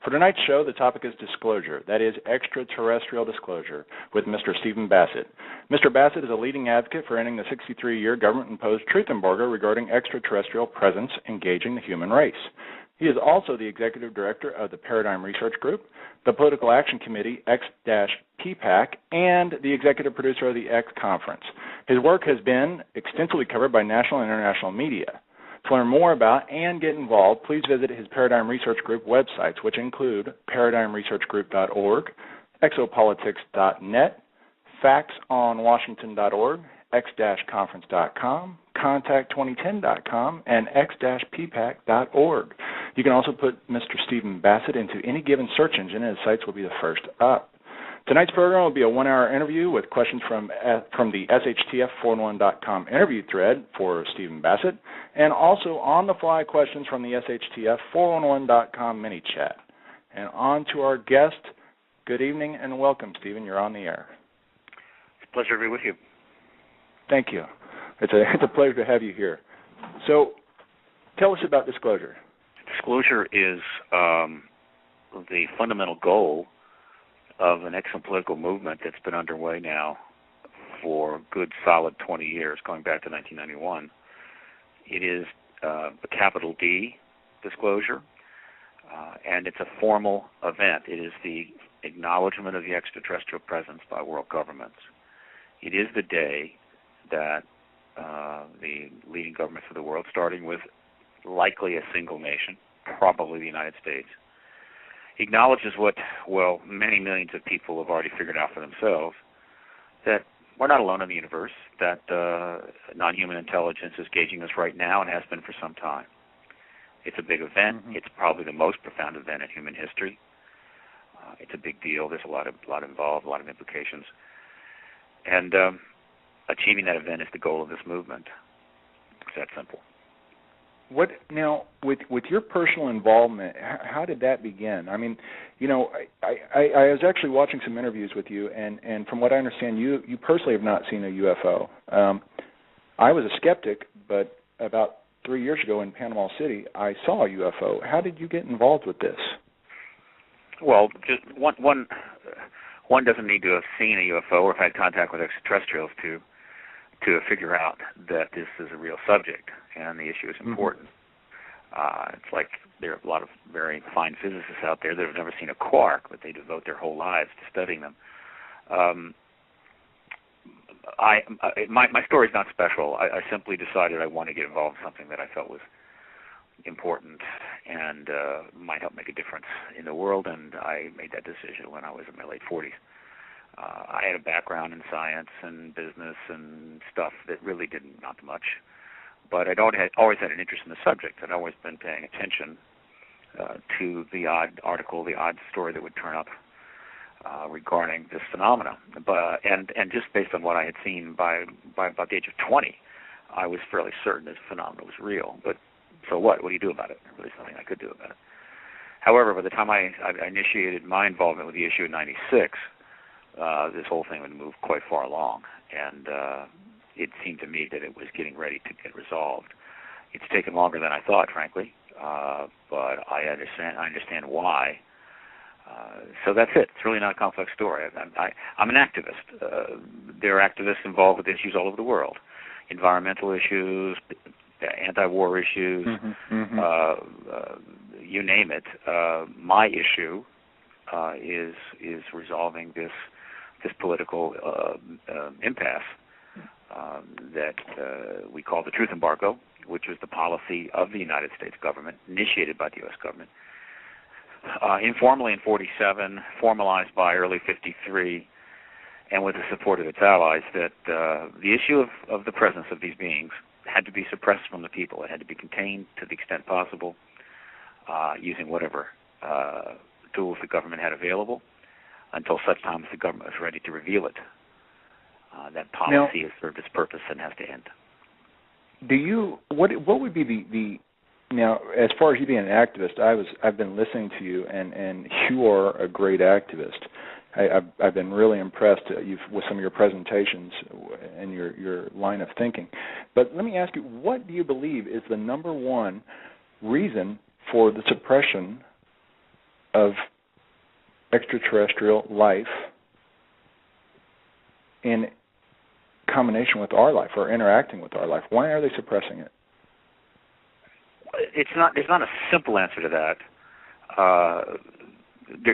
For tonight's show, the topic is disclosure, that is, extraterrestrial disclosure, with Mr. Stephen Bassett. Mr. Bassett is a leading advocate for ending the 63-year government-imposed truth embargo regarding extraterrestrial presence engaging the human race. He is also the executive director of the Paradigm Research Group, the Political Action Committee, X-PPAC, and the executive producer of the X Conference. His work has been extensively covered by national and international media. To learn more about and get involved, please visit his Paradigm Research Group websites, which include paradigmresearchgroup.org, exopolitics.net, factsonwashington.org, x-conference.com, contact2010.com, and x-ppac.org. You can also put Mr. Stephen Bassett into any given search engine, and his sites will be the first up. Tonight's program will be a one-hour interview with questions from the SHTF411.com interview thread for Stephen Bassett, and also on-the-fly questions from the SHTF411.com mini chat. And on to our guest. Good evening and welcome, Stephen. You're on the air. It's a pleasure to be with you. Thank you. It's a pleasure to have you here. So, tell us about disclosure. Disclosure is the fundamental goal of an exopolitical movement that's been underway now for a good solid 20 years, going back to 1991. It is a capital D disclosure, and it's a formal event. It is the acknowledgement of the extraterrestrial presence by world governments. It is the day that the leading governments of the world, starting with likely a single nation, probably the United States, acknowledges what, well, many millions of people have already figured out for themselves, that we're not alone in the universe, that non-human intelligence is gauging us right now and has been for some time. It's a big event. Mm-hmm. It's probably the most profound event in human history. It's a big deal. There's a lot involved, a lot of implications. And achieving that event is the goal of this movement. It's that simple. What now, with your personal involvement, how did that begin? I mean, you know, I was actually watching some interviews with you, and from what I understand, you personally have not seen a UFO. I was a skeptic, but about 3 years ago in Panama City, I saw a UFO. How did you get involved with this? Well, just one doesn't need to have seen a UFO or have had contact with extraterrestrials to figure out that this is a real subject and the issue is important. Mm-hmm. It's like there are a lot of very fine physicists out there that have never seen a quark, but they devote their whole lives to studying them. My story is not special. I simply decided I wanted to get involved in something that I felt was important and might help make a difference in the world, and I made that decision when I was in my late 40s. I had a background in science and business and stuff that really didn't amount to much, but I'd always had an interest in the subject. I'd always been paying attention to the odd article, the odd story that would turn up regarding this phenomena. And just based on what I had seen by about the age of 20, I was fairly certain this phenomenon was real. But so what? What do you do about it? There really is nothing I could do about it. However, by the time I initiated my involvement with the issue in '96, this whole thing would move quite far along, and it seemed to me that it was getting ready to get resolved. It's taken longer than I thought, frankly, but I understand why. So that's it. It's really not a complex story. I'm an activist. There are activists involved with issues all over the world, environmental issues, anti-war issues, you name it. My issue is resolving this political impasse that we call the truth embargo, which was the policy of the United States government, initiated by the U.S. government, informally in '47, formalized by early '53, and with the support of its allies, that the issue of the presence of these beings had to be suppressed from the people. It had to be contained to the extent possible, using whatever tools the government had available, until such time as the government was ready to reveal it. That policy has served its purpose and has to end. What would be the now, as far as you being an activist, I've been listening to you, and you are a great activist. I've been really impressed with some of your presentations and your line of thinking. But let me ask you, what do you believe is the number one reason for the suppression of extraterrestrial life in combination with our life or interacting with our life? Why are they suppressing it? There's not a simple answer to that.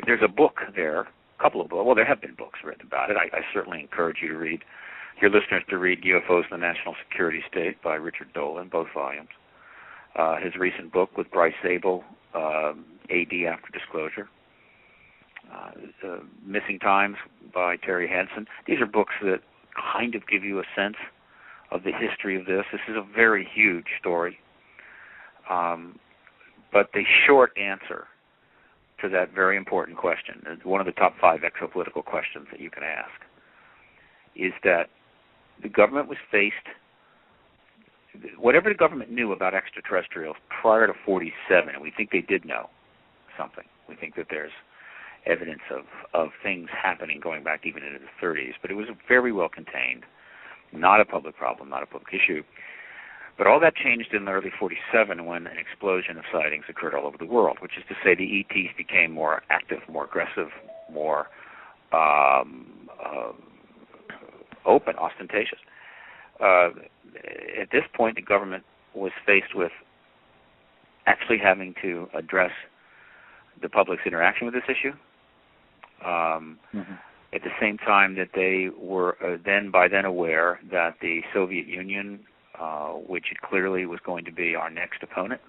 There's a book there, a couple of books. Well, there have been books written about it. I certainly encourage your listeners to read UFOs in the National Security State by Richard Dolan, both volumes. His recent book with Bryce Zabel, AD After Disclosure. Missing Times by Terry Hansen. These are books that kind of give you a sense of the history of this. This is a very huge story. But the short answer to that very important question, one of the top 5 exopolitical questions that you can ask, is that the government was faced, whatever the government knew about extraterrestrials prior to 47, and we think they did know something. We think that there's evidence of things happening going back even into the 30s, but it was very well contained, not a public problem, not a public issue. But all that changed in the early 47 when an explosion of sightings occurred all over the world, which is to say the ETs became more active, more aggressive, more open, ostentatious. At this point, the government was faced with actually having to address the public's interaction with this issue. At the same time that they were by then aware that the Soviet Union, which it clearly was going to be our next opponent,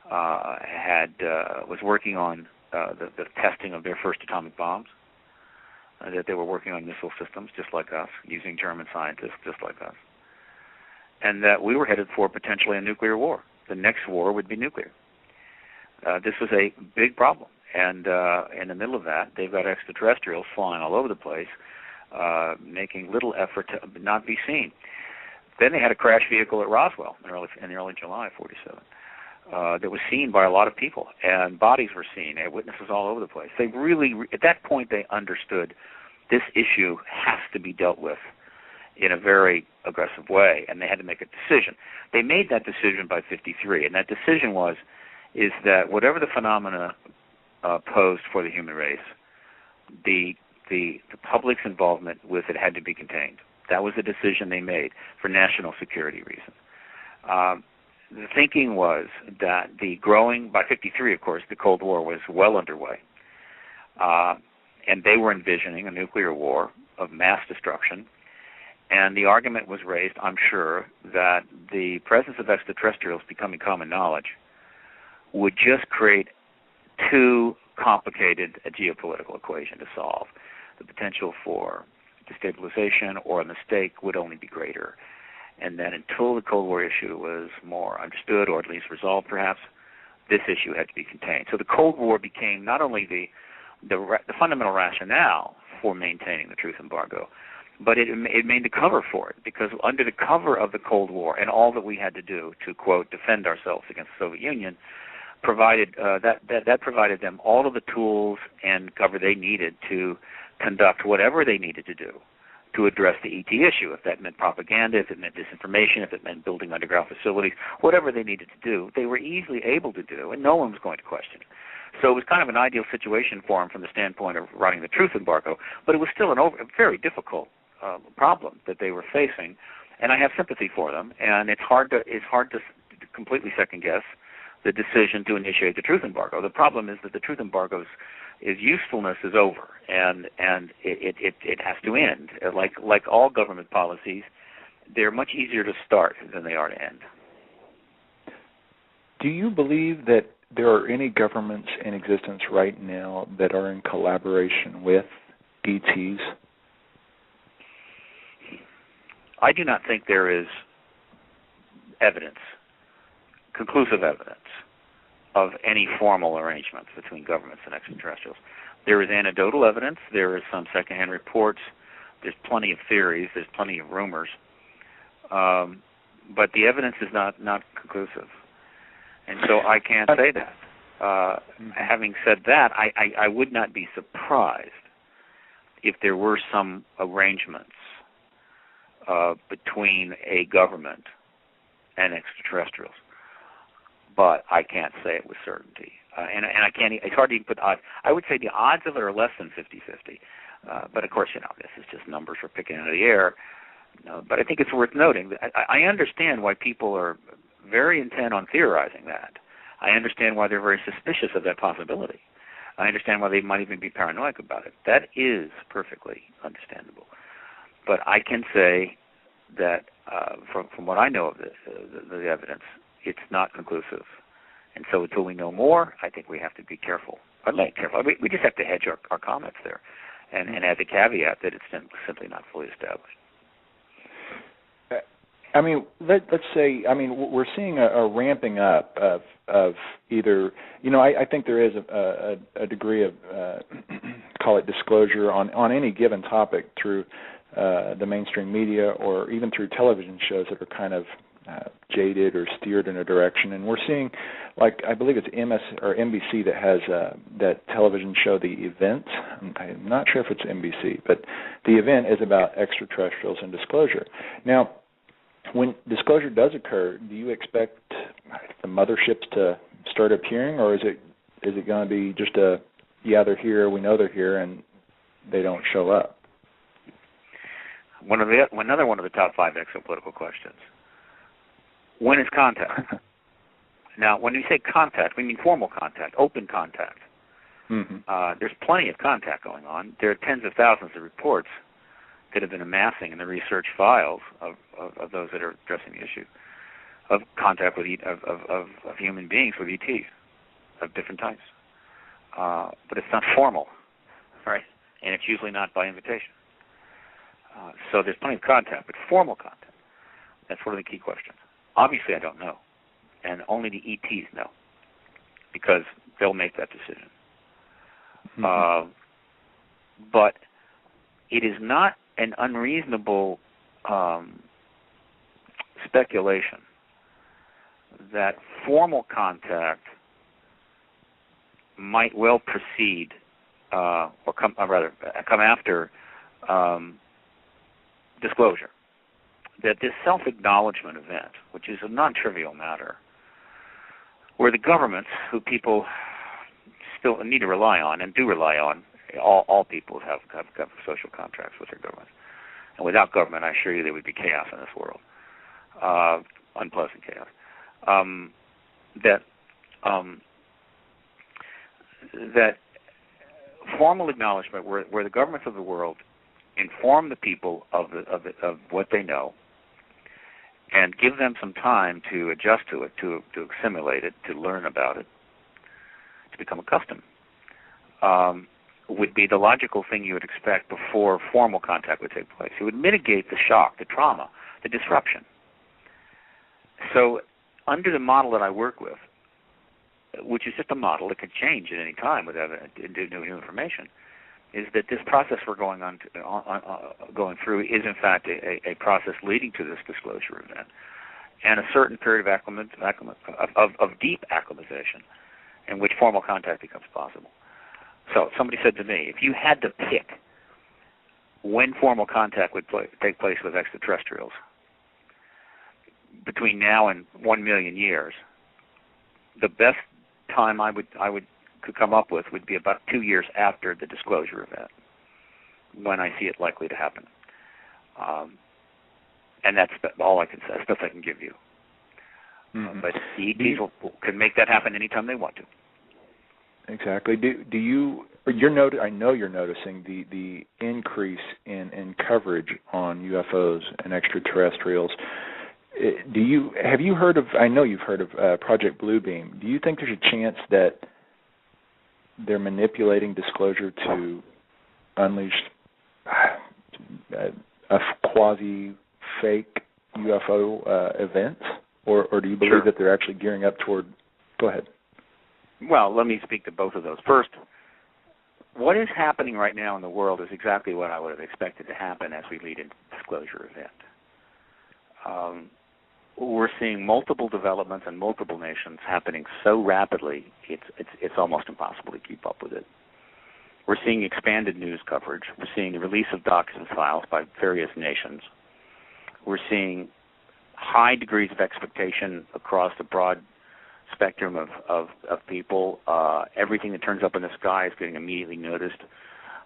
was working on the testing of their first atomic bombs, that they were working on missile systems just like us, using German scientists just like us, and that we were headed for potentially a nuclear war. The next war would be nuclear. This was a big problem. And in the middle of that, they've got extraterrestrials flying all over the place, making little effort to not be seen. Then they had a crash vehicle at Roswell in early July of 47 that was seen by a lot of people, and bodies were seen. They had witnesses all over the place. They really, at that point, they understood this issue has to be dealt with in a very aggressive way, and they had to make a decision. They made that decision by 53, and that decision is that whatever the phenomena posed for the human race, the public's involvement with it had to be contained. That was the decision they made for national security reasons. The thinking was that by 53, of course, the Cold War was well underway, and they were envisioning a nuclear war of mass destruction. And the argument was raised, I'm sure, that the presence of extraterrestrials becoming common knowledge would just create too complicated a geopolitical equation to solve. The potential for destabilization or a mistake would only be greater. And then until the Cold War issue was more understood, or at least resolved perhaps, this issue had to be contained. So the Cold War became not only the fundamental rationale for maintaining the truth embargo, but it made the cover for it, because under the cover of the Cold War and all that we had to do to, quote, defend ourselves against the Soviet Union, provided them all of the tools and cover they needed to conduct whatever they needed to do to address the ET issue. If that meant propaganda, if it meant disinformation, if it meant building underground facilities, whatever they needed to do, they were easily able to do, and no one was going to question it. So it was kind of an ideal situation for them from the standpoint of running the truth embargo, but it was still a very difficult problem that they were facing, and I have sympathy for them. And it's hard to completely second guess the decision to initiate the truth embargo. The problem is that the truth embargo's usefulness is over, and it has to end. Like all government policies, they're much easier to start than they are to end. Do you believe that there are any governments in existence right now that are in collaboration with ETs? I do not think there is conclusive evidence of any formal arrangements between governments and extraterrestrials. There is anecdotal evidence, there is some secondhand reports, there's plenty of theories, there's plenty of rumors, but the evidence is not conclusive. And so I can't say that. Having said that, I would not be surprised if there were some arrangements between a government and extraterrestrials, but I can't say it with certainty. and I can't. It's hard to even put odds. I would say the odds of it are less than 50-50. But of course, this is just numbers we're picking out of the air. But I think it's worth noting that I understand why people are very intent on theorizing that. I understand why they're very suspicious of that possibility. I understand why they might even be paranoid about it. That is perfectly understandable. But I can say that from what I know of the evidence, it's not conclusive. And so until we know more, I think we have to be careful. We just have to hedge our comments there and add the caveat that it's simply not fully established. I mean, let's say, we're seeing a ramping up of either, I think there is a degree of, call it disclosure on any given topic through the mainstream media or even through television shows that are kind of jaded or steered in a direction. And we're seeing, like, I believe it's MS or NBC that has that television show, The Event. I'm not sure if it's NBC, but The Event is about extraterrestrials and disclosure. Now, when disclosure does occur, do you expect the motherships to start appearing, or is it going to be just they're here, we know they're here, and they don't show up? Another one of the top 5 exopolitical questions. When is contact? Now, when we say contact, we mean formal contact, open contact. Mm-hmm. There's plenty of contact going on. There are tens of thousands of reports that have been amassing in the research files of those that are addressing the issue of contact with of human beings with ETs of different types. But it's not formal, right? And it's usually not by invitation. So there's plenty of contact, but formal contact, that's one of the key questions. Obviously, I don't know, and only the ETs know because they'll make that decision. Mm-hmm. But it is not an unreasonable speculation that formal contact might well precede or come after disclosure. That this self-acknowledgement event, which is a non-trivial matter, where the governments, who people still need to rely on and do rely on, all people have social contracts with their government. And without government, I assure you there would be chaos in this world, unpleasant chaos. That formal acknowledgement where the governments of the world inform the people of what they know and give them some time to adjust to it, to assimilate it, to learn about it, to become accustomed, would be the logical thing you would expect before formal contact would take place. It would mitigate the shock, the trauma, the disruption. So under the model that I work with, which is just a model, it could change at any time with new information, is that this process we're going through is in fact a process leading to this disclosure event, and a certain period of deep acclimatization in which formal contact becomes possible. So somebody said to me, if you had to pick when formal contact would take place with extraterrestrials between now and 1 million years, the best time I could come up with would be about 2 years after the disclosure event, when I see it likely to happen. And that's all I can say. That's the best I can give you. Mm-hmm. But the ETs can make that happen anytime they want to. Exactly. I know you're noticing the increase in coverage on UFOs and extraterrestrials. Have you heard of? I know you've heard of Project Bluebeam. Do you think there's a chance that they're manipulating disclosure to unleash a quasi-fake UFO event, or do you believe that they're actually gearing up toward? Go ahead. Well, let me speak to both of those. First, what is happening right now in the world is exactly what I would have expected to happen as we lead into the disclosure event. We're seeing multiple developments in multiple nations happening so rapidly, it's almost impossible to keep up with it. We're seeing expanded news coverage. We're seeing the release of document files by various nations. We're seeing high degrees of expectation across the broad spectrum of people. Everything that turns up in the sky is getting immediately noticed.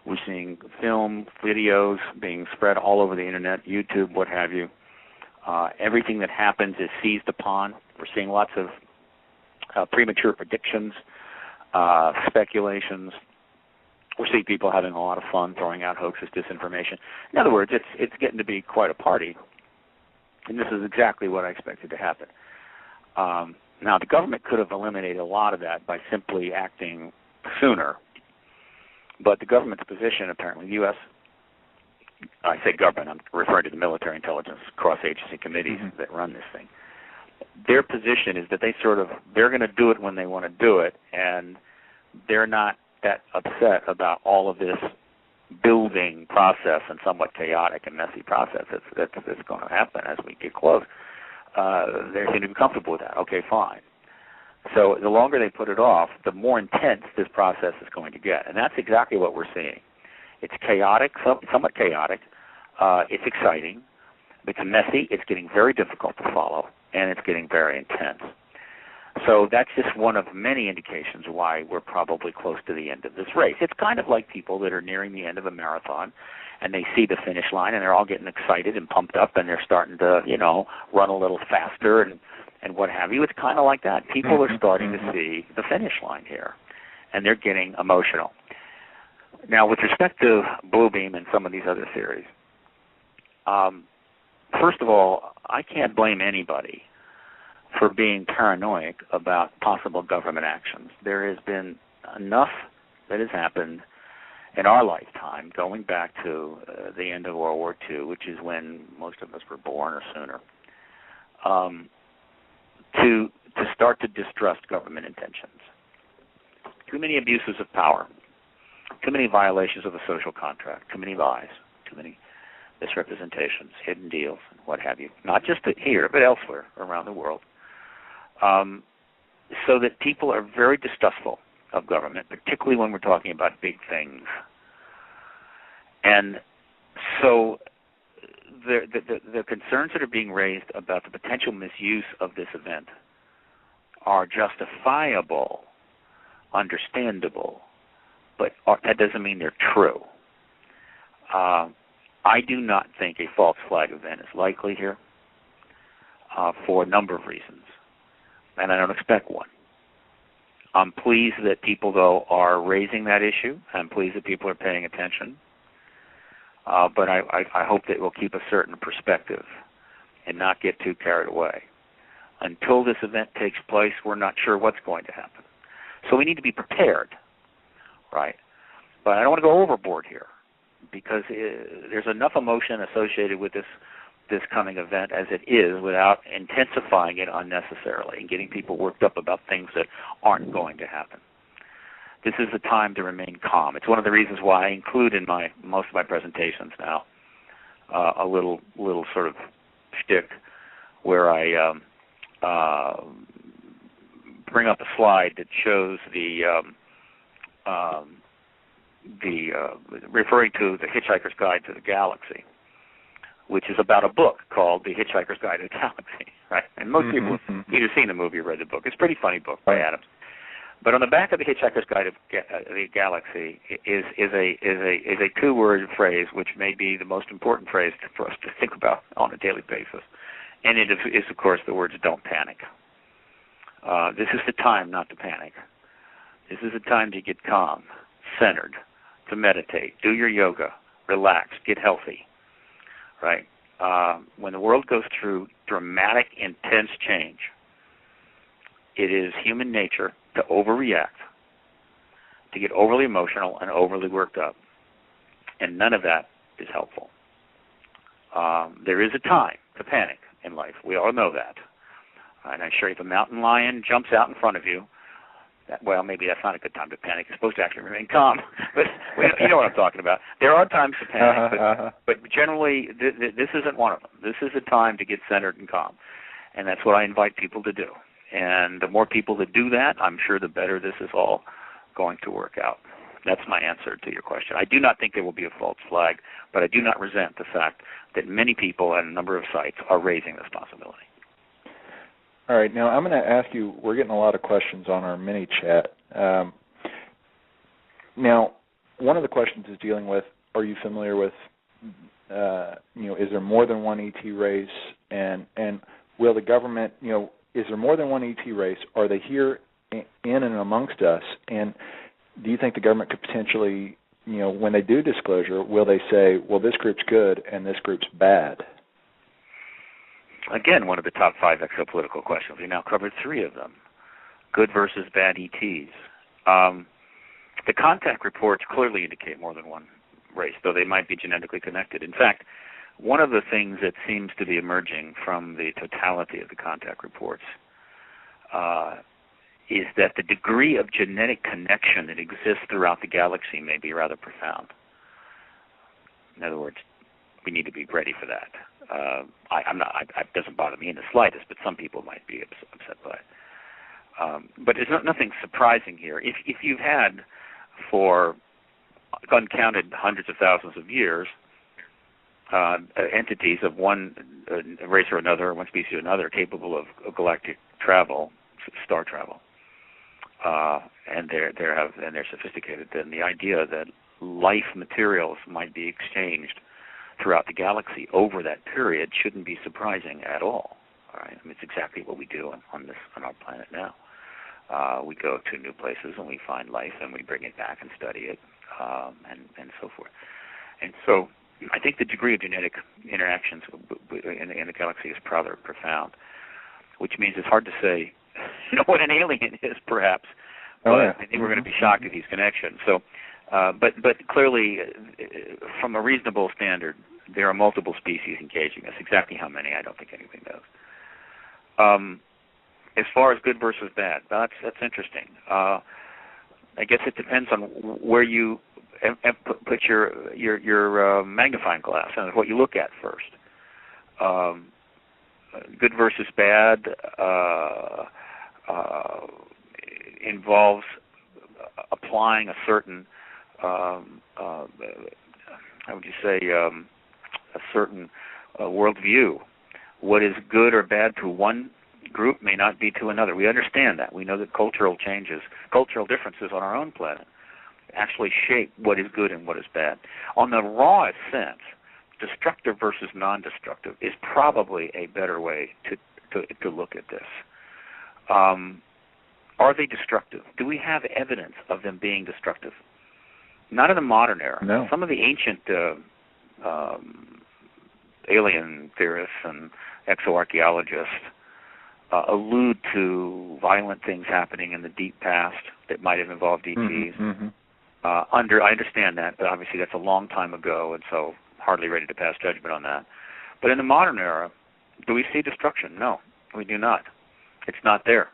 We're seeing film, videos being spread all over the internet, YouTube, what have you. Everything that happens is seized upon. We're seeing lots of premature predictions, speculations. We're seeing people having a lot of fun throwing out hoaxes, disinformation. In other words, it's getting to be quite a party, and this is exactly what I expected to happen. Now, the government could have eliminated a lot of that by simply acting sooner, but the government's position, apparently, the U.S., I say government, I'm referring to the military intelligence cross-agency committees that run this thing. Their position is that they're going to do it when they want to do it, and they're not that upset about all of this building process and somewhat chaotic and messy process that's going to happen as we get close. They seem to be comfortable with that. Okay, fine. So the longer they put it off, the more intense this process is going to get, and that's exactly what we're seeing. It's chaotic, somewhat chaotic. It's exciting. It's messy. It's getting very difficult to follow, and it's getting very intense. So that's just one of many indications why we're probably close to the end of this race. It's kind of like people that are nearing the end of a marathon, and they see the finish line, and they're all getting excited and pumped up, and they're starting to, run a little faster and what have you. It's kind of like that. People are starting to see the finish line here, and they're getting emotional. Now, with respect to Bluebeam and some of these other theories, first of all, I can't blame anybody for being paranoid about possible government actions. There has been enough that has happened in our lifetime, going back to the end of World War II, which is when most of us were born or sooner, to start to distrust government intentions. Too many abuses of power, too many violations of the social contract, too many lies, too many misrepresentations, hidden deals, and what have you. Not just here, but elsewhere around the world. So that people are very distrustful of government, particularly when we're talking about big things. And so the concerns that are being raised about the potential misuse of this event are justifiable, understandable, but that doesn't mean they're true. I do not think a false flag event is likely here for a number of reasons, and I don't expect one. I'm pleased that people, though, are raising that issue. I'm pleased that people are paying attention, but I hope that we'll keep a certain perspective and not get too carried away. Until this event takes place, we're not sure what's going to happen. So we need to be prepared, right? But I don't want to go overboard here, because there's enough emotion associated with this coming event as it is without intensifying it unnecessarily and getting people worked up about things that aren't going to happen. This is the time to remain calm. It's one of the reasons why I include in most of my presentations now a little sort of shtick where I bring up a slide that shows referring to the Hitchhiker's Guide to the Galaxy, which is about a book called The Hitchhiker's Guide to the Galaxy, right? And most people have either seen the movie or read the book. It's a pretty funny book by Adams. But on the back of The Hitchhiker's Guide to the Galaxy is a two-word phrase, which may be the most important phrase for us to think about on a daily basis. And it is, of course, the words, "Don't panic." This is the time not to panic. This is the time to get calm, centered, to meditate, do your yoga, relax, get healthy, right? When the world goes through dramatic, intense change, it is human nature to overreact, to get overly emotional and overly worked up, and none of that is helpful. There is a time to panic in life. We all know that. And I'm sure if a mountain lion jumps out in front of you, maybe that's not a good time to panic. You're supposed to actually remain calm. But you know what I'm talking about. There are times to panic, but generally this isn't one of them. This is a time to get centered and calm, and that's what I invite people to do. And the more people that do that, I'm sure the better this is all going to work out. That's my answer to your question. I do not think there will be a false flag, but I do not resent the fact that many people at a number of sites are raising this possibility. All right. Now I'm going to ask you. We're getting a lot of questions on our mini chat. Now, one of the questions is dealing with: are you familiar with? Is there more than one ET race? And will the government? Is there more than one ET race? Are they here in and amongst us? And do you think the government could potentially, when they do disclosure, will they say, well, this group's good and this group's bad? Again, one of the top 5 exopolitical questions. We now covered 3 of them. Good versus bad ETs. The contact reports clearly indicate more than one race, though they might be genetically connected. In fact, one of the things that seems to be emerging from the totality of the contact reports is that the degree of genetic connection that exists throughout the galaxy may be rather profound. In other words, we need to be ready for that. It doesn't bother me in the slightest, but some people might be upset by it. But there's nothing surprising here. If you've had, for uncounted hundreds of thousands of years, entities of one race or another, one species or another, capable of galactic travel, star travel, and they're sophisticated, then the idea that life materials might be exchanged throughout the galaxy over that period shouldn't be surprising at all. All right, I mean, it's exactly what we do on our planet now. We go to new places and we find life and we bring it back and study it, and so forth. And so I think the degree of genetic interactions in the galaxy is rather profound, which means it's hard to say what an alien is, perhaps. But I think we're going to be shocked at these connections. So, but clearly, from a reasonable standard, there are multiple species engaging us. Exactly how many, I don't think anything knows. As far as good versus bad, that's interesting. I guess it depends on where you put your magnifying glass and what you look at first. Good versus bad involves applying a certain, how would you say, a certain worldview. What is good or bad to one group may not be to another. We understand that. We know that cultural differences on our own planet actually shape what is good and what is bad. On the rawest sense, destructive versus non-destructive is probably a better way to look at this. Are they destructive? Do we have evidence of them being destructive? Not in the modern era. No. Some of the ancient alien theorists and exoarchaeologists allude to violent things happening in the deep past that might have involved ETs. Mm-hmm. I understand that, but obviously that's a long time ago, and so hardly ready to pass judgment on that. But in the modern era, do we see destruction? No, we do not. It's not there.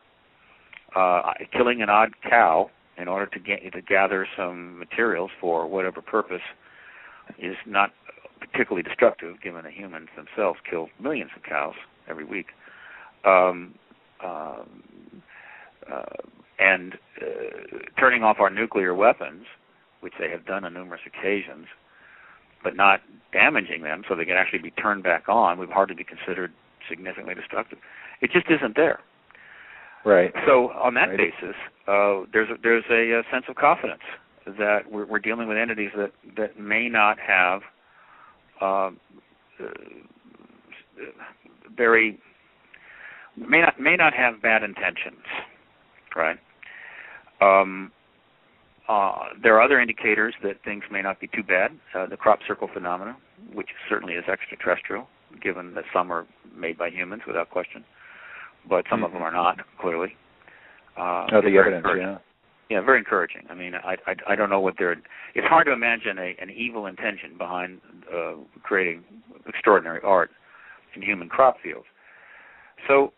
Killing an odd cow in order to gather some materials for whatever purpose is not particularly destructive, given that humans themselves kill millions of cows every week. And turning off our nuclear weapons, which they have done on numerous occasions, but not damaging them so they can actually be turned back on, would hardly be considered significantly destructive. It just isn't there. Right. So on that basis, there's a sense of confidence that we're dealing with entities that may not have may not have bad intentions, right? There are other indicators that things may not be too bad. The crop circle phenomena, which certainly is extraterrestrial, given that some are made by humans without question, but some of them are not, clearly. The evidence, yeah. Yeah, very encouraging. I mean, I don't know what it's hard to imagine an evil intention behind creating extraordinary art in human crop fields. So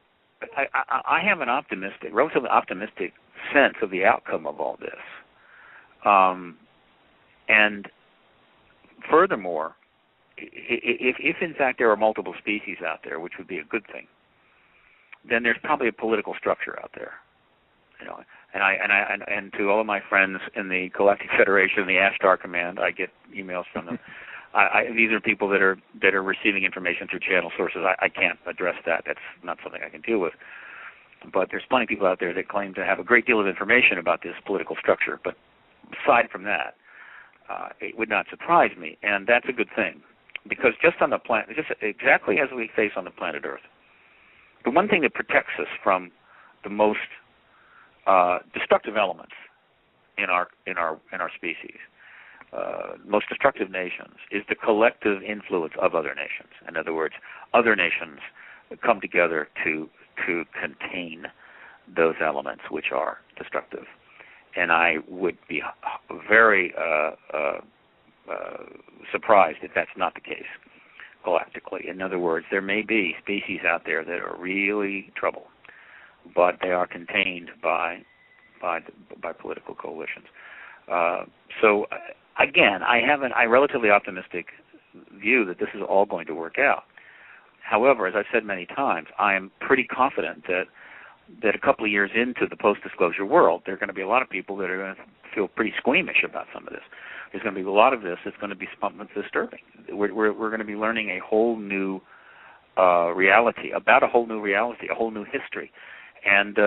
I have an relatively optimistic sense of the outcome of all this. And furthermore, if in fact there are multiple species out there, which would be a good thing, then there's probably a political structure out there, And to all of my friends in the Galactic Federation, the Ashtar Command, I get emails from them. These are people that are receiving information through channel sources. I can't address that. That's not something I can deal with. But there's plenty of people out there that claim to have a great deal of information about this political structure. But aside from that, it would not surprise me, and that's a good thing, because just on the planet, just exactly as we face on the planet Earth, the one thing that protects us from the most destructive elements in our species, most destructive nations, is the collective influence of other nations. In other words, other nations come together to contain those elements which are destructive. And I would be very surprised if that's not the case galactically. In other words, there may be species out there that are really trouble, but they are contained by political coalitions. So again, I have a relatively optimistic view that this is all going to work out. However, as I've said many times, I am pretty confident that a couple of years into the post-disclosure world, there are going to be a lot of people that are going to feel pretty squeamish about some of this. There's going to be a lot of this that's going to be somewhat disturbing. We're going to be learning a whole new reality, about a whole new reality, a whole new history. And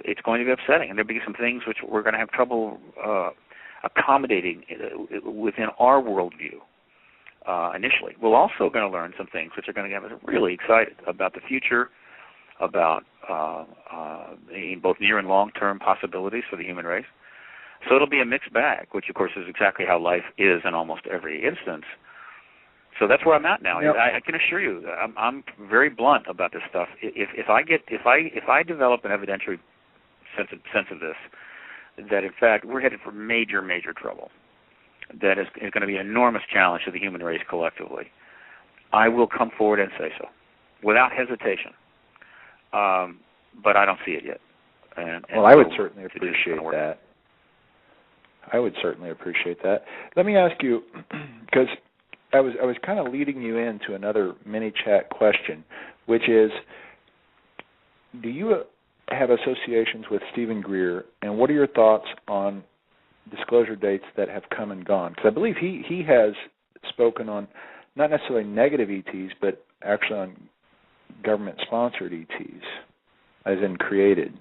it's going to be upsetting. And there'll be some things which we're going to have trouble accommodating within our worldview initially. We're also going to learn some things which are going to get us really excited about the future, about both near and long-term possibilities for the human race. So it'll be a mixed bag, which, of course, is exactly how life is in almost every instance. So that's where I'm at now. Yep. I can assure you, I'm very blunt about this stuff. If I develop an evidentiary sense of this, that in fact we're headed for major trouble, that is going to be an enormous challenge to the human race collectively, I will come forward and say so, without hesitation. But I don't see it yet. Well, I would certainly appreciate that. I would certainly appreciate that. Let me ask you, because I was kind of leading you into another mini chat question, which is, do you have associations with Stephen Greer, and what are your thoughts on disclosure dates that have come and gone? Because I believe he has spoken on not necessarily negative ETs, but actually on government-sponsored ETs, as in created.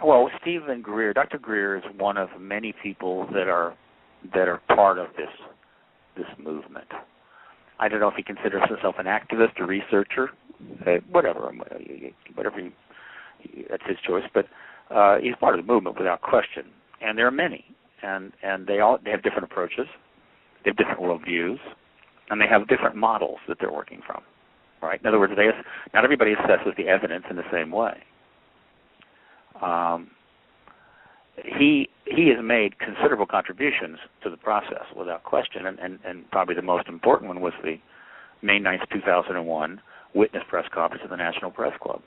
Well, Stephen Greer, Dr. Greer is one of many people that are part of this movement. I don't know if he considers himself an activist, a researcher, whatever. That's his choice. But he's part of the movement without question. And there are many, and they have different approaches, they have different worldviews, and they have different models that they're working from. Right? In other words, not everybody assesses the evidence in the same way. He has made considerable contributions to the process, without question, and probably the most important one was the May 9th, 2001 witness press conference at the National Press Club,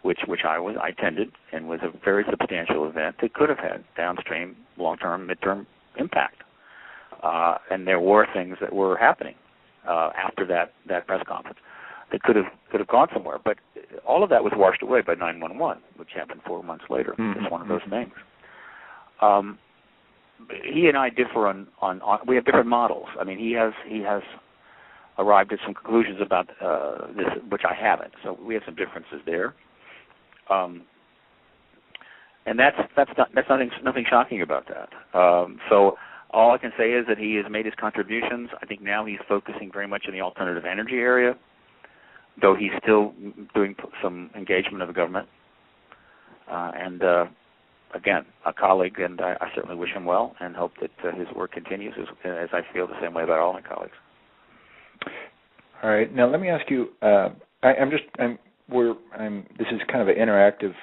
which I attended, and was a very substantial event that could have had downstream, long-term, midterm impact. And there were things that were happening after that press conference that could have gone somewhere, but all of that was washed away by 9/11, which happened 4 months later. Mm-hmm. It's one of those things. He and I differ on we have different models. I mean, he has arrived at some conclusions about this, which I haven't. So we have some differences there. And that's nothing shocking about that. So all I can say is that he has made his contributions. I think now he's focusing very much in the alternative energy area, though he's still doing some engagement of the government. And again, a colleague, and I certainly wish him well and hope that his work continues, as I feel the same way about all my colleagues. All right. Now let me ask you. This is kind of an interactive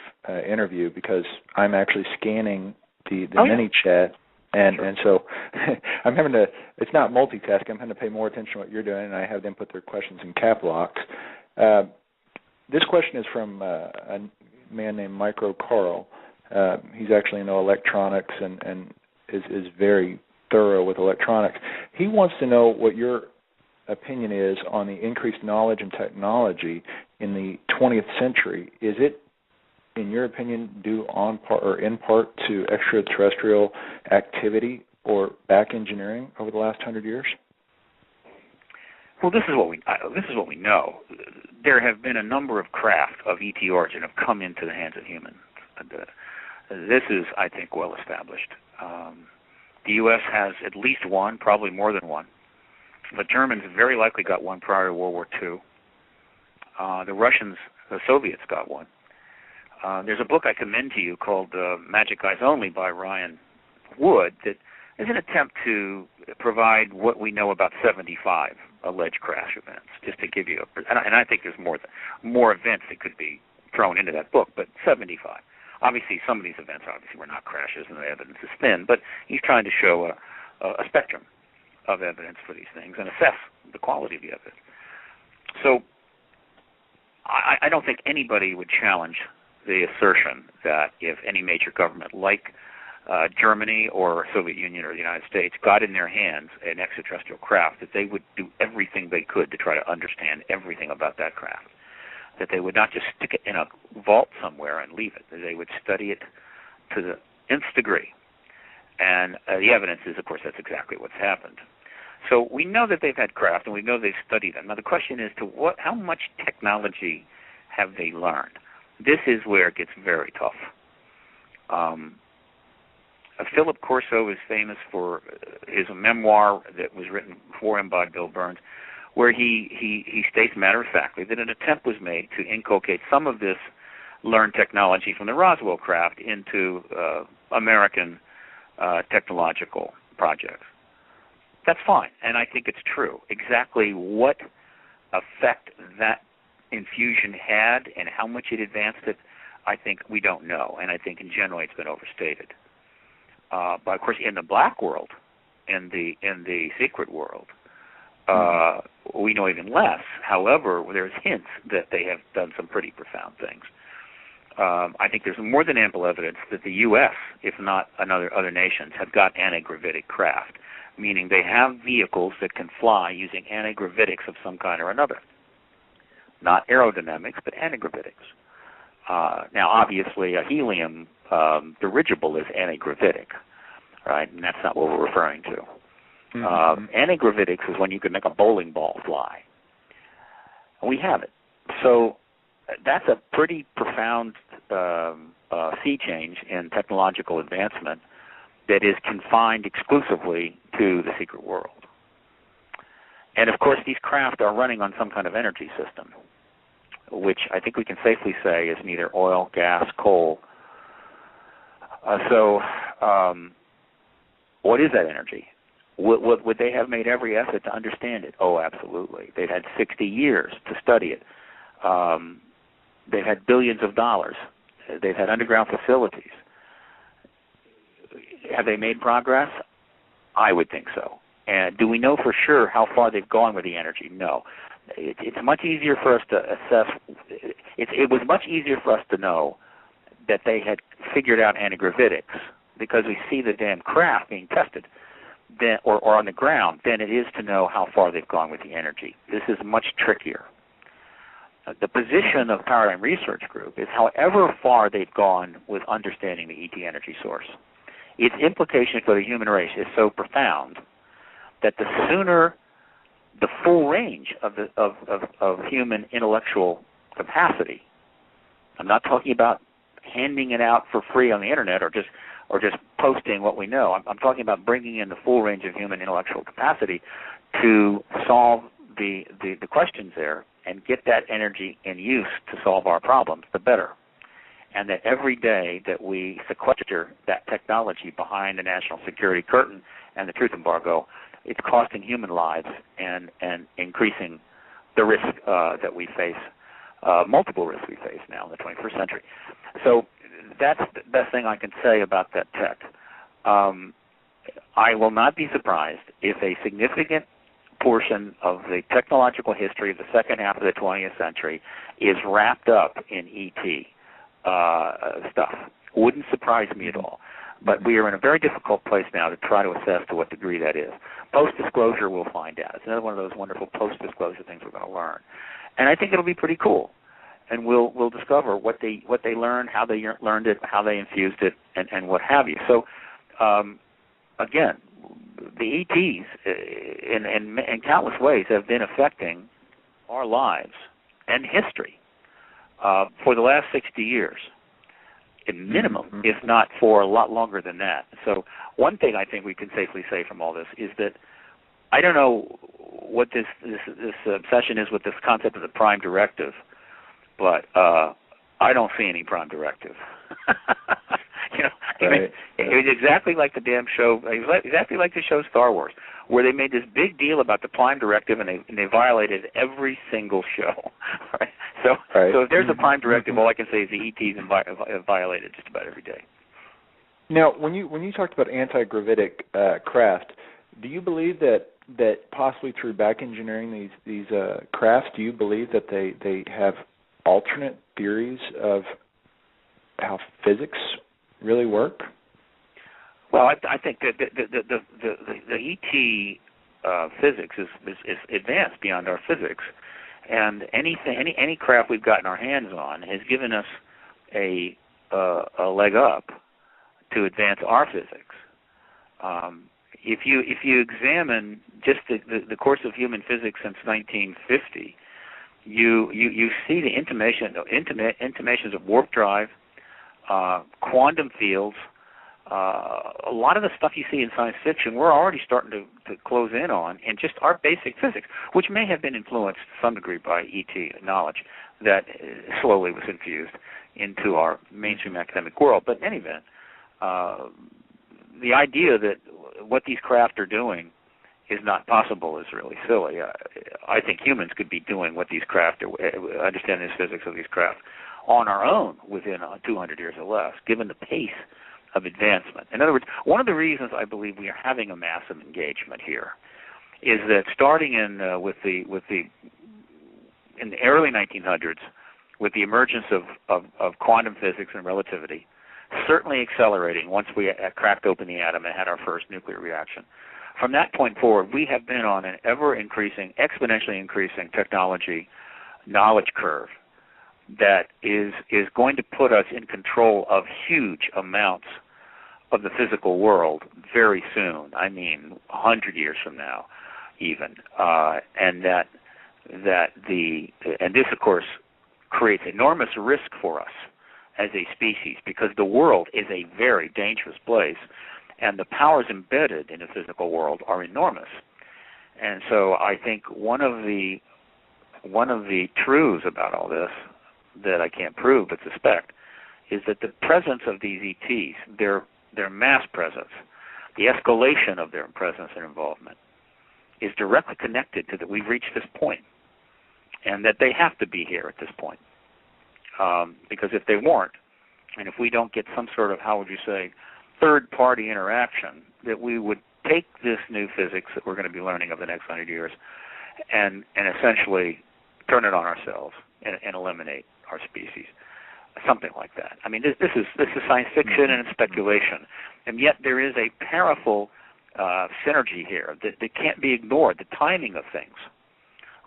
interview because I'm actually scanning the mini chat, and so I'm having to. It's not multitasking. I'm having to pay more attention to what you're doing, and I have them put their questions in cap locks. This question is from a man named Micro Carl. He's actually into electronics and is very thorough with electronics. He wants to know what your opinion is on the increased knowledge and technology in the 20th century. Is it, in your opinion, due in part to extraterrestrial activity or back engineering over the last 100 years? Well, this is what we know. There have been a number of craft of ET origin have come into the hands of humans. This is, I think, well established. The U.S. has at least one, probably more than one. The Germans very likely got one prior to World War II. The Russians, the Soviets got one. There's a book I commend to you called Magic Eyes Only by Ryan Wood that is an attempt to provide what we know about 75 alleged crash events, just to give you and I think there's more events that could be thrown into that book, but 75. Obviously, some of these events were not crashes and the evidence is thin, but he's trying to show a spectrum of evidence for these things and assess the quality of the evidence. So I don't think anybody would challenge the assertion that if any major government like Germany or Soviet Union or the United States got in their hands an extraterrestrial craft, that they would do everything they could to try to understand everything about that craft, that they would not just stick it in a vault somewhere and leave it, that they would study it to the nth degree. And the evidence is, of course, that's exactly what's happened. So we know that they've had craft, and we know they've studied them. Now the question is, how much technology have they learned? This is where it gets very tough. Philip Corso is famous for his memoir that was written for him by Bill Burns, where he states matter-of-factly that an attempt was made to inculcate some of this learned technology from the Roswell craft into American technological projects. That's fine, and I think it's true. Exactly what effect that infusion had and how much it advanced it, I think we don't know, and I think in general it's been overstated. But of course, in the black world, in the secret world, we know even less. However, there's hints that they have done some pretty profound things. I think there's more than ample evidence that the U.S., if not other nations, have got anti-gravitic craft, meaning they have vehicles that can fly using anti-gravitics of some kind or another. Not aerodynamics, but anti-gravitics. Now, obviously, a helium dirigible is anti-gravitic, right? And that's not what we're referring to. Anti-gravitics is when you can make a bowling ball fly. And we have it. So that's a pretty profound sea change in technological advancement that is confined exclusively to the secret world. And, of course, these craft are running on some kind of energy system, which I think we can safely say is neither oil, gas, coal. So what is that energy? Would they have made every effort to understand it? Oh, absolutely. They've had 60 years to study it. They've had billions of dollars. They've had underground facilities. Have they made progress? I would think so. And do we know for sure how far they've gone with the energy? No. It's much easier for us to assess. It was much easier for us to know that they had figured out antigravitics because we see the damn craft being tested or on the ground than it is to know how far they've gone with the energy. This is much trickier. The position of Paradigm Research Group is however far they've gone with understanding the ET energy source, its implication for the human race is so profound that the sooner the full range of human intellectual capacity, I'm not talking about handing it out for free on the internet or just posting what we know. I'm talking about bringing in the full range of human intellectual capacity to solve the questions there and get that energy in use to solve our problems, the better. And that every day that we sequester that technology behind the national security curtain and the truth embargo, it's costing human lives and increasing the risk that we face, multiple risks we face now in the 21st century. So that's the best thing I can say about that tech. I will not be surprised if a significant portion of the technological history of the second half of the 20th century is wrapped up in ET stuff. Wouldn't surprise me at all. But we are in a very difficult place now to try to assess to what degree that is. Post-disclosure, we'll find out. It's another one of those wonderful post-disclosure things we're going to learn. And I think it'll be pretty cool. And we'll discover what they learned, how they learned it, how they infused it, and what have you. So, again, the ETs, in countless ways, have been affecting our lives and history for the last 60 years, at minimum, if not for a lot longer than that. So one thing I think we can safely say from all this is that I don't know what this obsession is with this concept of the prime directive, but I don't see any prime directive. Right. It was exactly like the damn show, exactly like the show Star Wars, where they made this big deal about the prime directive and they violated every single show. Right? So if there's a prime directive, all I can say is the ETs have violated just about every day. Now, when you talked about anti-gravitic craft, do you believe that possibly through back engineering these crafts, do you believe that they have alternate theories of how physics really work? Well, I think that the ET physics is advanced beyond our physics, and any craft we've gotten our hands on has given us a leg up to advance our physics. If you examine just the course of human physics since 1950, you see the intimations of warp drive, quantum fields. A lot of the stuff you see in science fiction, we're already starting to close in on, and just our basic physics, which may have been influenced to some degree by ET knowledge that slowly was infused into our mainstream academic world. But in any event, the idea that what these craft are doing is not possible is really silly. I think humans could be doing what these craft are, understanding the physics of these craft on our own within 200 years or less, given the pace of advancement. In other words, one of the reasons I believe we are having a massive engagement here is that starting in the early 1900s, with the emergence of quantum physics and relativity, certainly accelerating once we cracked open the atom and had our first nuclear reaction. From that point forward, we have been on an ever-increasing, exponentially increasing technology knowledge curve that is going to put us in control of huge amounts of the physical world very soon. I mean, 100 years from now, even, and this, of course, creates enormous risk for us as a species, because the world is a very dangerous place, and the powers embedded in the physical world are enormous. And so I think one of the truths about all this that I can't prove but suspect is that the presence of these ETs, their mass presence, the escalation of their presence and involvement, is directly connected to that we've reached this point, and that they have to be here at this point. Because if they weren't, and if we don't get some sort of, how would you say, third-party interaction, that we would take this new physics that we're going to be learning over the next 100 years and essentially turn it on ourselves and eliminate our species, something like that. I mean, this is science fiction and it's speculation, and yet there is a powerful synergy here that can't be ignored. The timing of things,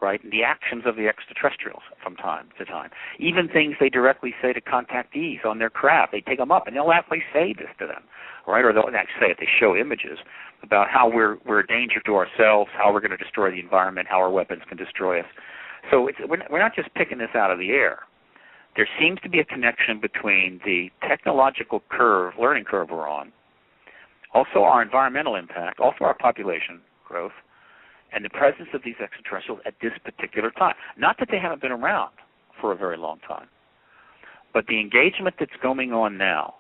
right? The actions of the extraterrestrials from time to time. Even things they directly say to contactees on their craft. They take them up and they'll actually say this to them, right? Or they'll actually say it. They show images about how we're a danger to ourselves, how we're going to destroy the environment, how our weapons can destroy us. So we're not just picking this out of the air. There seems to be a connection between the technological learning curve we're on, also our environmental impact, also our population growth, and the presence of these extraterrestrials at this particular time. Not that they haven't been around for a very long time, but the engagement that's going on now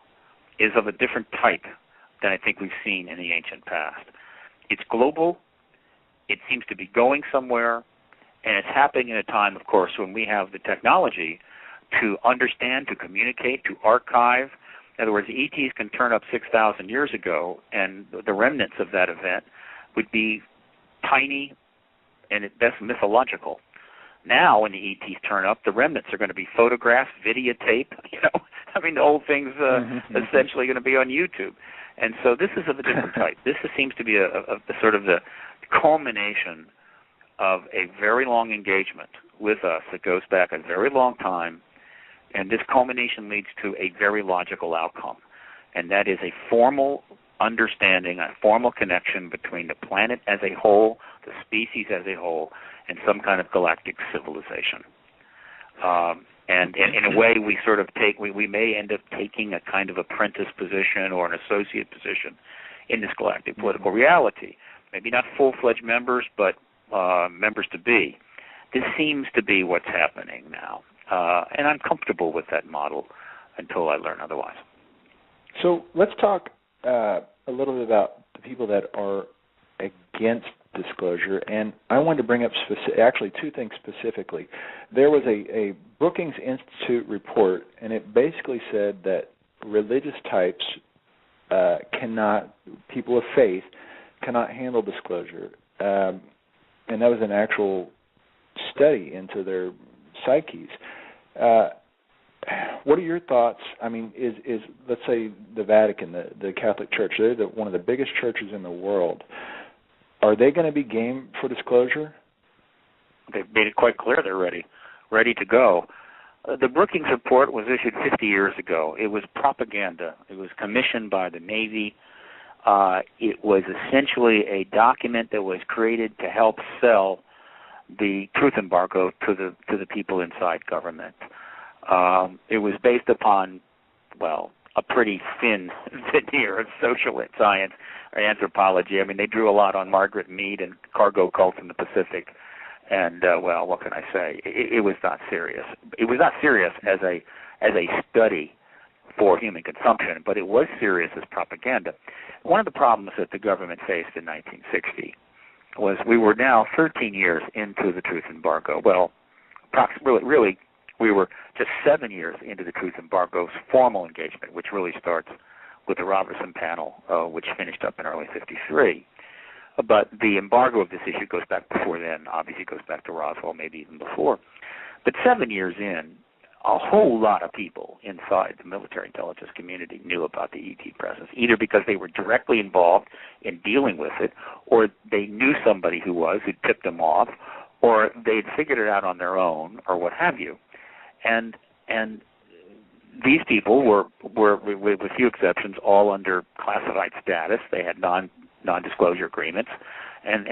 is of a different type than I think we've seen in the ancient past. It's global, it seems to be going somewhere, and it's happening in a time, of course, when we have the technology to understand, to communicate, to archive. In other words, ETs can turn up 6,000 years ago, and the remnants of that event would be tiny and at best mythological. Now, when the ETs turn up, the remnants are going to be photographed, videotape. I mean, the whole thing's essentially going to be on YouTube. And so this is of a different type. This seems to be a sort of the culmination of a very long engagement with us that goes back a very long time, and this culmination leads to a very logical outcome, and that is a formal understanding, a formal connection between the planet as a whole, the species as a whole, and some kind of galactic civilization. And in a way, we sort of we may end up taking a kind of apprentice position or an associate position in this galactic political reality. Maybe not full-fledged members, but members to be. This seems to be what's happening now. And I'm comfortable with that model until I learn otherwise. So let's talk a little bit about the people that are against disclosure, and I wanted to bring up actually two things specifically. There was a Brookings Institute report, and it basically said that religious types people of faith cannot handle disclosure, and that was an actual study into their psyches. What are your thoughts? I mean, is let's say the Vatican, the Catholic Church, they're one of the biggest churches in the world. Are they going to be game for disclosure? They've made it quite clear they're ready to go. The Brookings report was issued 50 years ago. It was propaganda. It was commissioned by the Navy. It was essentially a document that was created to help sell the truth embargo to the people inside government. It was based upon, well, a pretty thin veneer of social science or anthropology. I mean, they drew a lot on Margaret Mead and cargo cults in the Pacific. And, well, what can I say? It was not serious. It was not serious as a study for human consumption, but it was serious as propaganda. One of the problems that the government faced in 1960 was we were now 13 years into the truth embargo. Well, really, we were just 7 years into the truth embargo's formal engagement, which really starts with the Robertson panel, which finished up in early '53. But the embargo of this issue goes back before then. Obviously, it goes back to Roswell, maybe even before. But 7 years in, a whole lot of people inside the military intelligence community knew about the ET presence, either because they were directly involved in dealing with it, or they knew somebody who tipped them off, or they'd figured it out on their own, or what have you. And these people were, with a few exceptions, all under classified status. They had non-disclosure agreements, and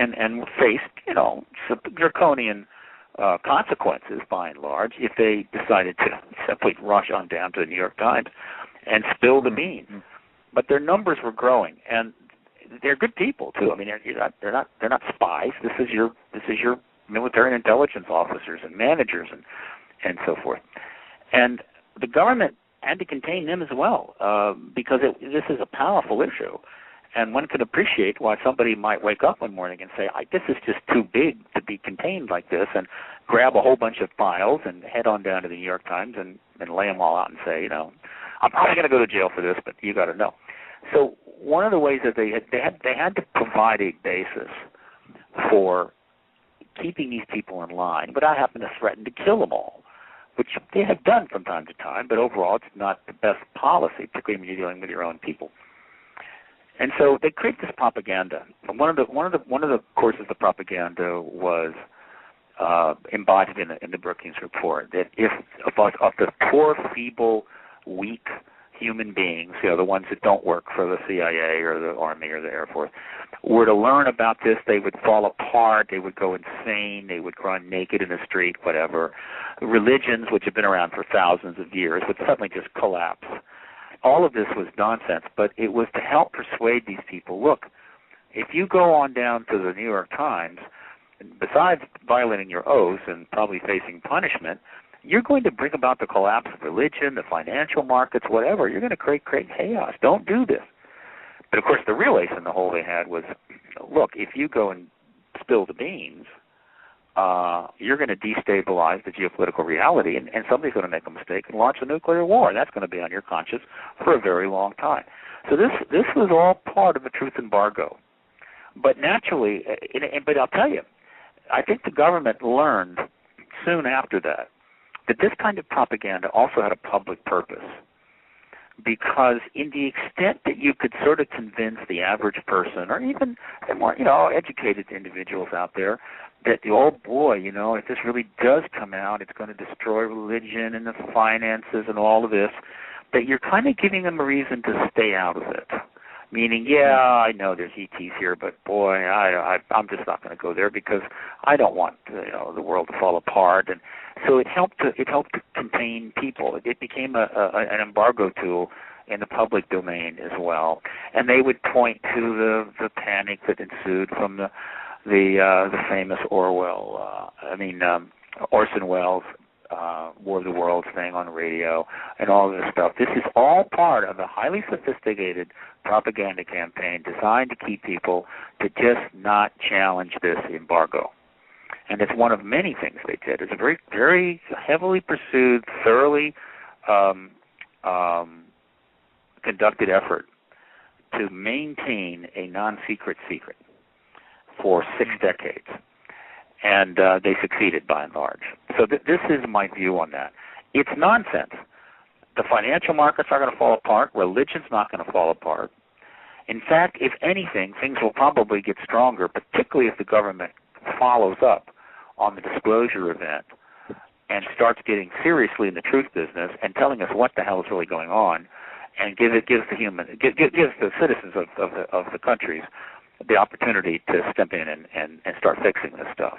faced, some draconian consequences by and large if they decided to simply rush on down to the New York Times and spill the beans. But their numbers were growing, and they're good people too. I mean, they're not spies. This is your military and intelligence officers and managers and so forth. And the government had to contain them as well because this is a powerful issue. And one could appreciate why somebody might wake up one morning and say, this is just too big to be contained like this, and grab a whole bunch of files and head on down to the New York Times and lay them all out and say, I'm probably going to go to jail for this, but you got to know. So one of the ways that they had to provide a basis for keeping these people in line without having to threaten to kill them all, which they have done from time to time, but overall it's not the best policy, particularly when you're dealing with your own people. And so they create this propaganda. And one of the courses of propaganda was embodied in the Brookings report, that if of the poor, feeble, weak human beings, the ones that don't work for the CIA or the Army or the Air Force, were to learn about this, they would fall apart, they would go insane, they would run naked in the street, whatever. Religions, which have been around for thousands of years, would suddenly just collapse. All of this was nonsense, but it was to help persuade these people, look, if you go on down to the New York Times, besides violating your oaths and probably facing punishment, you're going to bring about the collapse of religion, the financial markets, whatever. You're going to create chaos. Don't do this. But, of course, the real ace in the hole they had was, look, if you go and spill the beans, you're going to destabilize the geopolitical reality, and somebody's going to make a mistake and launch a nuclear war. That's going to be on your conscience for a very long time. So this was all part of a truth embargo. But naturally, but I'll tell you, I think the government learned soon after that this kind of propaganda also had a public purpose, because in the extent that you could sort of convince the average person, or even the more educated individuals out there, that if this really does come out, it's going to destroy religion and the finances and all of this, that you're kind of giving them a reason to stay out of it. Meaning, yeah, I know there's ETs here, but boy, I'm just not going to go there because I don't want the world to fall apart. And so it helped to contain people. It became an embargo tool in the public domain as well. And they would point to the panic that ensued from the famous Orson Welles War of the Worlds thing on radio and all this stuff. This is all part of a highly sophisticated propaganda campaign designed to keep people to just not challenge this embargo. And it's one of many things they did. It's a very, very heavily pursued, thoroughly conducted effort to maintain a non-secret secret for 6 decades. And they succeeded by and large. So this is my view on that. It's nonsense. The financial markets are going to fall apart. Religion's not going to fall apart. In fact, if anything, things will probably get stronger, particularly if the government follows up on the disclosure event and starts getting seriously in the truth business and telling us what the hell is really going on, and gives the citizens of the countries the opportunity to step in and start fixing this stuff.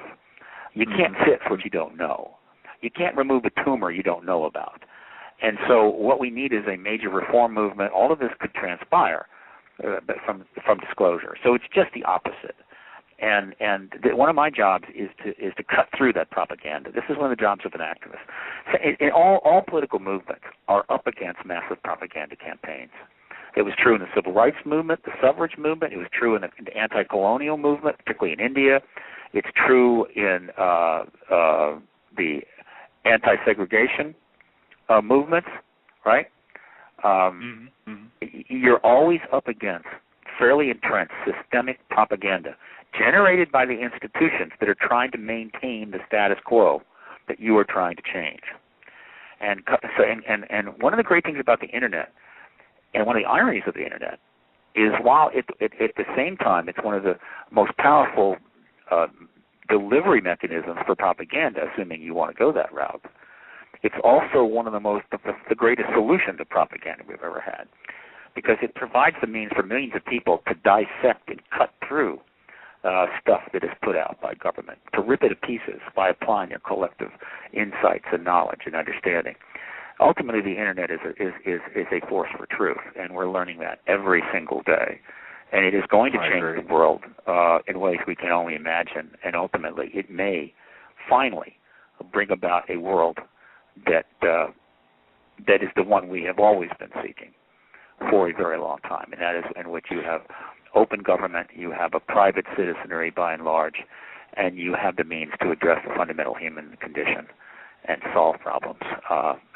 You can't fix what you don't know. You can't remove a tumor you don't know about. And so what we need is a major reform movement. All of this could transpire from disclosure. So it's just the opposite. And one of my jobs is to cut through that propaganda. This is one of the jobs of an activist. So all political movements are up against massive propaganda campaigns. It was true in the civil rights movement, the suffrage movement. It was true in the anti-colonial movement, particularly in India. It's true in the anti-segregation movements, right? You're always up against fairly entrenched systemic propaganda generated by the institutions that are trying to maintain the status quo that you are trying to change. And one of the great things about the Internet, and one of the ironies of the Internet, is while at the same time it's one of the most powerful delivery mechanisms for propaganda, assuming you want to go that route, it's also one of the greatest solutions to propaganda we've ever had, because it provides the means for millions of people to dissect and cut through stuff that is put out by government, to rip it to pieces by applying their collective insights and knowledge and understanding. Ultimately, the Internet is a force for truth, and we're learning that every single day. And it is going to change the world in ways we can only imagine, and ultimately it may finally bring about a world that is the one we have always been seeking for a very long time, and that is in which you have open government, you have a private citizenry by and large, and you have the means to address the fundamental human condition and solve problems.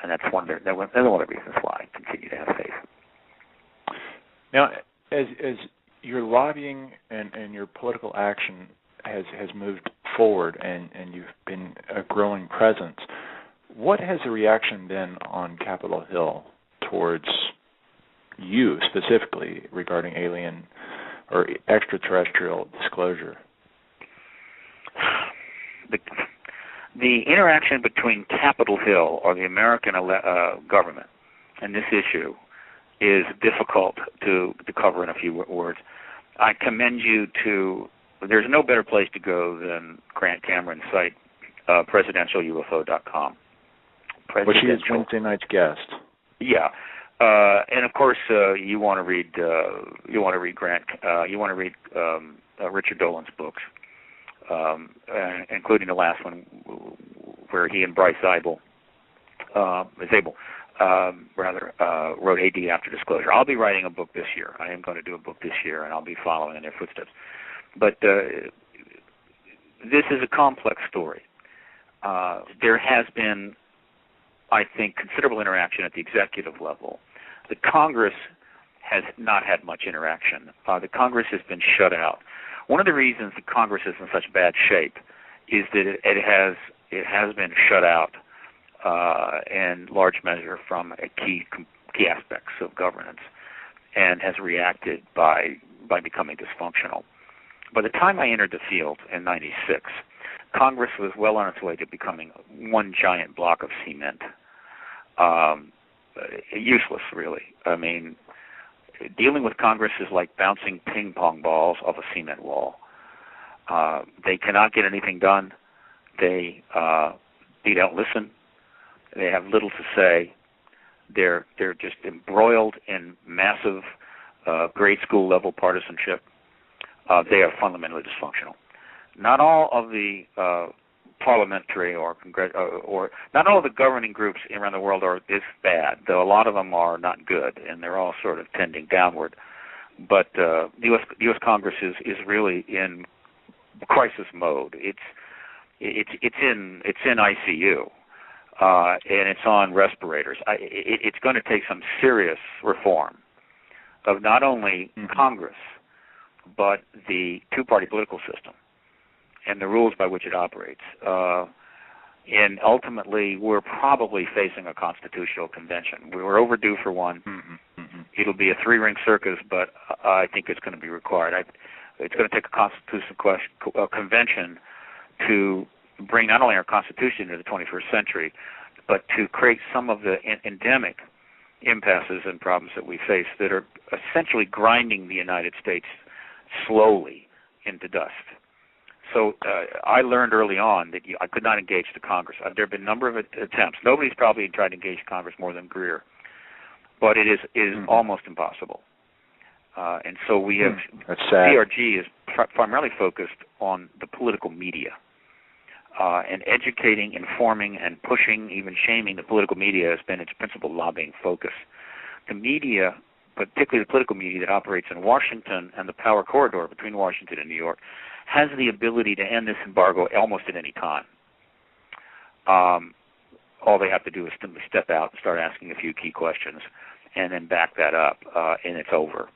And that's one of the reasons why I continue to have faith. Now, as your lobbying and your political action has moved forward and you've been a growing presence, what has the reaction been on Capitol Hill towards you specifically regarding alien or extraterrestrial disclosure? The interaction between Capitol Hill or the American government and this issue is difficult to cover in a few words. I commend you to, there's no better place to go than Grant Cameron's site, presidentialufo.com. Which he is Wednesday night's guest. Yeah. And of course, you want to read Grant. You want to read Richard Dolan's books, including the last one, where he and Bryce Zabel, wrote AD After Disclosure. I'll be writing a book this year. I am going to do a book this year, and I'll be following in their footsteps. But this is a complex story. There has been, I think, considerable interaction at the executive level. The Congress has not had much interaction. The Congress has been shut out. One of the reasons the Congress is in such bad shape is that it has been shut out in large measure from key aspects of governance, and has reacted by becoming dysfunctional. By the time I entered the field in '96, Congress was well on its way to becoming one giant block of cement. Useless, really. I mean, dealing with Congress is like bouncing ping pong balls off a cement wall. They cannot get anything done. They don't listen. They have little to say. They're just embroiled in massive grade school level partisanship. They are fundamentally dysfunctional. Not all of the parliamentary or not all of the governing groups around the world are this bad, though a lot of them are not good, and they're all sort of tending downward. But the U.S. Congress is really in crisis mode. It's in ICU. And it's on respirators. It's going to take some serious reform of not only Congress, but the two-party political system and the rules by which it operates. And ultimately, we're probably facing a constitutional convention. We were overdue for one. It'll be a three-ring circus, but I think it's going to be required. It's going to take a constitutional convention to bring not only our Constitution into the 21st century, but to create some of the endemic impasses and problems that we face that are essentially grinding the United States slowly into dust. So I learned early on that I could not engage the Congress. There have been a number of attempts. Nobody's probably tried to engage Congress more than Greer, but it is almost impossible. And so we have CRG is primarily focused on the political media. And educating, informing, and pushing, even shaming the political media has been its principal lobbying focus. The media, particularly the political media that operates in Washington and the power corridor between Washington and New York, has the ability to end this embargo almost at any time. All they have to do is simply step out and start asking a few key questions and then back that up, and it's over.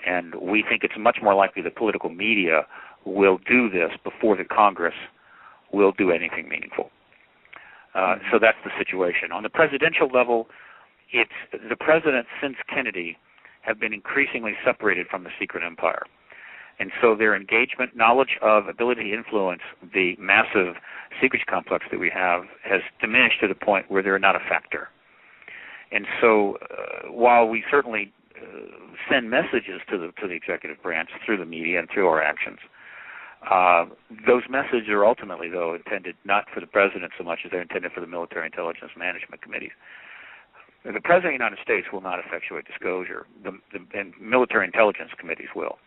And we think it's much more likely the political media will do this before the Congress will do anything meaningful. So that's the situation. On the presidential level, it's the president since Kennedy have been increasingly separated from the secret empire. And so their engagement, knowledge of, ability to influence the massive secrets complex that we have has diminished to the point where they're not a factor. And so while we certainly send messages to the executive branch through the media and through our actions, those messages are ultimately, though, intended not for the president so much as they're intended for the military intelligence management committees. The president of the United States will not effectuate disclosure, and military intelligence committees will.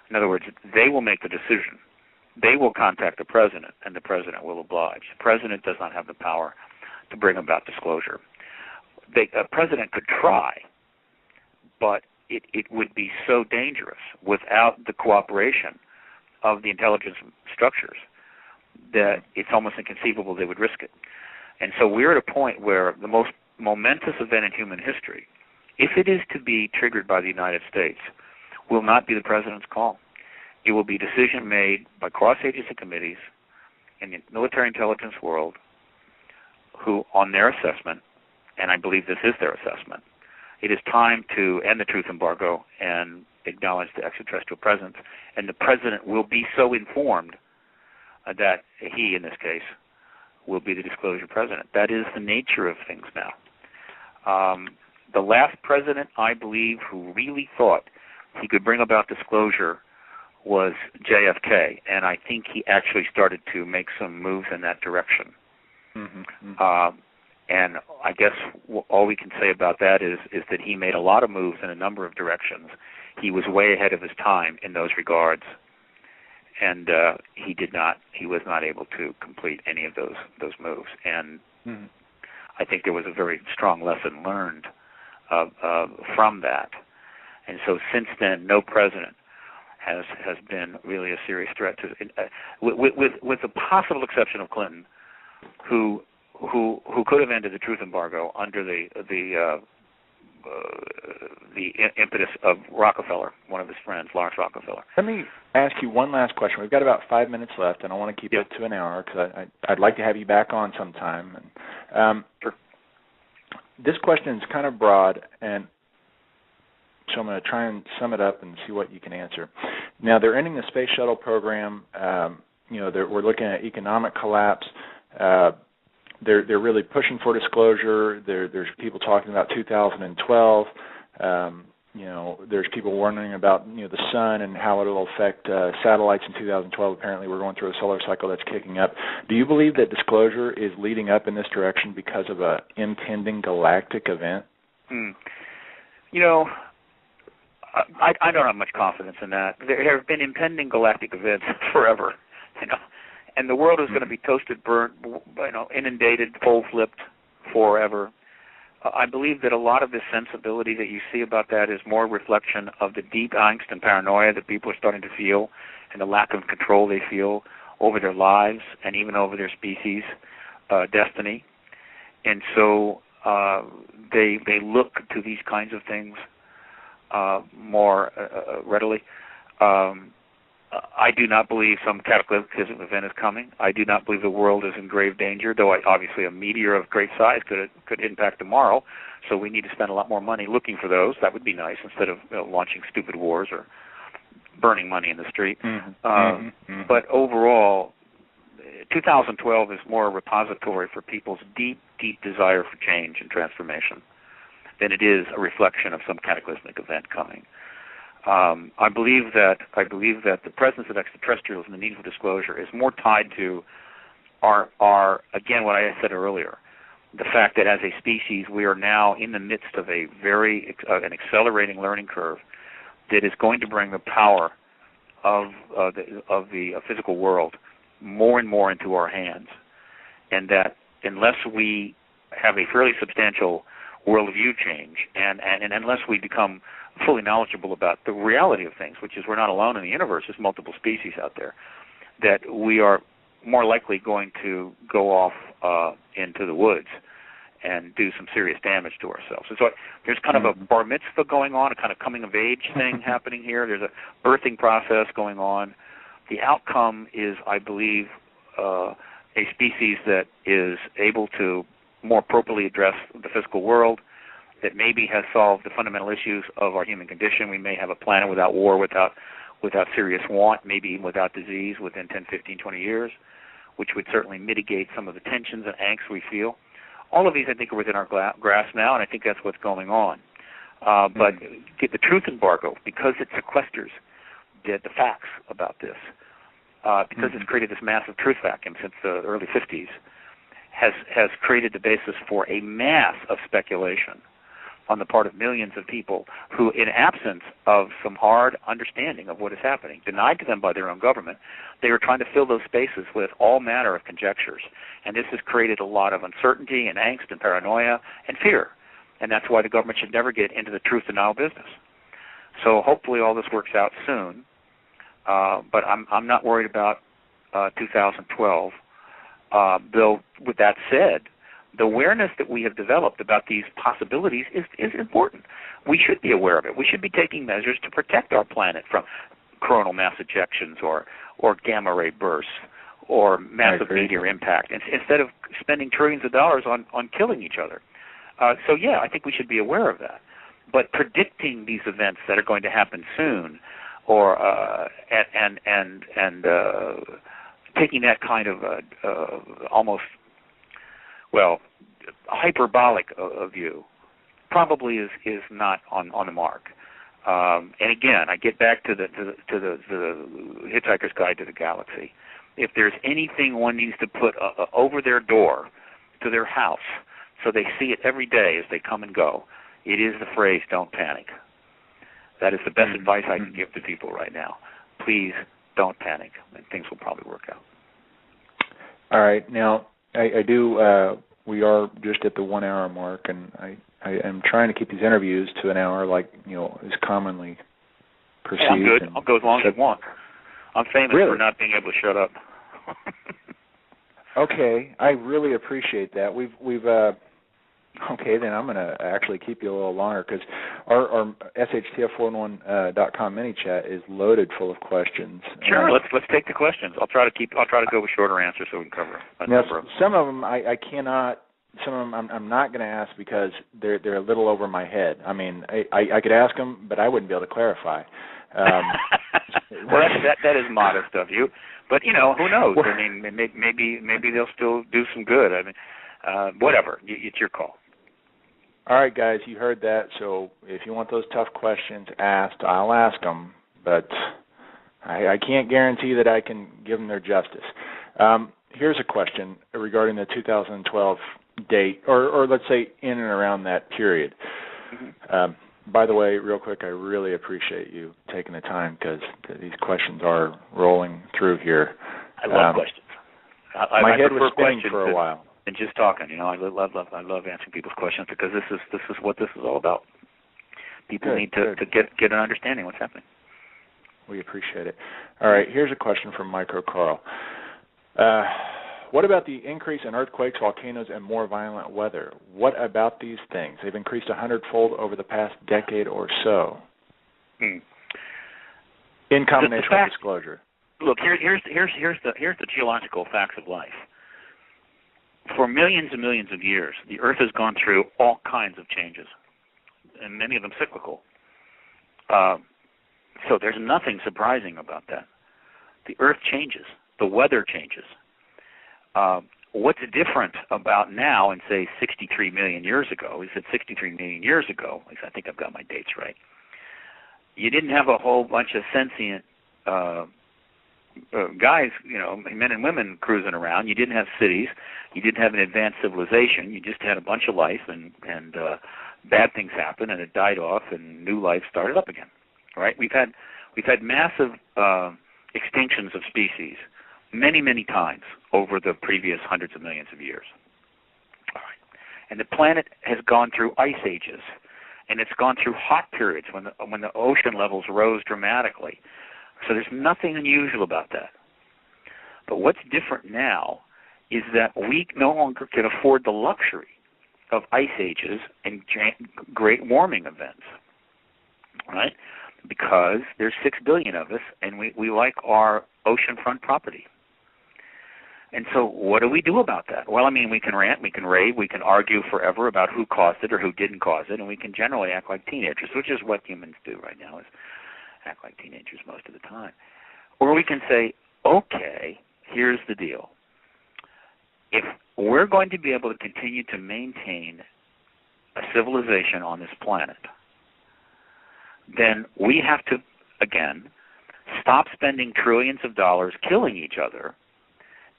In other words, they will make the decision. They will contact the president, and the president will oblige. The president does not have the power to bring about disclosure. A president could try, but it would be so dangerous without the cooperation of the intelligence structures that it's almost inconceivable they would risk it. And so we're at a point where the most momentous event in human history, if it is to be triggered by the United States, will not be the president's call. It will be a decision made by cross-agency committees in the military intelligence world who, on their assessment, and I believe this is their assessment, it is time to end the truth embargo and acknowledge the extraterrestrial presence, and the president will be so informed that he, in this case, will be the disclosure president. That is the nature of things now. The last president, I believe, who really thought he could bring about disclosure was JFK, and I think he actually started to make some moves in that direction. And I guess all we can say about that is that he made a lot of moves in a number of directions. He was way ahead of his time in those regards, and he was not able to complete any of those moves. And I think there was a very strong lesson learned from that. And so since then, no president has been really a serious threat to, with the possible exception of Clinton, who could have ended the truth embargo under the impetus of Rockefeller, one of his friends, Lawrence Rockefeller. Let me ask you one last question. We've got about 5 minutes left, and I want to keep it to an hour because I'd like to have you back on sometime. Sure. This question is kind of broad, and so I'm going to try and sum it up and see what you can answer. Now, they're ending the space shuttle program. We're looking at economic collapse. They're really pushing for disclosure. There's people talking about 2012. there's people wondering about, the sun and how it'll affect satellites in 2012. Apparently, we're going through a solar cycle that's kicking up. Do you believe that disclosure is leading up in this direction because of an impending galactic event? I don't have much confidence in that. There have been impending galactic events forever, and the world is going to be toasted, burnt, inundated, full-flipped forever. I believe that a lot of the sensibility that you see about that is more a reflection of the deep angst and paranoia that people are starting to feel and the lack of control they feel over their lives and even over their species' destiny. And so they look to these kinds of things more readily. I do not believe some cataclysmic event is coming. I do not believe the world is in grave danger, though obviously a meteor of great size could impact tomorrow, so we need to spend a lot more money looking for those. That would be nice instead of launching stupid wars or burning money in the street. But overall, 2012 is more a repository for people's deep, deep desire for change and transformation than it is a reflection of some cataclysmic event coming. I believe that the presence of extraterrestrials and the need for disclosure is more tied to our again what I said earlier, the fact that as a species we are now in the midst of a an accelerating learning curve that is going to bring the power of the physical world more and more into our hands, and that unless we have a fairly substantial worldview change and unless we become fully knowledgeable about the reality of things, which is we're not alone in the universe, there's multiple species out there, that we are more likely going to go off into the woods and do some serious damage to ourselves. And so there's kind of a bar mitzvah going on, a kind of coming of age thing happening here. There's a birthing process going on. The outcome is, I believe, a species that is able to more appropriately address the physical world, that maybe has solved the fundamental issues of our human condition. We may have a planet without war, without serious want, maybe even without disease within 10, 15, 20 years, which would certainly mitigate some of the tensions and angst we feel. All of these, I think, are within our grasp now, and I think that's what's going on. But get the truth embargo, because it sequesters the facts about this, because it's created this massive truth vacuum since the early 50s, has created the basis for a mass of speculation on the part of millions of people who, in absence of some hard understanding of what is happening, denied to them by their own government, they are trying to fill those spaces with all manner of conjectures. And this has created a lot of uncertainty and angst and paranoia and fear. And that's why the government should never get into the truth denial business. So hopefully all this works out soon. But I'm not worried about 2012. Though, with that said, the awareness that we have developed about these possibilities is important. We should be aware of it. We should be taking measures to protect our planet from coronal mass ejections or gamma ray bursts or massive meteor impact, instead of spending trillions of dollars on killing each other. So yeah, I think we should be aware of that. But predicting these events that are going to happen soon, or taking that kind of almost, hyperbolic view probably is not on the mark. And again, I get back to the Hitchhiker's Guide to the Galaxy. If there's anything one needs to put over their door to their house so they see it every day as they come and go, it is the phrase, "Don't panic." That is the best advice I can give to people right now. Please don't panic, and things will probably work out. All right. Now, I do, we are just at the 1 hour mark, and I am trying to keep these interviews to an hour like, is commonly perceived. Yeah, I'm good. I'll go as long as you want. I'm famous for not being able to shut up. Okay. I really appreciate that. We've okay, then I'm going to actually keep you a little longer, because our SHTF411.com mini chat is loaded full of questions. Sure, let's take the questions. I'll try to go with shorter answers so we can cover a number of them. Some of them I cannot. Some of them I'm not going to ask because they're a little over my head. I mean, I could ask them, but I wouldn't be able to clarify. Well, that is modest of you, but who knows? I mean, maybe they'll still do some good. I mean, whatever. It's your call. All right, guys, you heard that. So if you want those tough questions asked, I'll ask them, but I can't guarantee that I can give them their justice. Here's a question regarding the 2012 date, or let's say in and around that period. By the way, real quick, I really appreciate you taking the time because these questions are rolling through here. I love questions. My head prefer was spinning questions for a while. And just talking, I love answering people's questions because this is what this is all about. People need to get an understanding of what's happening. We appreciate it. All right, here's a question from Micro Carl. What about the increase in earthquakes, volcanoes, and more violent weather? What about these things? They've increased 100-fold over the past decade or so. In combination with disclosure. Look, here's the geological facts of life. For millions and millions of years, the Earth has gone through all kinds of changes, and many of them cyclical. So there's nothing surprising about that. The Earth changes. The weather changes. What's different about now and, say, 63 million years ago is that 63 million years ago, at least I think I've got my dates right, you didn't have a whole bunch of sentient guys, men and women cruising around. You didn't have cities. You didn't have an advanced civilization. You just had a bunch of life, and bad things happened, and it died off, and new life started up again. Right? We've had massive extinctions of species many, many times over the previous hundreds of millions of years. All right. And the planet has gone through ice ages, and it's gone through hot periods when the ocean levels rose dramatically. So there's nothing unusual about that. But what's different now is that we no longer can afford the luxury of ice ages and great warming events, right? Because there's 6 billion of us, and we like our oceanfront property. And so what do we do about that? Well, I mean, we can rant, we can rave, we can argue forever about who caused it or who didn't cause it, and we can generally act like teenagers, which is what humans do right now, is act like teenagers most of the time. Or we can say, okay, here's the deal. If we're going to be able to continue to maintain a civilization on this planet, then we have to, again, stop spending trillions of dollars killing each other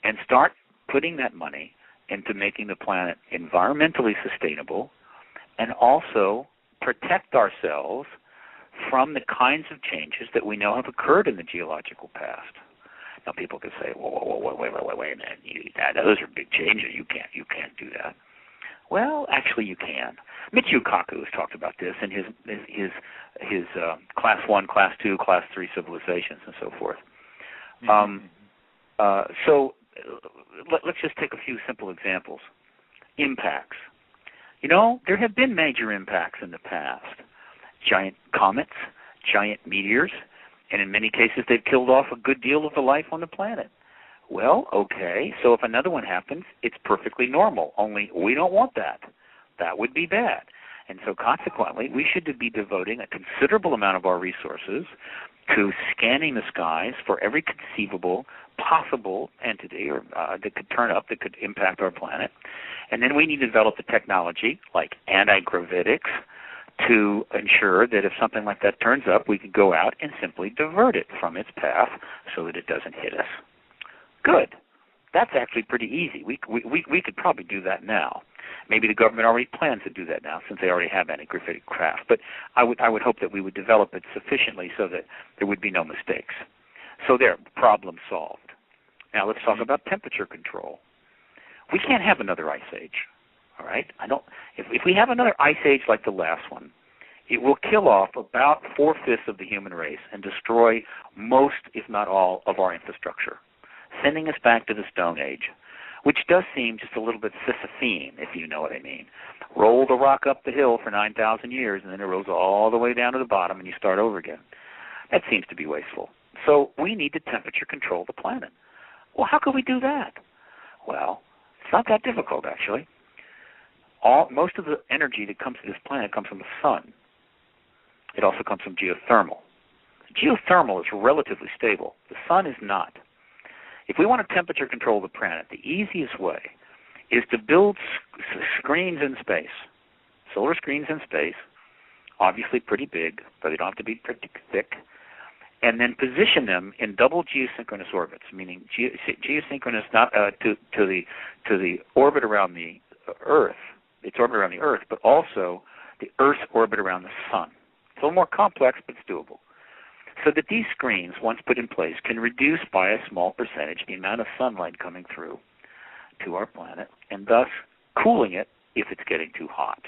and start putting that money into making the planet environmentally sustainable and also protect ourselves from the kinds of changes that we know have occurred in the geological past. Now, people could say, wait a minute, those are big changes. You can't do that. Well, actually, you can. Michio Kaku has talked about this in his Class 1, Class 2, Class 3 civilizations and so forth. So let's just take a few simple examples. Impacts. There have been major impacts in the past. Giant comets, giant meteors, and in many cases they've killed off a good deal of the life on the planet. Well, okay, so if another one happens, it's perfectly normal, only we don't want that. That would be bad. And so consequently, we should be devoting a considerable amount of our resources to scanning the skies for every conceivable, possible entity or that could turn up, that could impact our planet. And then we need to develop the technology, like anti-gravitics, to ensure that if something like that turns up, we can go out and simply divert it from its path so that it doesn't hit us. Good. That's actually pretty easy. We could probably do that now. Maybe the government already plans to do that now, since they already have anti-gravitic craft. But I would hope that we would develop it sufficiently so that there would be no mistakes. So there, problem solved. Now let's talk about temperature control. We can't have another ice age. All right? If we have another ice age like the last one, it will kill off about 4/5 of the human race and destroy most, if not all, of our infrastructure, sending us back to the Stone Age, which does seem just a little bit Sisyphean, if you know what I mean. Roll the rock up the hill for 9,000 years, and then it rolls all the way down to the bottom, and you start over again. That seems to be wasteful. So we need to temperature control the planet. Well, how could we do that? Well, it's not that difficult, actually. Most of the energy that comes to this planet comes from the sun. It also comes from geothermal. Geothermal is relatively stable. The sun is not. If we want to temperature control the planet, the easiest way is to build screens in space, solar screens in space, obviously pretty big, but they don't have to be pretty thick, and then position them in double geosynchronous orbits, meaning geosynchronous not to the orbit around the Earth, its orbit around the Earth, but also the Earth's orbit around the Sun. It's a little more complex, but it's doable. So that these screens, once put in place, can reduce by a small percentage the amount of sunlight coming through to our planet, and thus cooling it if it's getting too hot.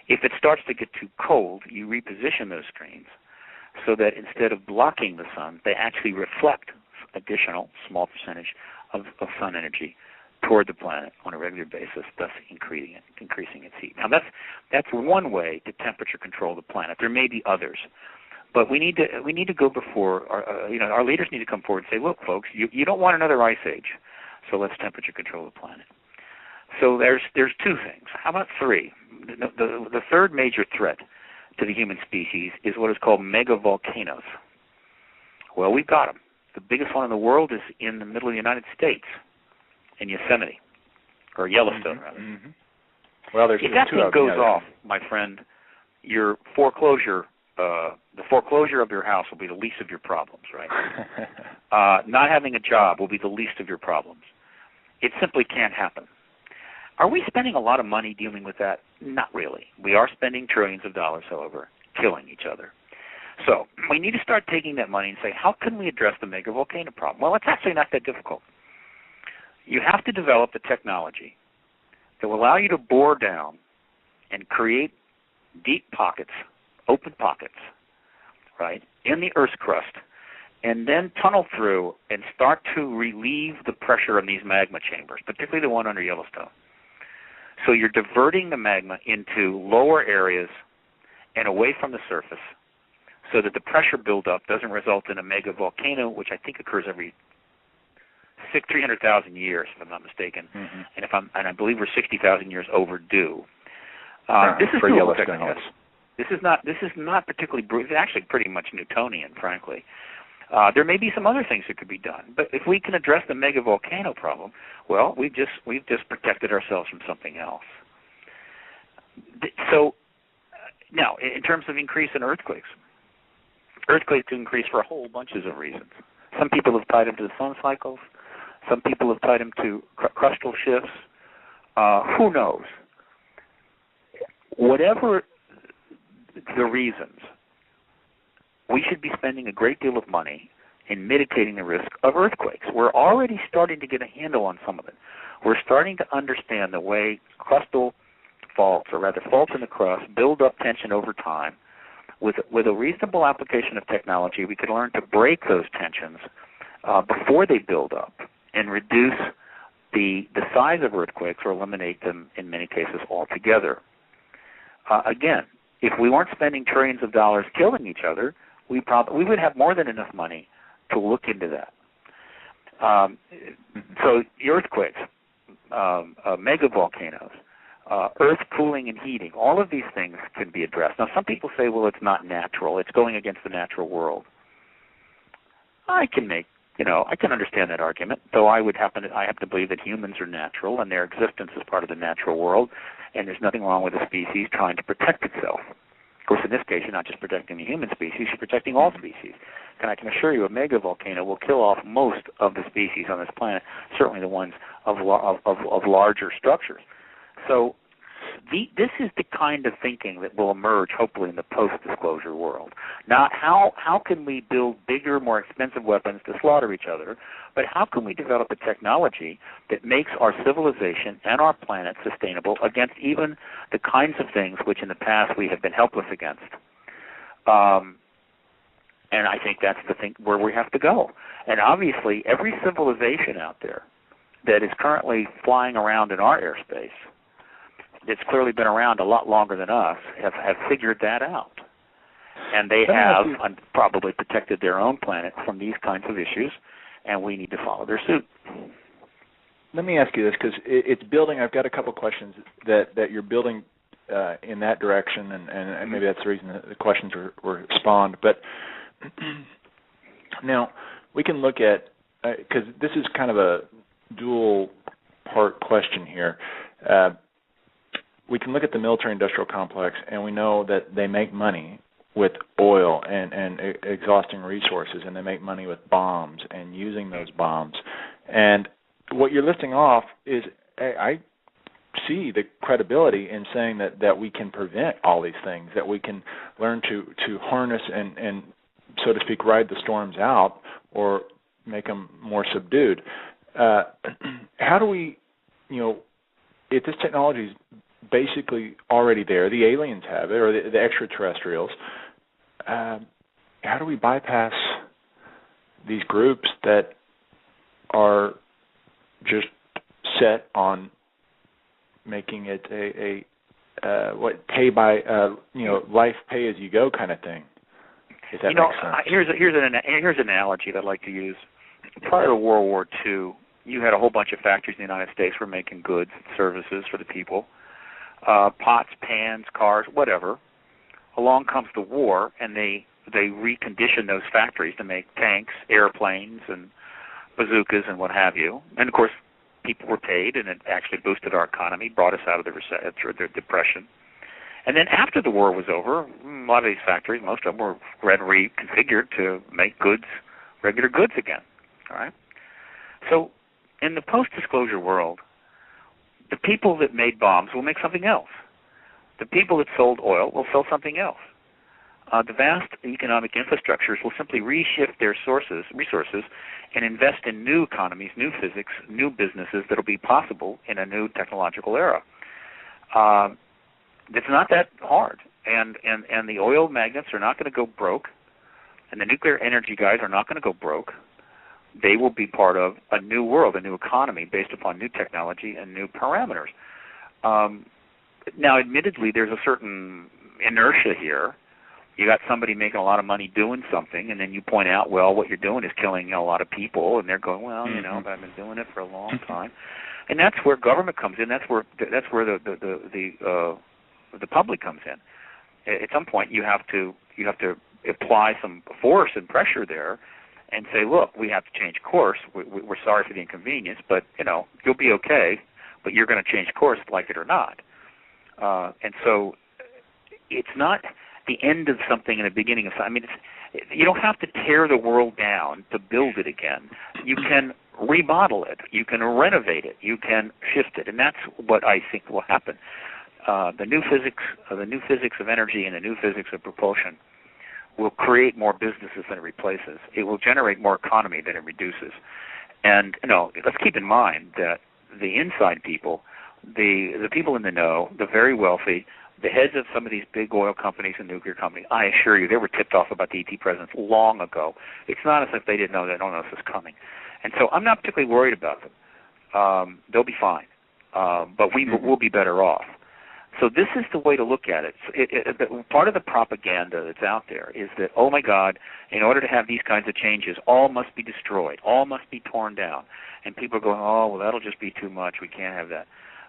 If it starts to get too cold, you reposition those screens so that instead of blocking the sun, they actually reflect additional small percentage of sun energy toward the planet on a regular basis, thus increasing its heat. Now that's one way to temperature control the planet. There may be others, but we need to go before our leaders need to come forward and say, look, folks, you don't want another ice age, so let's temperature control the planet. So there's two things. How about three? The third major threat to the human species is what is called megavolcanoes. Well, we've got them. The biggest one in the world is in the middle of the United States, in Yosemite, or Yellowstone, rather. Mm-hmm. Well, if that thing goes off, my friend, your foreclosure, the foreclosure of your house will be the least of your problems, right? Not having a job will be the least of your problems. It simply can't happen. Are we spending a lot of money dealing with that? Not really. We are spending trillions of dollars, however, killing each other. So we need to start taking that money and say, how can we address the megavolcano problem? Well, it's actually not that difficult. You have to develop the technology that will allow you to bore down and create deep pockets, open pockets, right, in the Earth's crust, and then tunnel through and start to relieve the pressure in these magma chambers, particularly the one under Yellowstone. So you're diverting the magma into lower areas and away from the surface so that the pressure buildup doesn't result in a mega volcano, which I think occurs every 300,000 years, if I'm not mistaken, and I believe we're 60,000 years overdue. This is doable technology. This is not particularly brutal. It's actually pretty much Newtonian, frankly. There may be some other things that could be done, but if we can address the mega volcano problem, well, we've just protected ourselves from something else. So now, in terms of increase in earthquakes increase for a whole bunches of reasons. Some people have tied them to the sun cycles. Some people have tied them to crustal shifts. Who knows? Whatever the reasons, we should be spending a great deal of money in mitigating the risk of earthquakes. We're already starting to get a handle on some of it. We're starting to understand the way crustal faults, or rather faults in the crust, build up tension over time. With a reasonable application of technology, we could learn to break those tensions before they build up and reduce the size of earthquakes or eliminate them in many cases altogether. Again, if we weren't spending trillions of dollars killing each other, we would have more than enough money to look into that. So the earthquakes, megavolcanoes, earth cooling and heating, all of these things can be addressed. Now, some people say, well, it's not natural. It's going against the natural world. I can understand that argument, though I have to believe that humans are natural and their existence is part of the natural world, and there's nothing wrong with a species trying to protect itself. Of course, in this case, you're not just protecting the human species, you're protecting all species. And I can assure you a megavolcano will kill off most of the species on this planet, certainly the ones of larger structures. So this is the kind of thinking that will emerge, hopefully, in the post-disclosure world. Not how can we build bigger, more expensive weapons to slaughter each other, but how can we develop a technology that makes our civilization and our planet sustainable against even the kinds of things which in the past we have been helpless against. And I think that's the thing where we have to go. And obviously, every civilization out there that is currently flying around in our airspace, that's clearly been around a lot longer than us, have figured that out. And they have probably protected their own planet from these kinds of issues, and we need to follow their suit. Let me ask you this, because it's building. I've got a couple questions that you're building in that direction, and maybe that's the reason that the questions were spawned. But now we can look at, because this is kind of a dual part question here. we can look at the military-industrial complex, and we know that they make money with oil and exhausting resources, and they make money with bombs and using those bombs. And what you're listing off is, I see the credibility in saying that we can prevent all these things, that we can learn to harness and, so to speak, ride the storms out or make them more subdued. How do we, if this technology is basically already there, the aliens have it, or the extraterrestrials, how do we bypass these groups that are just set on making it a pay by life pay as you go kind of thing? If that makes sense. Here's an analogy that I like to use. Prior to World War II, you had a whole bunch of factories in the United States for making goods and services for the people, pots, pans, cars, whatever. Along comes the war, and they recondition those factories to make tanks, airplanes, and bazookas and what have you. And of course, people were paid, and it actually boosted our economy, brought us out of the depression. And then after the war was over, a lot of these factories, most of them were reconfigured to make goods, regular goods again. All right. So in the post-disclosure world, the people that made bombs will make something else. The people that sold oil will sell something else. The vast economic infrastructures will simply reshift their resources, and invest in new economies, new physics, new businesses that will be possible in a new technological era. It's not that hard, and the oil magnates are not going to go broke, and the nuclear energy guys are not going to go broke. They will be part of a new world, a new economy based upon new technology and new parameters. Now, admittedly, there's a certain inertia here. You got somebody making a lot of money doing something, and then you point out, well, what you're doing is killing a lot of people, and they're going, well, I've been doing it for a long time, and that's where government comes in. That's where the public comes in. At some point, you have to apply some force and pressure there, and say, look, we have to change course. We're sorry for the inconvenience, but you'll be okay. But you're going to change course, like it or not. And so, it's not the end of something and the beginning of something. I mean, you don't have to tear the world down to build it again. You can remodel it. You can renovate it. You can shift it, and that's what I think will happen. The new physics of energy and the new physics of propulsion will create more businesses than it replaces. It will generate more economy than it reduces. And let's keep in mind that the inside people, the people in the know, the very wealthy, the heads of some of these big oil companies and nuclear companies, I assure you, they were tipped off about the ET presence long ago. It's not as if they didn't know that no one else was coming. And so I'm not particularly worried about them. They'll be fine. But we'll be better off. So this is the way to look at it. Part of the propaganda that's out there is that, oh my God, in order to have these kinds of changes, all must be destroyed, all must be torn down. And people are going, oh, well, that'll just be too much. We can't have that.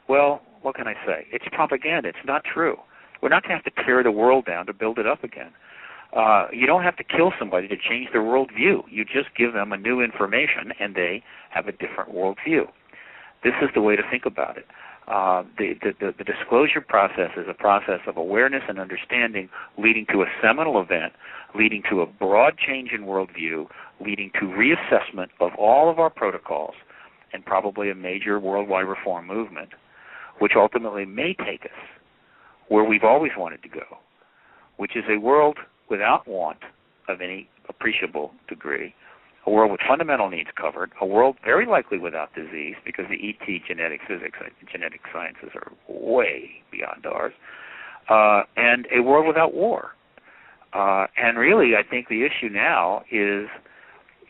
Well, what can I say? It's propaganda. It's not true. We're not going to have to tear the world down to build it up again. You don't have to kill somebody to change their worldview. You just give them a new information, and they have a different worldview. This is the way to think about it. The disclosure process is a process of awareness and understanding leading to a seminal event, leading to a broad change in worldview, leading to reassessment of all of our protocols, and probably a major worldwide reform movement, which ultimately may take us where we've always wanted to go, which is a world without want of any appreciable degree, a world with fundamental needs covered, a world very likely without disease because the ET genetic physics and genetic sciences are way beyond ours, and a world without war. And really, I think the issue now is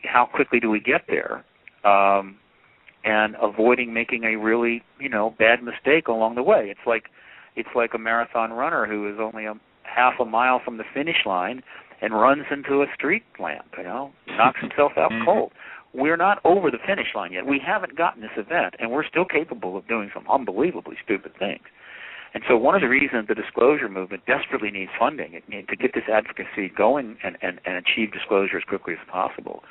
how quickly do we get there, and avoiding making a really, bad mistake along the way. It's like a marathon runner who is only half a mile from the finish line and runs into a street lamp, knocks himself out cold. We're not over the finish line yet. We haven't gotten this event, and we're still capable of doing some unbelievably stupid things. And so one of the reasons the disclosure movement desperately needs funding to get this advocacy going and achieve disclosure as quickly as possible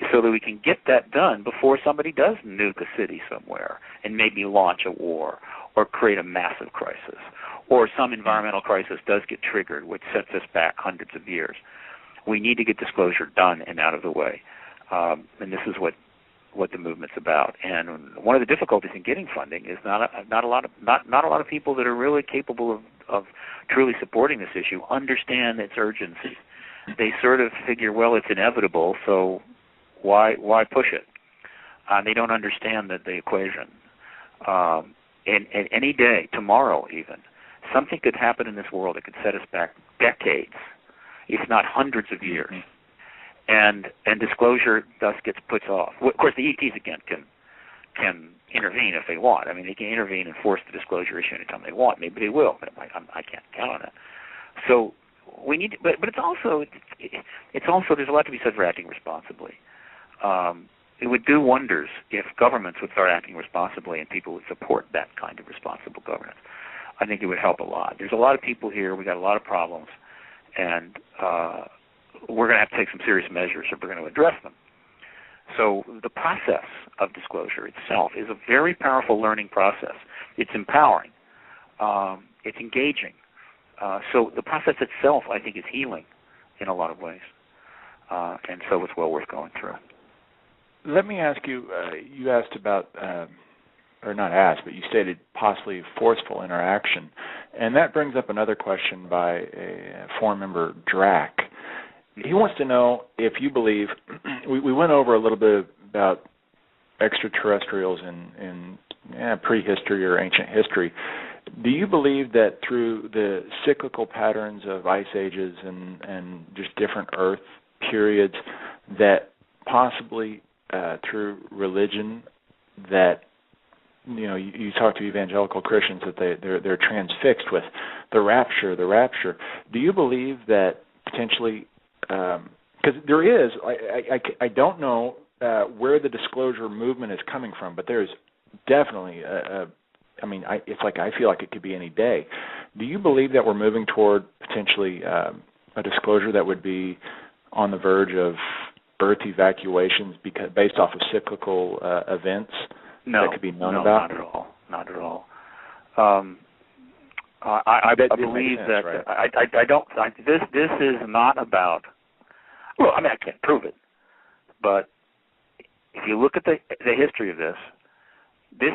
is so that we can get that done before somebody does nuke a city somewhere and maybe launch a war or create a massive crisis, or some environmental crisis does get triggered, which sets us back hundreds of years. We need to get disclosure done and out of the way, and this is what the movement's about. And one of the difficulties in getting funding is not a lot of people that are really capable of truly supporting this issue understand its urgency. They sort of figure, well, it's inevitable, so why push it? They don't understand the equation. And any day, tomorrow even, something could happen in this world that could set us back decades, if not hundreds of years. And disclosure thus gets put off. Of course, the ETs again can intervene if they want. I mean, they can intervene and force the disclosure issue anytime they want. Maybe they will, but I can't count on it. So we need, but it's also there's a lot to be said for acting responsibly. It would do wonders if governments would start acting responsibly and people would support that kind of responsible governance. I think it would help a lot. There's a lot of people here. We got a lot of problems, and we're going to have to take some serious measures if we're going to address them. So the process of disclosure itself is a very powerful learning process. It's empowering. It's engaging. So the process itself, I think, is healing in a lot of ways. And so it's well worth going through. Let me ask you, you asked about, or not asked, but you stated possibly forceful interaction. And that brings up another question by a forum member, Drac. He wants to know if you believe, we went over a little bit about extraterrestrials in prehistory or ancient history. Do you believe that through the cyclical patterns of ice ages and just different Earth periods, that possibly through religion, that you talk to evangelical Christians that they're transfixed with the rapture. Do you believe that potentially, because there is, I don't know where the disclosure movement is coming from, but there's definitely it's like I feel like it could be any day. Do you believe that we're moving toward potentially a disclosure that would be on the verge of Earth evacuations based off of cyclical events that could be known about? No, not at all. I believe sense, that right? This is not about. Well, I mean, I can't prove it, but if you look at the history of this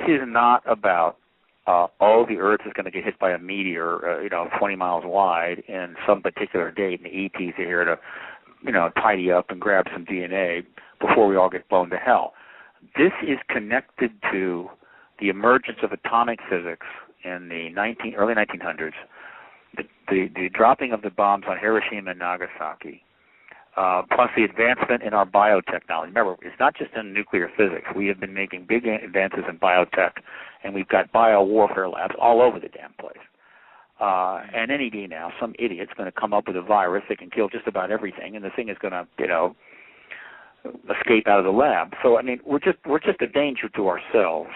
is not about the Earth is going to get hit by a meteor, 20 miles wide in some particular date, and the ETs are here to, tidy up and grab some DNA before we all get blown to hell. This is connected to the emergence of atomic physics in the early 1900s, the dropping of the bombs on Hiroshima and Nagasaki, plus the advancement in our biotechnology. Remember, it's not just in nuclear physics. We have been making big advances in biotech, and we've got biowarfare labs all over the damn place. And any day now, some idiot's going to come up with a virus that can kill just about everything, and the thing is going to, escape out of the lab. So, I mean, we're just a danger to ourselves.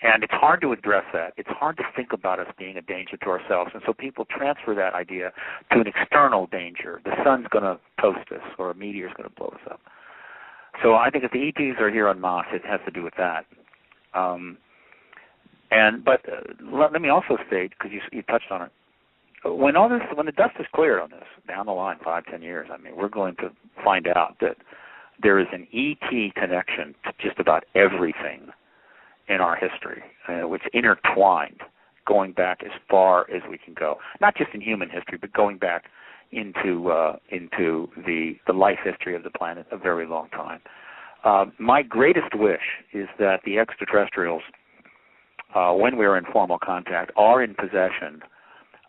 And it's hard to address that. It's hard to think about us being a danger to ourselves. And so people transfer that idea to an external danger. The sun's going to toast us, or a meteor's going to blow us up. So I think if the ETs are here en masse, it has to do with that. Let me also state, because you touched on it, when the dust is cleared on this, down the line, 5-10 years, I mean, we're going to find out that there is an ET connection to just about everything in our history, which intertwined, going back as far as we can go. Not just in human history, but going back into the life history of the planet a very long time. My greatest wish is that the extraterrestrials, when we're in formal contact, are in possession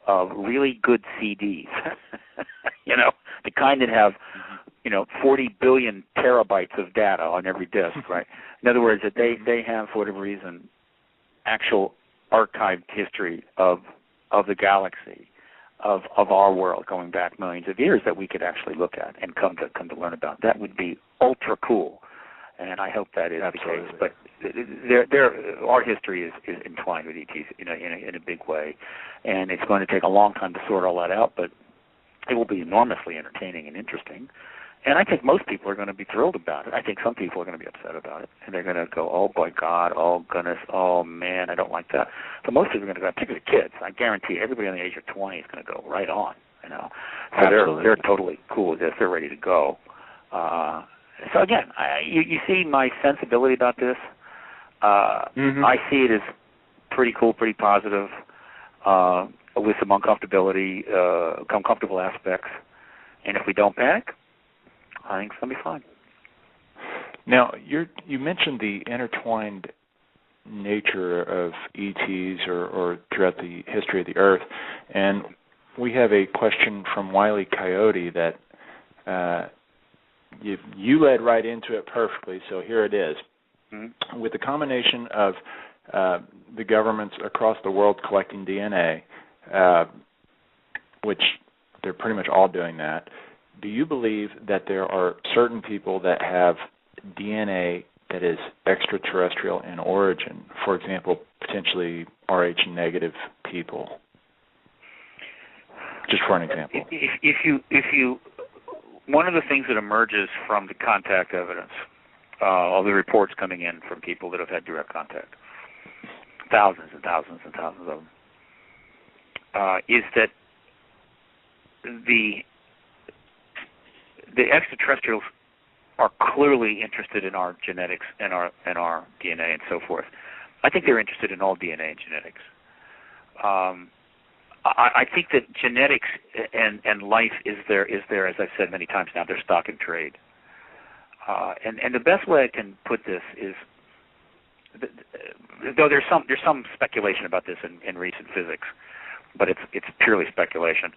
of really good CDs, the kind that have, 40 billion terabytes of data on every disk, right? In other words, that they have, for whatever reason, actual archived history of the galaxy, of our world going back millions of years that we could actually look at and come to learn about. That would be ultra cool, and I hope that is Absolutely. The case. But our history is entwined with ETs in a big way, and it's going to take a long time to sort all that out, but it will be enormously entertaining and interesting. And I think most people are going to be thrilled about it. I think some people are going to be upset about it, and they're going to go, "Oh boy, God, oh goodness, oh man, I don't like that." But most people are going to go, particularly kids. I guarantee everybody under the age of 20 is going to go right on. You know, so they're totally cool with this. They're ready to go. So again, you see my sensibility about this. I see it as pretty cool, pretty positive, with some uncomfortable aspects. And if we don't panic, I think it's going to be fine. Now, you mentioned the intertwined nature of ETs or throughout the history of the Earth, and we have a question from Wile E. Coyote that you led right into it perfectly, so here it is. Mm-hmm. With the combination of the governments across the world collecting DNA, which they're pretty much all doing that, do you believe that there are certain people that have DNA that is extraterrestrial in origin? For example, potentially Rh negative people. Just for an example. If you, one of the things that emerges from the contact evidence, all the reports coming in from people that have had direct contact, thousands and thousands and thousands of them, is that the extraterrestrials are clearly interested in our genetics and our DNA and so forth. I think they're interested in all DNA and genetics. I think that genetics and life is there, as I've said many times now, they're stock and trade. And the best way I can put this is, though there's some speculation about this in recent physics, but it's purely speculation.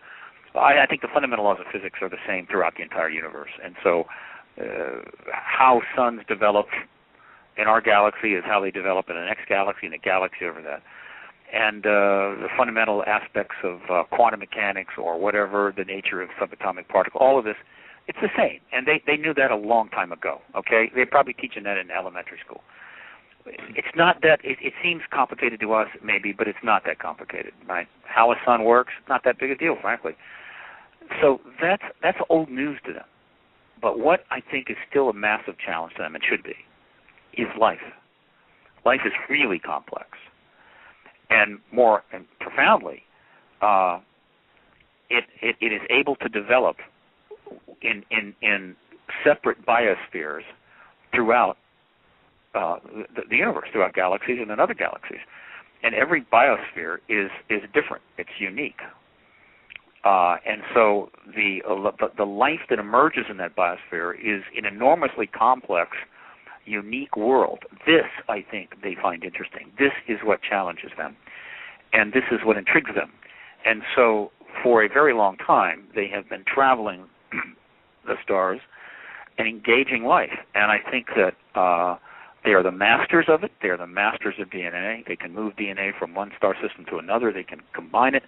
I think the fundamental laws of physics are the same throughout the entire universe, and so how suns develop in our galaxy is how they develop in the next galaxy and a galaxy over that. And the fundamental aspects of quantum mechanics or whatever, the nature of subatomic particle, all of this, it's the same. And they knew that a long time ago, okay? They're probably teaching that in elementary school. It's not that, it seems complicated to us maybe, but it's not that complicated, right? How a sun works, not that big a deal, frankly. So that's old news to them. But what I think is still a massive challenge to them, and should be, is life. Life is really complex. And more and profoundly, it is able to develop in separate biospheres throughout the universe, throughout galaxies and in other galaxies. And every biosphere is different. It's unique. And so the life that emerges in that biosphere is an enormously complex, unique world. This, I think, they find interesting. This is what challenges them, and this is what intrigues them. And so for a very long time, they have been traveling the stars and engaging life. And I think that they are the masters of it. They are the masters of DNA. They can move DNA from one star system to another. They can combine it.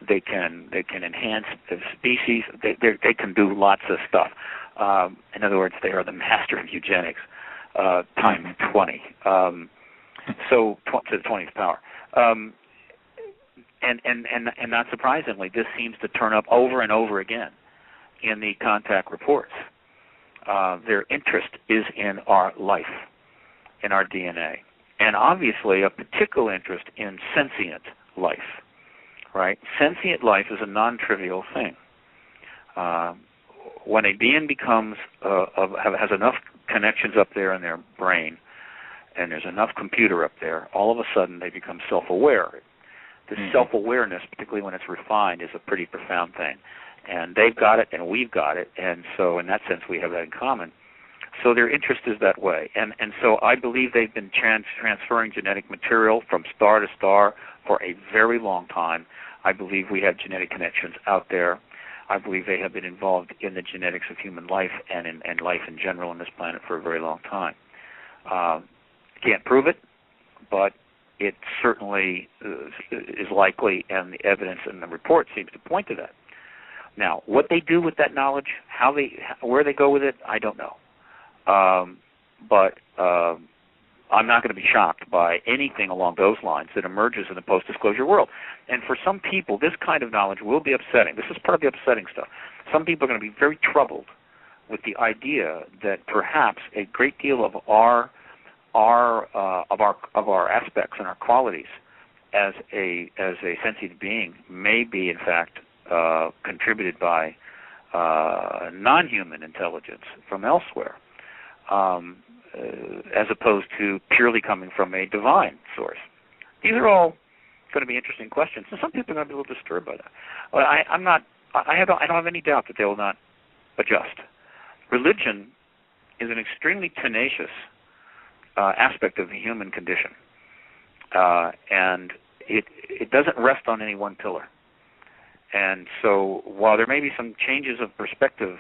They can enhance the species. They can do lots of stuff. In other words, they are the master of eugenics times 20. So to the 20th power. And not surprisingly, this seems to turn up over and over again in the contact reports. Their interest is in our life, in our DNA, and obviously a particular interest in sentient life, right? Sentient life is a non-trivial thing. When a being becomes has enough connections up there in their brain, and there's enough computer up there, all of a sudden they become self-aware. This self-awareness, particularly when it's refined, is a pretty profound thing. And they've got it, and we've got it, and so in that sense we have that in common. So their interest is that way. And so I believe they've been transferring genetic material from star to star for a very long time. I believe we have genetic connections out there. I believe they have been involved in the genetics of human life and life in general on this planet for a very long time. Can't prove it, but it certainly is likely, and the evidence in the report seems to point to that. Now, what they do with that knowledge, where they go with it, I don't know. But I'm not going to be shocked by anything along those lines that emerges in the post-disclosure world. And for some people, this kind of knowledge will be upsetting. This is part of the upsetting stuff. Some people are going to be very troubled with the idea that perhaps a great deal of our aspects and our qualities as a sentient being may be in fact contributed by non-human intelligence from elsewhere, as opposed to purely coming from a divine source. These are all going to be interesting questions, and some people are going to be a little disturbed by that. Well, I don't have any doubt that they will not adjust. Religion is an extremely tenacious aspect of the human condition, and it doesn't rest on any one pillar. And so while there may be some changes of perspective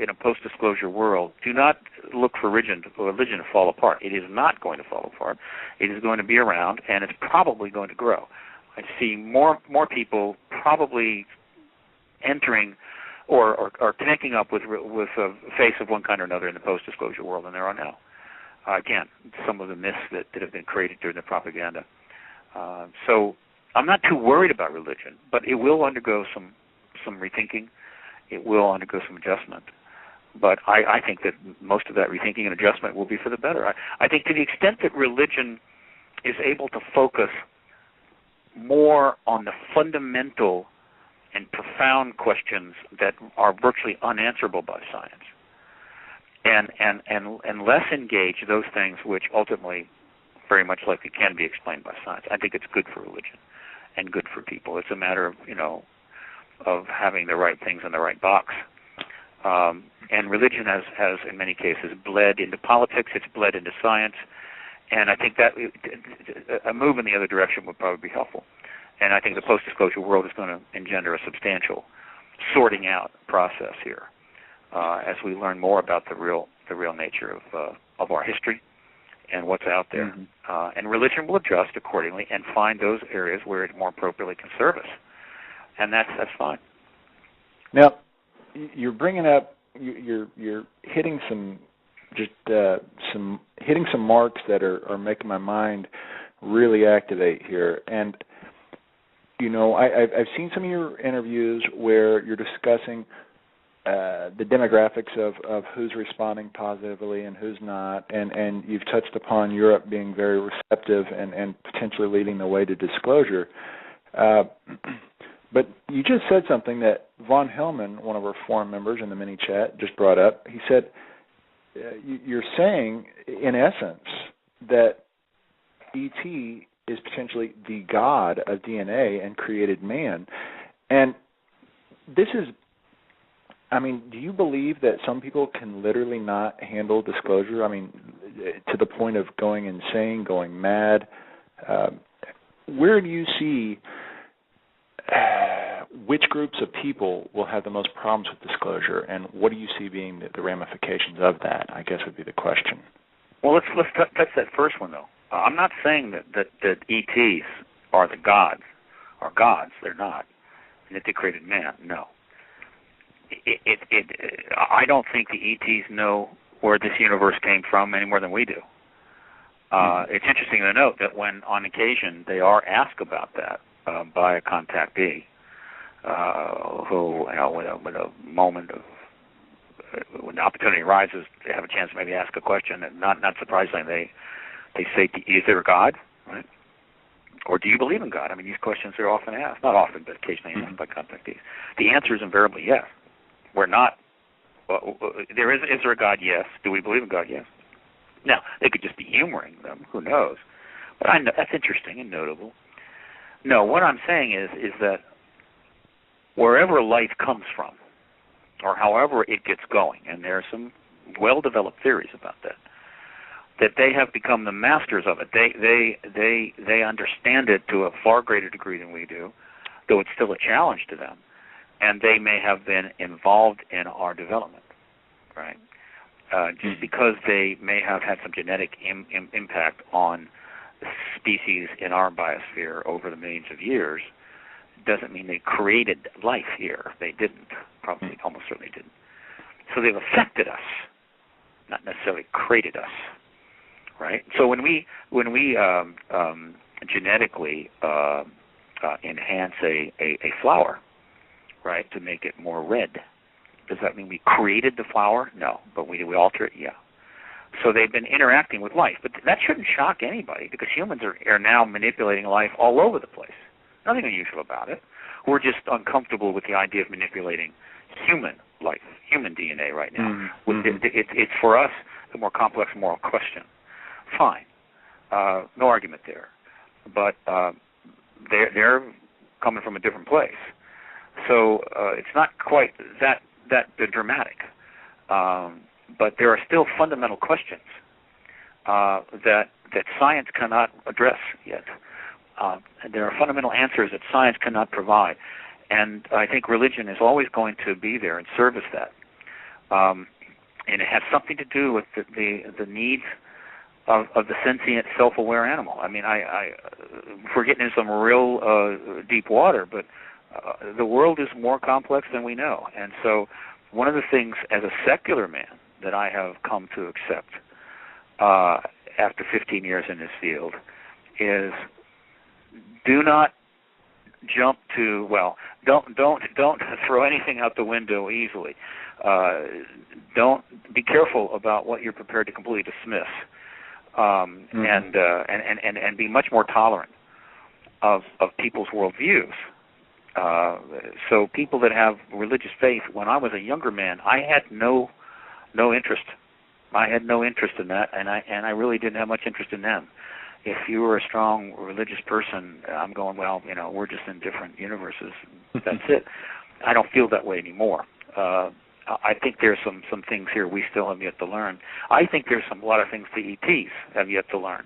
in a post-disclosure world, do not look for religion to fall apart. It is not going to fall apart. It is going to be around, and it's probably going to grow. I see more people probably entering or connecting up with a face of one kind or another in the post-disclosure world than there are now. Again, some of the myths that have been created during the propaganda. So I'm not too worried about religion, but it will undergo some rethinking. It will undergo some adjustment. But I think that most of that rethinking and adjustment will be for the better. I think to the extent that religion is able to focus more on the fundamental and profound questions that are virtually unanswerable by science, and less engage those things which ultimately very much likely can be explained by science, I think it's good for religion and good for people. It's a matter of, of having the right things in the right box. And religion has in many cases bled into politics, it's bled into science, and I think that a move in the other direction would probably be helpful. And I think the post-disclosure world is going to engender a substantial sorting out process here as we learn more about the real nature of our history and what's out there. Mm-hmm. And religion will adjust accordingly and find those areas where it more appropriately can serve us. And that's fine. Now, you're bringing up, you're hitting some marks that are making my mind really activate here. And I've seen some of your interviews where you're discussing the demographics of who's responding positively and who's not, and you've touched upon Europe being very receptive and potentially leading the way to disclosure. But you just said something that Von Hillman, one of our forum members in the mini chat, just brought up. He said, you're saying, in essence, that E.T. is potentially the god of DNA and created man. And this is, do you believe that some people can literally not handle disclosure? To the point of going insane, going mad. Where do you see which groups of people will have the most problems with disclosure, and what do you see being the ramifications of that, I guess would be the question. Well, let's touch that first one, though. I'm not saying that ETs are the gods, are gods. They're not. And that they created man, no. I don't think the ETs know where this universe came from any more than we do. It's interesting to note that when, on occasion, they are asked about that by a contactee, who, with a moment of, when the opportunity arises, they have a chance to maybe ask a question, and not surprisingly, they say, is there a God? Right? Or do you believe in God? These questions are often asked. Not often, but occasionally asked by contactees. The answer is invariably yes. We're not. Well, is there a God? Yes. Do we believe in God? Yes. Now, they could just be humoring them. Who knows? But I know that's interesting and notable. No, what I'm saying is that wherever life comes from, or however it gets going, and there are some well-developed theories about that they have become the masters of it. They understand it to a far greater degree than we do, though it's still a challenge to them. And they may have been involved in our development, right? Just because they may have had some genetic impact on species in our biosphere over the millions of years doesn't mean they created life here. They didn't. Probably, almost certainly didn't. So they've affected us, not necessarily created us, right? So when we genetically enhance a flower, right, to make it more red, Does that mean we created the flower? No. But we alter it? Yeah. So they've been interacting with life. But that shouldn't shock anybody, because humans are now manipulating life all over the place. Nothing unusual about it. We're just uncomfortable with the idea of manipulating human life, human DNA right now. It's for us the more complex moral question. Fine. No argument there. But they're coming from a different place. So it's not quite that dramatic. But there are still fundamental questions that science cannot address yet. There are fundamental answers that science cannot provide. And I think religion is always going to be there and service that. And it has something to do with the needs of the sentient, self-aware animal. I mean, we're getting into some real deep water, but the world is more complex than we know. And so one of the things as a secular man that I have come to accept after 15 years in this field is do not jump to, don't throw anything out the window easily. Don't be careful about what you're prepared to completely dismiss, and be much more tolerant of people's worldviews. So people that have religious faith, when I was a younger man, I had no interest. I had no interest in that, and I really didn't have much interest in them. If you were a strong religious person, I'm going, we're just in different universes. That's it. I don't feel that way anymore. I think there's some things here we still have yet to learn. I think there's a lot of things the ETs have yet to learn.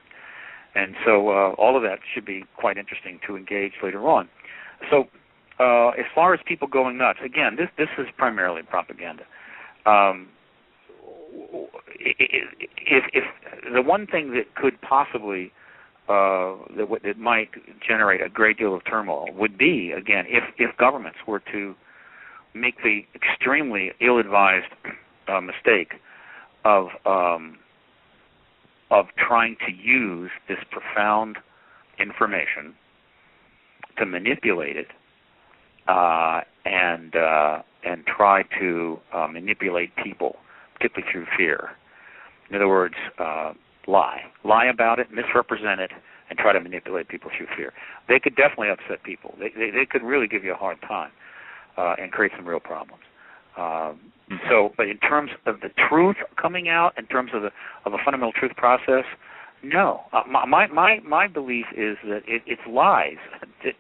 And so all of that should be quite interesting to engage later on. So as far as people going nuts, again, this is primarily propaganda. If the one thing that could possibly that might generate a great deal of turmoil would be, again, if governments were to make the extremely ill-advised mistake of trying to use this profound information to manipulate it and try to manipulate people, particularly through fear. In other words, lie about it, misrepresent it, and try to manipulate people through fear. They could definitely upset people. They could really give you a hard time and create some real problems. So, but in terms of the truth coming out, in terms of a fundamental truth process, no. My belief is that it's lies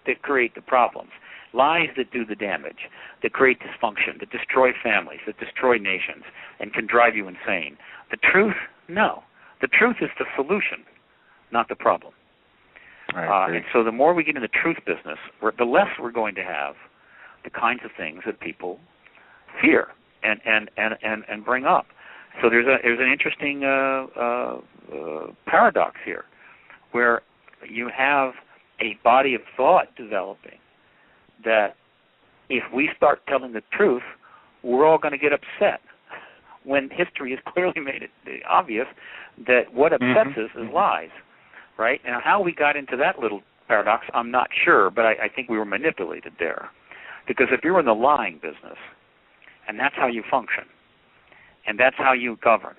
that create the problems, lies that do the damage, that create dysfunction, that destroy families, that destroy nations, and can drive you insane. The truth, no. The truth is the solution, not the problem. And so the more we get in the truth business, the less we're going to have the kinds of things that people fear and bring up. So there's an interesting paradox here, where you have a body of thought developing that if we start telling the truth, we're all going to get upset, when history has clearly made it obvious that what upsets us is lies, right? Now, how we got into that little paradox, I'm not sure, but I think we were manipulated there. Because if you're in the lying business, and that's how you function, and that's how you govern,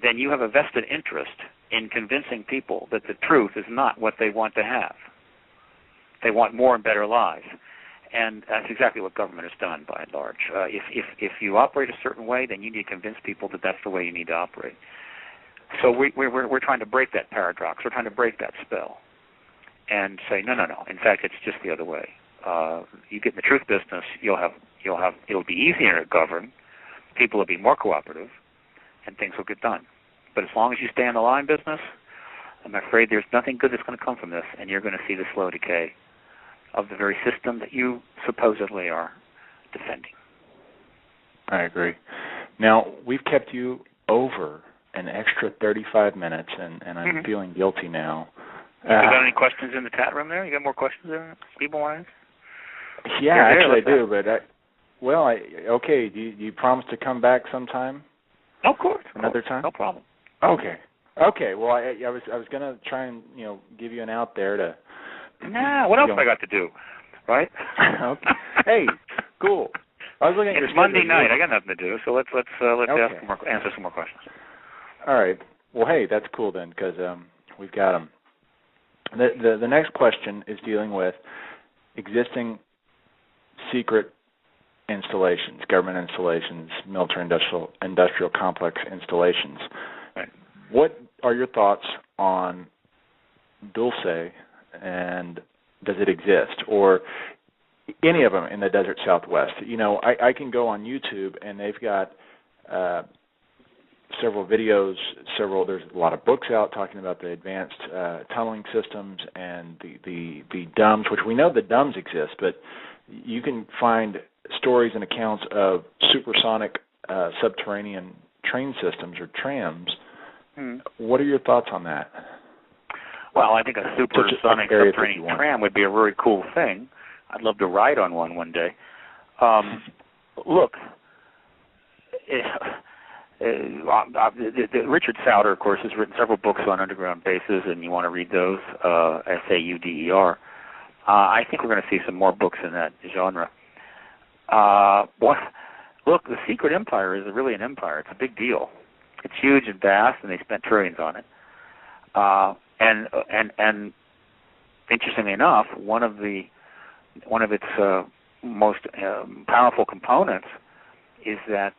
then you have a vested interest in convincing people that the truth is not what they want to have. They want more and better lies. And that's exactly what government has done, by and large. If you operate a certain way, then you need to convince people that that's the way you need to operate. So we're trying to break that paradox. We're trying to break that spell and say, no. In fact, it's just the other way. You get in the truth business, it'll be easier to govern. People will be more cooperative, and things will get done. But as long as you stay in the lying business, I'm afraid there's nothing good that's going to come from this, and you're going to see the slow decay of the very system that you supposedly are defending. I agree. Now, we've kept you over an extra 35 minutes, and I'm feeling guilty now. You got any questions in the chat room there? You got more questions there people want to ask? Yeah, actually I do, but okay, do you promise to come back sometime? Of course. Another time? No problem. Okay. Well, I was going to try and, give you an out there to... Nah, what else I got to do, right? Okay. Hey, cool. I was looking at your It's Monday schedule. night. I got nothing to do, so let's Okay. answer some more questions. All right. Well, hey, that's cool then, because we've got them. The next question is dealing with existing secret installations, government installations, military industrial complex installations. Right. What are your thoughts on Dulce, and does it exist, or any of them in the desert Southwest? You know, I can go on YouTube, and they've got several videos, there's a lot of books out talking about the advanced tunneling systems and the DUMS, which we know the DUMS exist, but you can find stories and accounts of supersonic subterranean train systems, or trams. What are your thoughts on that? Well, I think a supersonic subterranean tram would be a very cool thing. I'd love to ride on one day. Look, Richard Sauder, of course, has written several books on underground bases, and you want to read those, Sauder. I think we're going to see some more books in that genre. Look, the Secret Empire is really an empire. It's a big deal. It's huge and vast, and they spent trillions on it. And interestingly enough, one of its most powerful components is that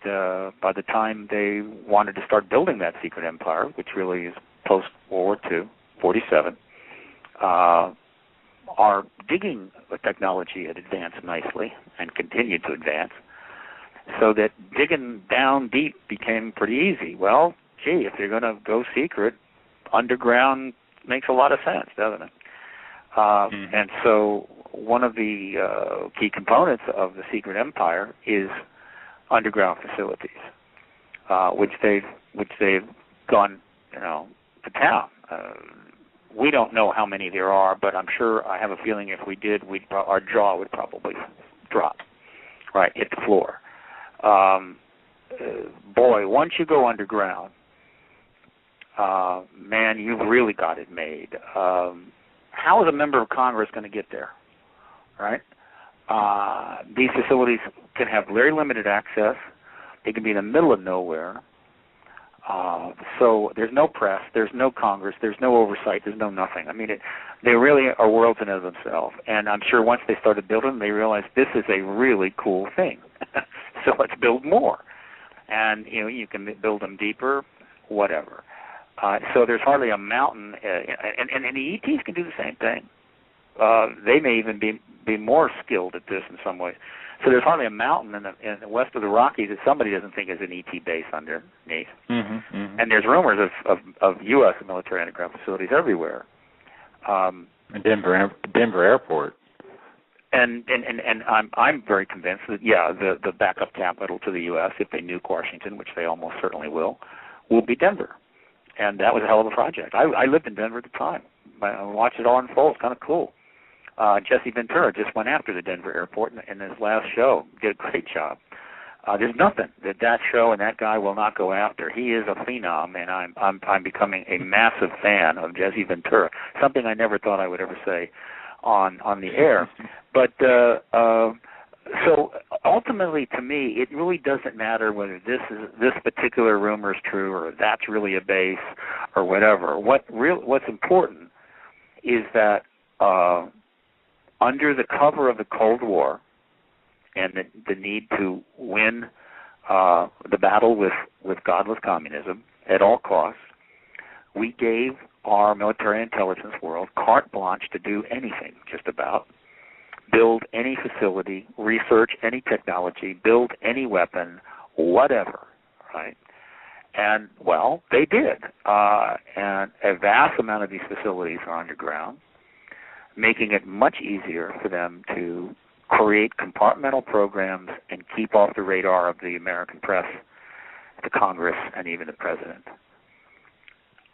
by the time they wanted to start building that secret empire, which really is post-World War II, 47, our digging technology had advanced nicely and continued to advance, so that digging down deep became pretty easy. Well, gee, if you're going to go secret, underground makes a lot of sense, doesn't it? And so one of the key components of the secret empire is underground facilities, which they've gone, to town. We don't know how many there are, but I'm sure, I have a feeling if we did, our jaw would probably drop, right, hit the floor. Boy, once you go underground, man, you've really got it made. How is a member of Congress going to get there, right? These facilities can have very limited access. They can be in the middle of nowhere. So there's no press, there's no Congress, there's no oversight, there's no nothing. I mean, they really are worlds in and of themselves. And I'm sure once they started building, they realized this is a really cool thing. So let's build more. And, you can build them deeper, whatever. So there's hardly a mountain, and the ETs can do the same thing. They may even be more skilled at this in some ways. So there's hardly a mountain in the west of the Rockies that somebody doesn't think is an ET base underneath. And there's rumors of U.S. military underground facilities everywhere. Denver Airport. And I'm very convinced that the backup capital to the U.S., if they nuke Washington, which they almost certainly will be Denver. And that was a hell of a project. I lived in Denver at the time. I watched it all unfold. It's kind of cool. Jesse Ventura just went after the Denver airport in his last show. Did a great job. There's nothing that show and that guy will not go after. He is a phenom, and I'm becoming a massive fan of Jesse Ventura. Something I never thought I would ever say on the air. But so ultimately, to me, it really doesn't matter whether this particular rumor is true or that's really a base or whatever. What's important is that under the cover of the Cold War and the need to win the battle with godless communism at all costs, we gave our military intelligence world carte blanche to do anything, just about. Build any facility, research any technology, build any weapon, whatever, right? And, well, they did. And a vast amount of these facilities are underground, making it much easier for them to create compartmental programs and keep off the radar of the American press, the Congress, and even the president.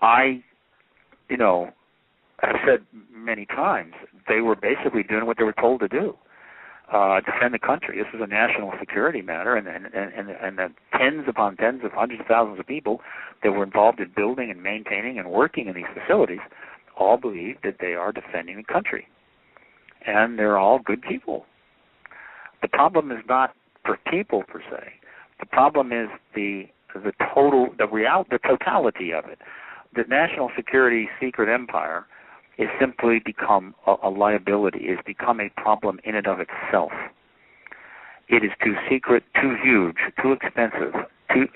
I've said many times, they were basically doing what they were told to do, defend the country. This is a national security matter, and the tens upon tens of hundreds of thousands of people that were involved in building and maintaining and working in these facilities all believe that they are defending the country. And they're all good people. The problem is not for people per se. The problem is the totality of it. The national security secret empire has simply become a liability. It's become a problem in and of itself. It is too secret, too huge, too expensive,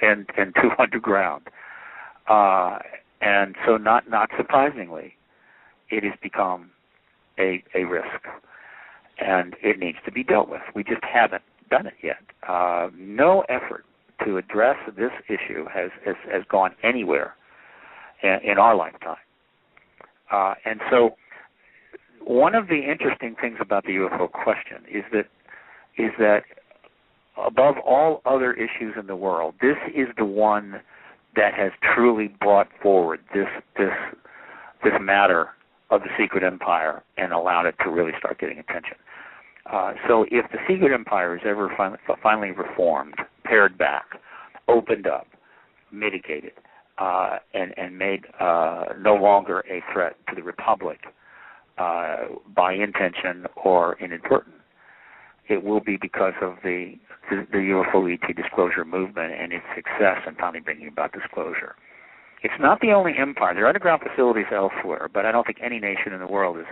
and too underground. And so not surprisingly, it has become a risk. And it needs to be dealt with. We just haven't done it yet. No effort to address this issue has gone anywhere in our lifetime. And so one of the interesting things about the UFO question is that above all other issues in the world, this is the one that has truly brought forward this matter of the secret empire and allowed it to really start getting attention. So if the secret empire is ever finally reformed, pared back, opened up, mitigated, and made no longer a threat to the Republic by intention or inadvertent, it will be because of the UFO ET disclosure movement and its success in finally bringing about disclosure. It's not the only empire. There are underground facilities elsewhere, but I don't think any nation in the world is.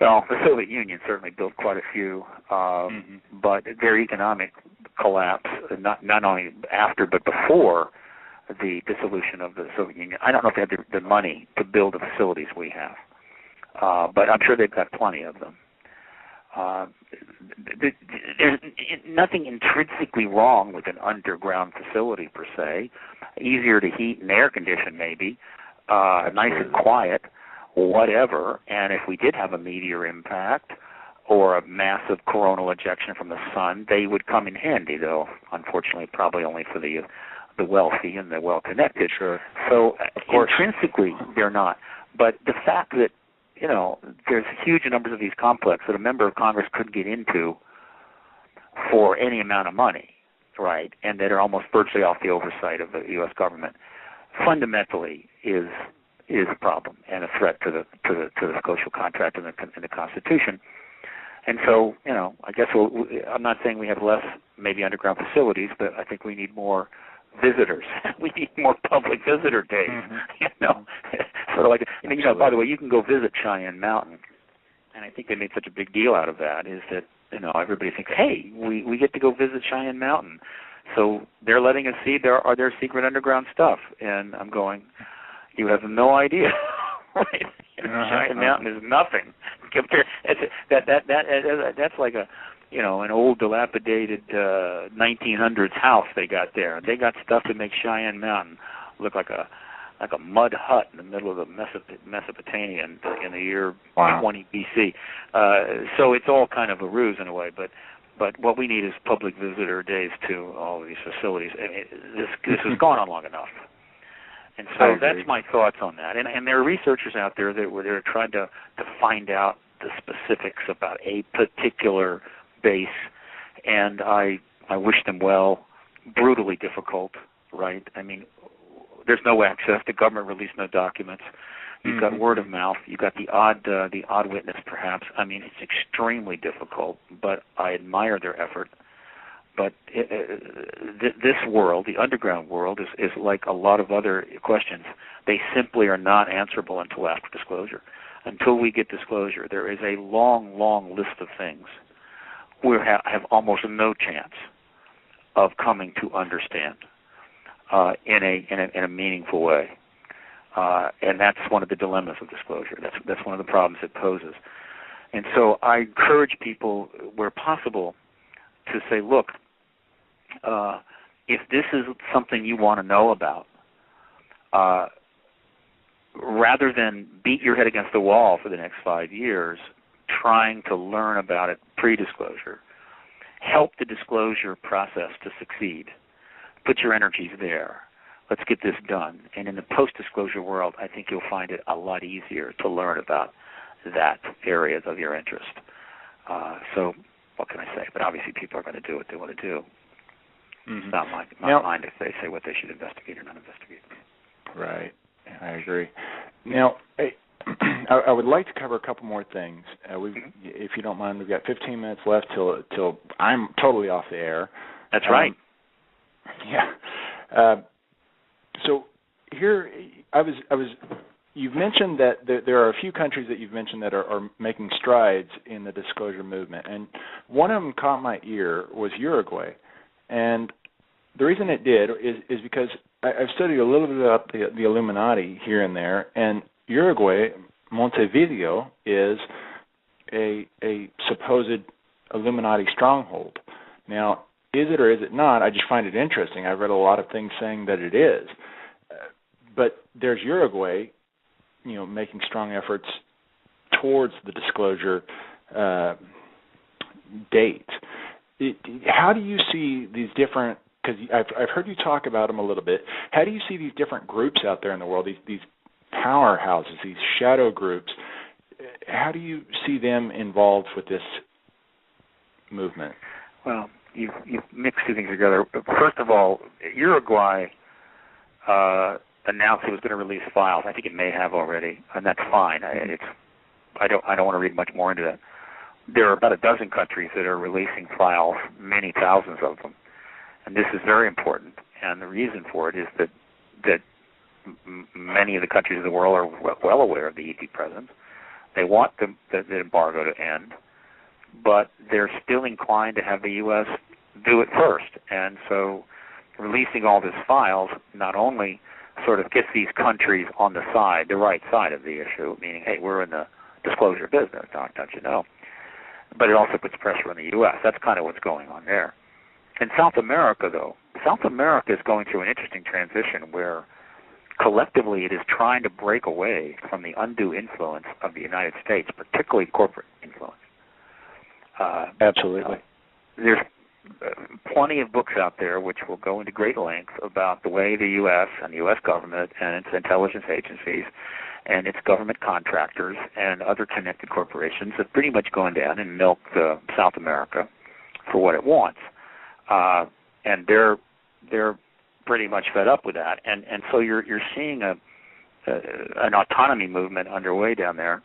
Well, the Soviet Union certainly built quite a few, but their economic collapse, not only after but before the dissolution of the Soviet Union, I don't know if they had the money to build the facilities we have, but I'm sure they've got plenty of them. There's nothing intrinsically wrong with an underground facility per se. Easier to heat and air condition maybe, nice and quiet, whatever. And if we did have a meteor impact or a massive coronal ejection from the sun, they would come in handy, though unfortunately probably only for the wealthy and the well-connected. Sure. So of course, intrinsically they're not. But the fact that there's huge numbers of these complexes that a member of Congress could get into for any amount of money, right, and that are almost virtually off the oversight of the U.S. government, fundamentally is a problem and a threat to the social contract and the Constitution. And so, I guess I'm not saying we have less maybe underground facilities, but I think we need more visitors. We need more public visitor days. Sort of like, by the way, you can go visit Cheyenne Mountain, and I think they made such a big deal out of that, is that, everybody thinks, hey, we get to go visit Cheyenne Mountain. So they're letting us see there secret underground stuff. And I'm going, you have no idea. Right? Cheyenne Mountain is nothing compared. That's like an old dilapidated 1900s house they got there. They got stuff to make Cheyenne Mountain look like a mud hut in the middle of the Mesopotamia in the year 20 BC. So it's all kind of a ruse in a way, but what we need is public visitor days to all of these facilities. This has gone on long enough. And so that's my thoughts on that. And there are researchers out there that are trying to find out the specifics about a particular base, and I wish them well. Brutally difficult, right? I mean, there's no access. The government released no documents. You've got word of mouth. You've got the odd witness, perhaps. I mean, it's extremely difficult, but I admire their effort. But this world, the underground world, is like a lot of other questions. They simply are not answerable until after disclosure. Until we get disclosure, there is a long, long list of things we have almost no chance of coming to understand in a meaningful way. And that's one of the dilemmas of disclosure. That's one of the problems it poses. And so I encourage people, where possible, to say, look, if this is something you want to know about, rather than beat your head against the wall for the next 5 years trying to learn about it pre-disclosure, help the disclosure process to succeed. Put your energies there. Let's get this done. And in the post-disclosure world, I think you'll find it a lot easier to learn about that area of your interest. So what can I say? But obviously people are going to do what they want to do. It's not mine if they say what they should investigate or not investigate. Right. I agree. Now, I would like to cover a couple more things. If you don't mind, we've got 15 minutes left till I'm totally off the air. That's right. Yeah. So here, you've mentioned that there are a few countries that you've mentioned that are making strides in the disclosure movement, and one of them caught my ear was Uruguay. And the reason it did is because I've studied a little bit about the Illuminati here and there, and Uruguay, Montevideo, is a supposed Illuminati stronghold. Now, is it or is it not? I just find it interesting. I've read a lot of things saying that it is. But there's Uruguay, making strong efforts towards the disclosure date. How do you see these different, because I've heard you talk about them a little bit, how do you see these different groups out there in the world, these powerhouses, these shadow groups, how do you see them involved with this movement? Well, you've mixed two things together. First of all, Uruguay announced it was going to release files. I think it may have already, and that's fine. I don't want to read much more into that. There are about a dozen countries that are releasing files, many thousands of them, and this is very important. And the reason for it is that many of the countries of the world are well aware of the EP presence. They want the embargo to end, but they're still inclined to have the U.S. do it first. And so releasing all these files not only sort of gets these countries on the right side of the issue, meaning, hey, we're in the disclosure business, don't you know? But it also puts pressure on the U.S. That's kind of what's going on there. In South America, though, South America is going through an interesting transition where collectively it is trying to break away from the undue influence of the United States, particularly corporate influence. Absolutely. There's plenty of books out there which will go into great length about the way the U.S. and the U.S. government and its intelligence agencies and its government contractors and other connected corporations have pretty much gone down and milked South America for what it wants. And they're pretty much fed up with that. And so you're seeing an autonomy movement underway down there.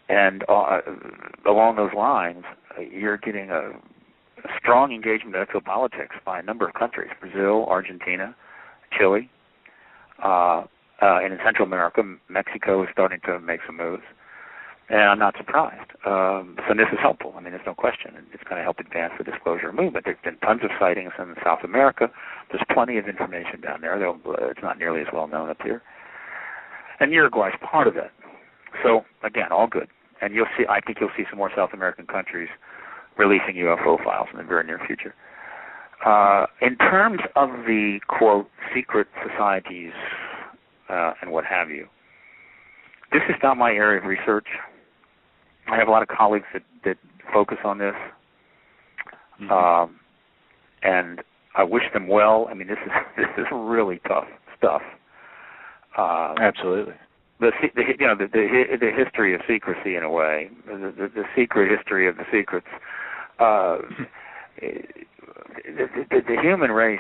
And along those lines, you're getting a strong engagement in exopolitics by a number of countries, Brazil, Argentina, Chile. And in Central America, Mexico is starting to make some moves. And I'm not surprised. So this is helpful. I mean, there's no question. It's going to help advance the disclosure movement. There's been tons of sightings in South America. There's plenty of information down there, though it's not nearly as well known up here. And Uruguay is part of it. So, again, all good. And I think you'll see some more South American countries releasing UFO files in the very near future. In terms of the, quote, secret societies and what have you, this is not my area of research. I have a lot of colleagues that focus on this, and I wish them well. I mean, this is really tough stuff. Absolutely. The history of secrecy, in a way, the secret history of the secrets. The human race,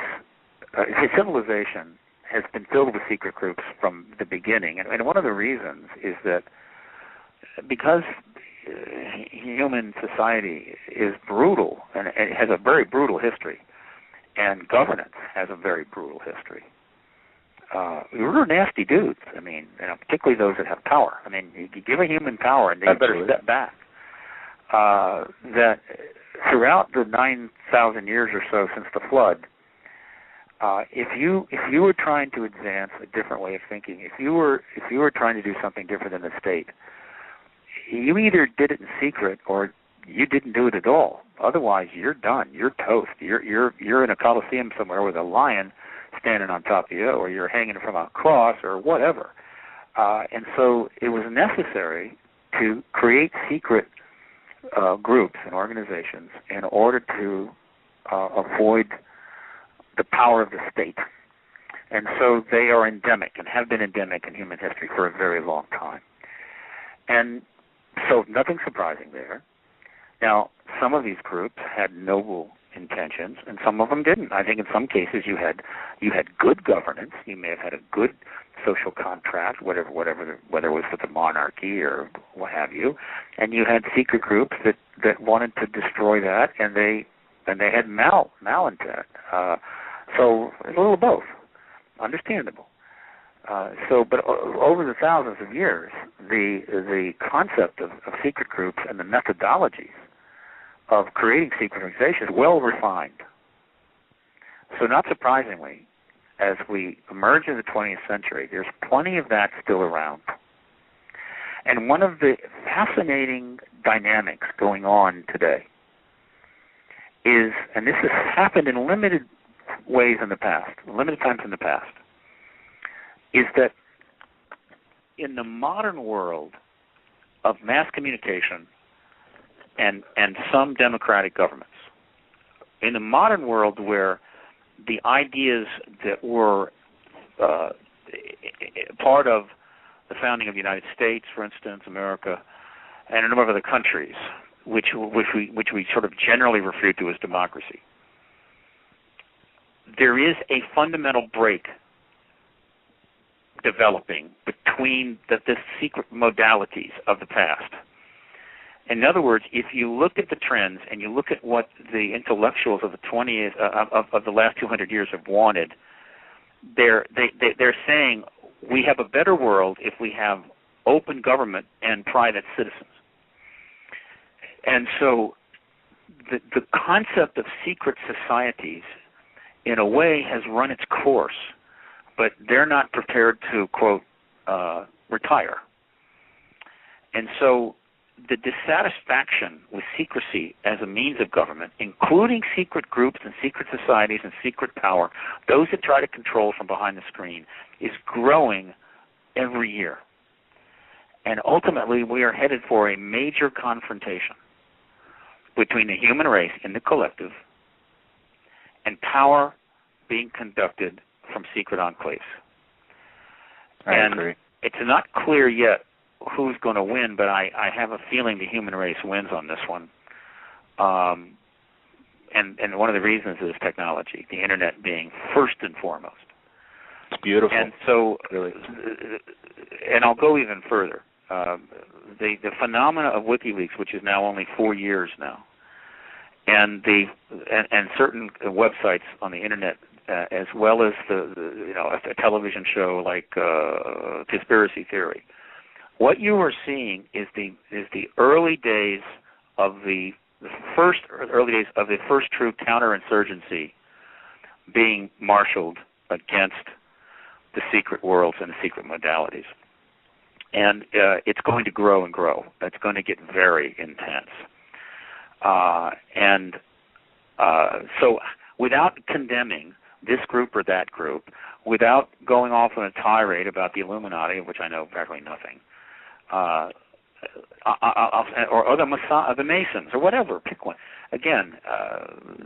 civilization, has been filled with secret groups from the beginning, and one of the reasons is that because human society is brutal and it has a very brutal history, and governance has a very brutal history. We're nasty dudes. I mean, particularly those that have power. I mean, you give a human power, and they better step back. That throughout the 9,000 years or so since the flood, if you were trying to advance a different way of thinking, if you were trying to do something different than the state, you either did it in secret or you didn't do it at all. Otherwise, you're done. You're toast. You're in a coliseum somewhere with a lion standing on top of you, or you're hanging from a cross, or whatever. And so it was necessary to create secret groups and organizations in order to avoid the power of the state. And so they are endemic and have been endemic in human history for a very long time. And so nothing surprising there. Now, some of these groups had noble intentions, and some of them didn't. I think in some cases you had good governance. You may have had a good social contract, whether it was with the monarchy or what have you, and you had secret groups that wanted to destroy that, and they had malintent. So a little of both, understandable. But over the thousands of years, the concept of secret groups and the methodologies of creating secret organizations is well refined. So not surprisingly, as we emerge in the 20th century, there's plenty of that still around. And one of the fascinating dynamics going on today is, and this has happened in limited ways in the past, limited times in the past, is that in the modern world of mass communication and some democratic governments, in the modern world where the ideas that were part of the founding of the United States, for instance, America, and a number of other countries, which we sort of generally refer to as democracy, there is a fundamental break developing between the secret modalities of the past. In other words, if you look at the trends and you look at what the intellectuals of the of the last 200 years have wanted, they're saying we have a better world if we have open government and private citizens. And so the concept of secret societies, in a way, has run its course, but they're not prepared to, quote, retire. And so the dissatisfaction with secrecy as a means of government, including secret groups and secret societies and secret power, those that try to control from behind the screen, is growing every year. And ultimately, we are headed for a major confrontation between the human race in the collective and power being conducted from secret enclaves. I agree. It's not clear yet who's going to win, but I have a feeling the human race wins on this one. And one of the reasons is technology, the internet being first and foremost. It's beautiful. And so, really. And I'll go even further. The phenomena of WikiLeaks, which is now only 4 years now, and certain websites on the internet, as well as a television show like Conspiracy Theory. What you are seeing is the early days of the first true counterinsurgency being marshaled against the secret worlds and the secret modalities. And it's going to grow and grow. It's going to get very intense. So without condemning this group or that group, without going off on a tirade about the Illuminati, of which I know practically nothing, or the Masons, or whatever, pick one. Again,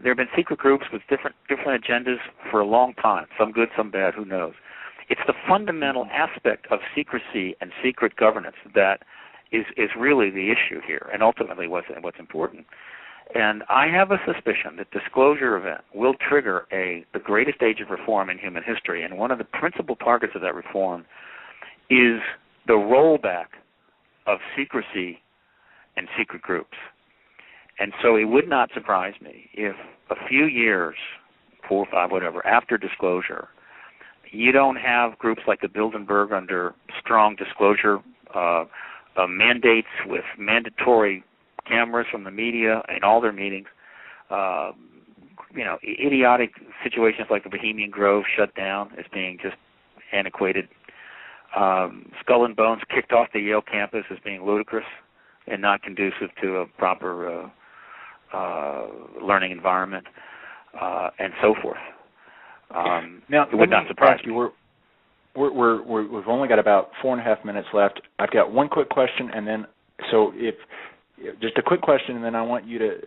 there have been secret groups with different agendas for a long time, some good, some bad, who knows. It's the fundamental aspect of secrecy and secret governance that is really the issue here, and ultimately what's important. And I have a suspicion that disclosure event will trigger the greatest age of reform in human history, and one of the principal targets of that reform is the rollback of secrecy and secret groups. And so it would not surprise me if a few years, 4 or 5, whatever, after disclosure, you don't have groups like the Bilderberg under strong disclosure mandates with mandatory cameras from the media in all their meetings, idiotic situations like the Bohemian Grove shut down as being just antiquated, Skull and Bones kicked off the Yale campus as being ludicrous and not conducive to a proper learning environment, and so forth. Now, it would not surprise me. We've only got about 4.5 minutes left. I've got one quick question, and then just a quick question, and then I want you to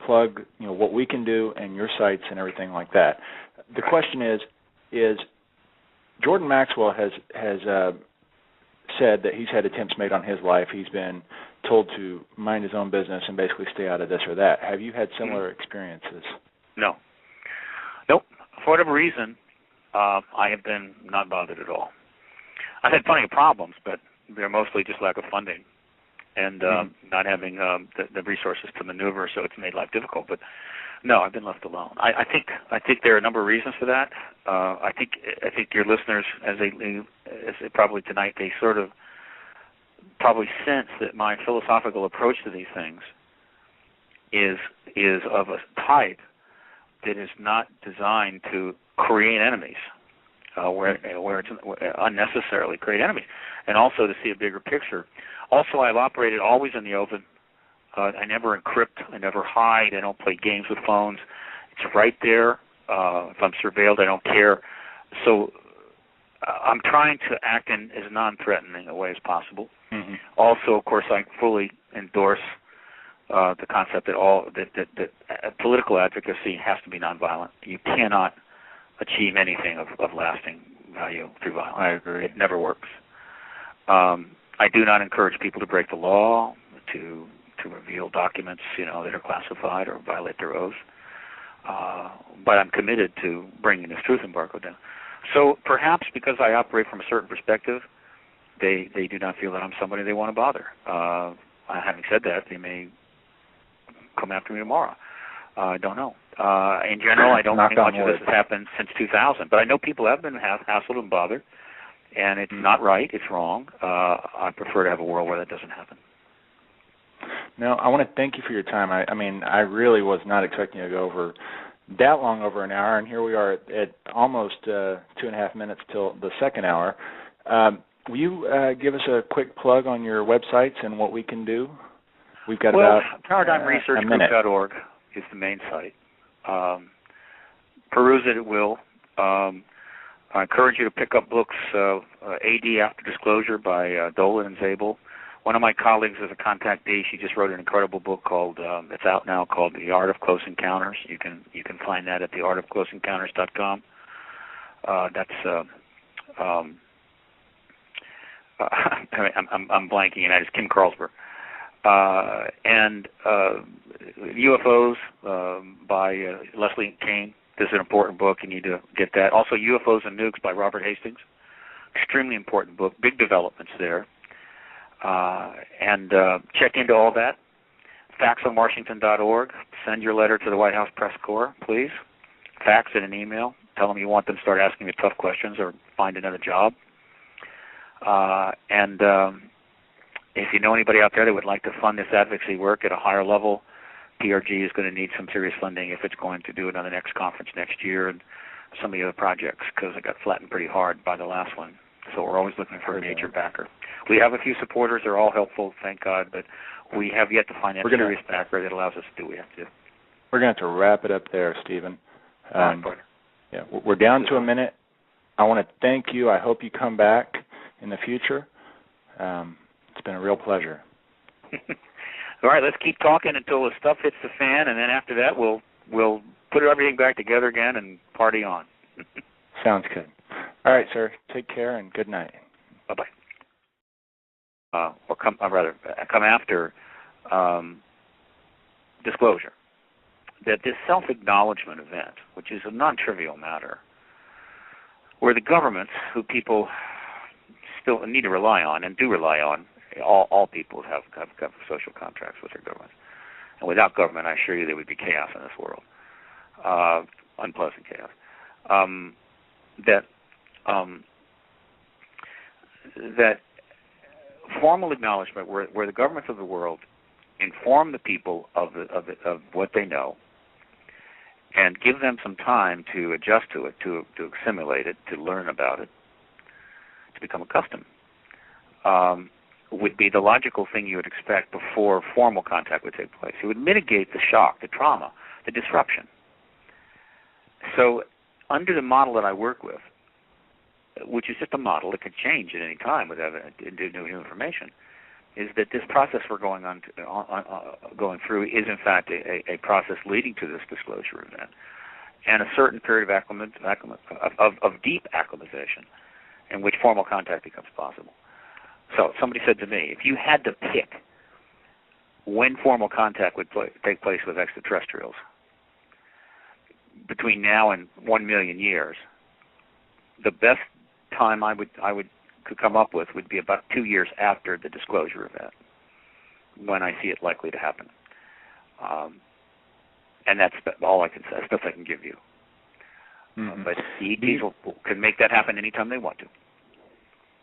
plug, what we can do and your sites and everything like that. The question is Jordan Maxwell has said that he's had attempts made on his life. He's been told to mind his own business and basically stay out of this or that. Have you had similar experiences? No. Nope. For whatever reason, I have been not bothered at all. I've had plenty of problems, but they're mostly just lack of funding and not having the resources to maneuver, so it's made life difficult. But no, I've been left alone. I think there are a number of reasons for that. I think your listeners, as they probably tonight, they sort of probably sense that my philosophical approach to these things is of a type that is not designed to create enemies, where it's unnecessarily create enemies, and also to see a bigger picture. Also, I've operated always in the open. I never encrypt. I never hide. I don't play games with phones. It's right there. If I'm surveilled, I don't care. So I'm trying to act in as non-threatening a way as possible. Mm-hmm. Also, of course, I fully endorse the concept that political advocacy has to be nonviolent. You cannot achieve anything of lasting value through violence. I agree. It never works. I do not encourage people to break the law, to reveal documents, that are classified or violate their oath. But I'm committed to bringing this truth embargo down. So perhaps because I operate from a certain perspective, they do not feel that I'm somebody they want to bother. Having said that, they may come after me tomorrow. I don't know. In general, I don't think much of this has happened since 2000, but I know people have been hassled and bothered, and it's not right. It's wrong. I prefer to have a world where that doesn't happen. No, I want to thank you for your time. I mean, I really was not expecting you to go over that long, over an hour, and here we are at almost 2.5 minutes till the second hour. Will you give us a quick plug on your websites and what we can do? We've got about ParadigmResearchGroup.org is the main site. Peruse it at will. I encourage you to pick up books, AD After Disclosure by Dolan and Zabel. One of my colleagues is a contactee. She just wrote an incredible book called it's out now, called The Art of Close Encounters. You can find that at theartofcloseencounters.com. I'm blanking, and that is Kim Carlsberg. And UFOs by Leslie Kean. This is an important book. You need to get that. Also, UFOs and Nukes by Robert Hastings. Extremely important book. Big developments there. And check into all that. Faxonwashington.org. Send your letter to the White House Press Corps, please. Fax it an email. Tell them you want them to start asking you tough questions or find another job. And if you know anybody out there that would like to fund this advocacy work at a higher level, PRG is going to need some serious funding if it's going to do another next conference next year and some of the other projects, because it got flattened pretty hard by the last one. So we're always looking for a major backer. We have a few supporters. They're all helpful, thank God, but we have yet to find that serious backer that allows us to do what we have to do. We're going to have to wrap it up there, Stephen. Yeah, we're down to a minute. I want to thank you. I hope you come back in the future. It's been a real pleasure. All right, let's keep talking until the stuff hits the fan, and then after that we'll put everything back together again and party on. Sounds good. All right, sir. Take care and good night. Bye-bye. Come after disclosure. That this self-acknowledgement event, which is a non-trivial matter, where the governments, who people still need to rely on and do rely on, all people have social contracts with their governments. And without government, I assure you there would be chaos in this world, unpleasant chaos. That formal acknowledgement where the governments of the world inform the people of what they know and give them some time to adjust to it, to assimilate it, to learn about it, to become accustomed, would be the logical thing you would expect before formal contact would take place. It would mitigate the shock, the trauma, the disruption. So under the model that I work with, which is just a model that could change at any time with new information, is that this process we're going going through is in fact a process leading to this disclosure event, and a certain period of deep acclimatization in which formal contact becomes possible. So somebody said to me, if you had to pick when formal contact would take place with extraterrestrials, between now and 1 million years, the best time I could come up with would be about 2 years after the disclosure event, when I see it likely to happen. And that's all I can say. That's best I can give you. But the ETs can make that happen anytime they want to.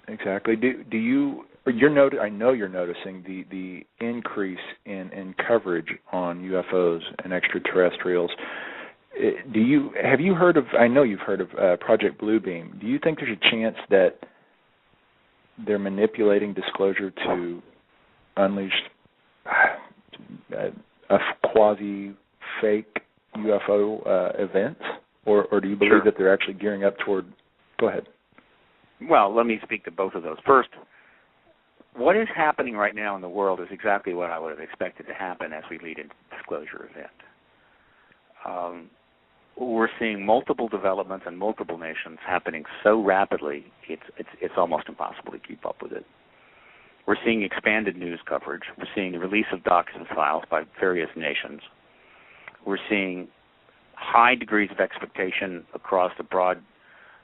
Exactly. I know you're noticing the increase in coverage on UFOs and extraterrestrials. Have you heard of? I know you've heard of Project Bluebeam. Do you think there's a chance that they're manipulating disclosure to unleash a quasi-fake UFO event, or do you believe that they're actually gearing up toward? Go ahead. Well, let me speak to both of those. First, what is happening right now in the world is exactly what I would have expected to happen as we lead into the disclosure event. We're seeing multiple developments in multiple nations happening so rapidly, it's almost impossible to keep up with it. We're seeing expanded news coverage. We're seeing the release of document files by various nations. We're seeing high degrees of expectation across the broad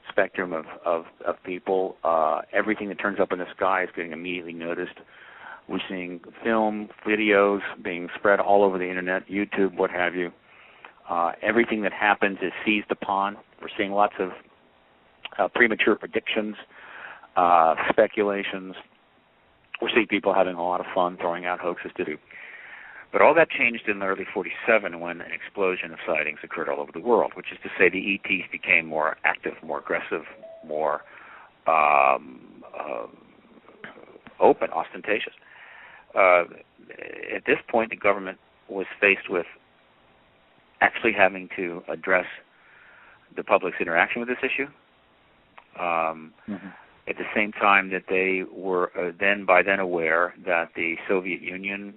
spectrum of people. Everything that turns up in the sky is getting immediately noticed. We're seeing film, videos being spread all over the internet, YouTube, what have you. Everything that happens is seized upon. We're seeing lots of premature predictions, speculations. We're seeing people having a lot of fun throwing out hoaxes to do. But all that changed in the early 47 when an explosion of sightings occurred all over the world, which is to say the ETs became more active, more aggressive, more open, ostentatious. At this point, the government was faced with actually having to address the public's interaction with this issue. At the same time that they were by then aware that the Soviet Union,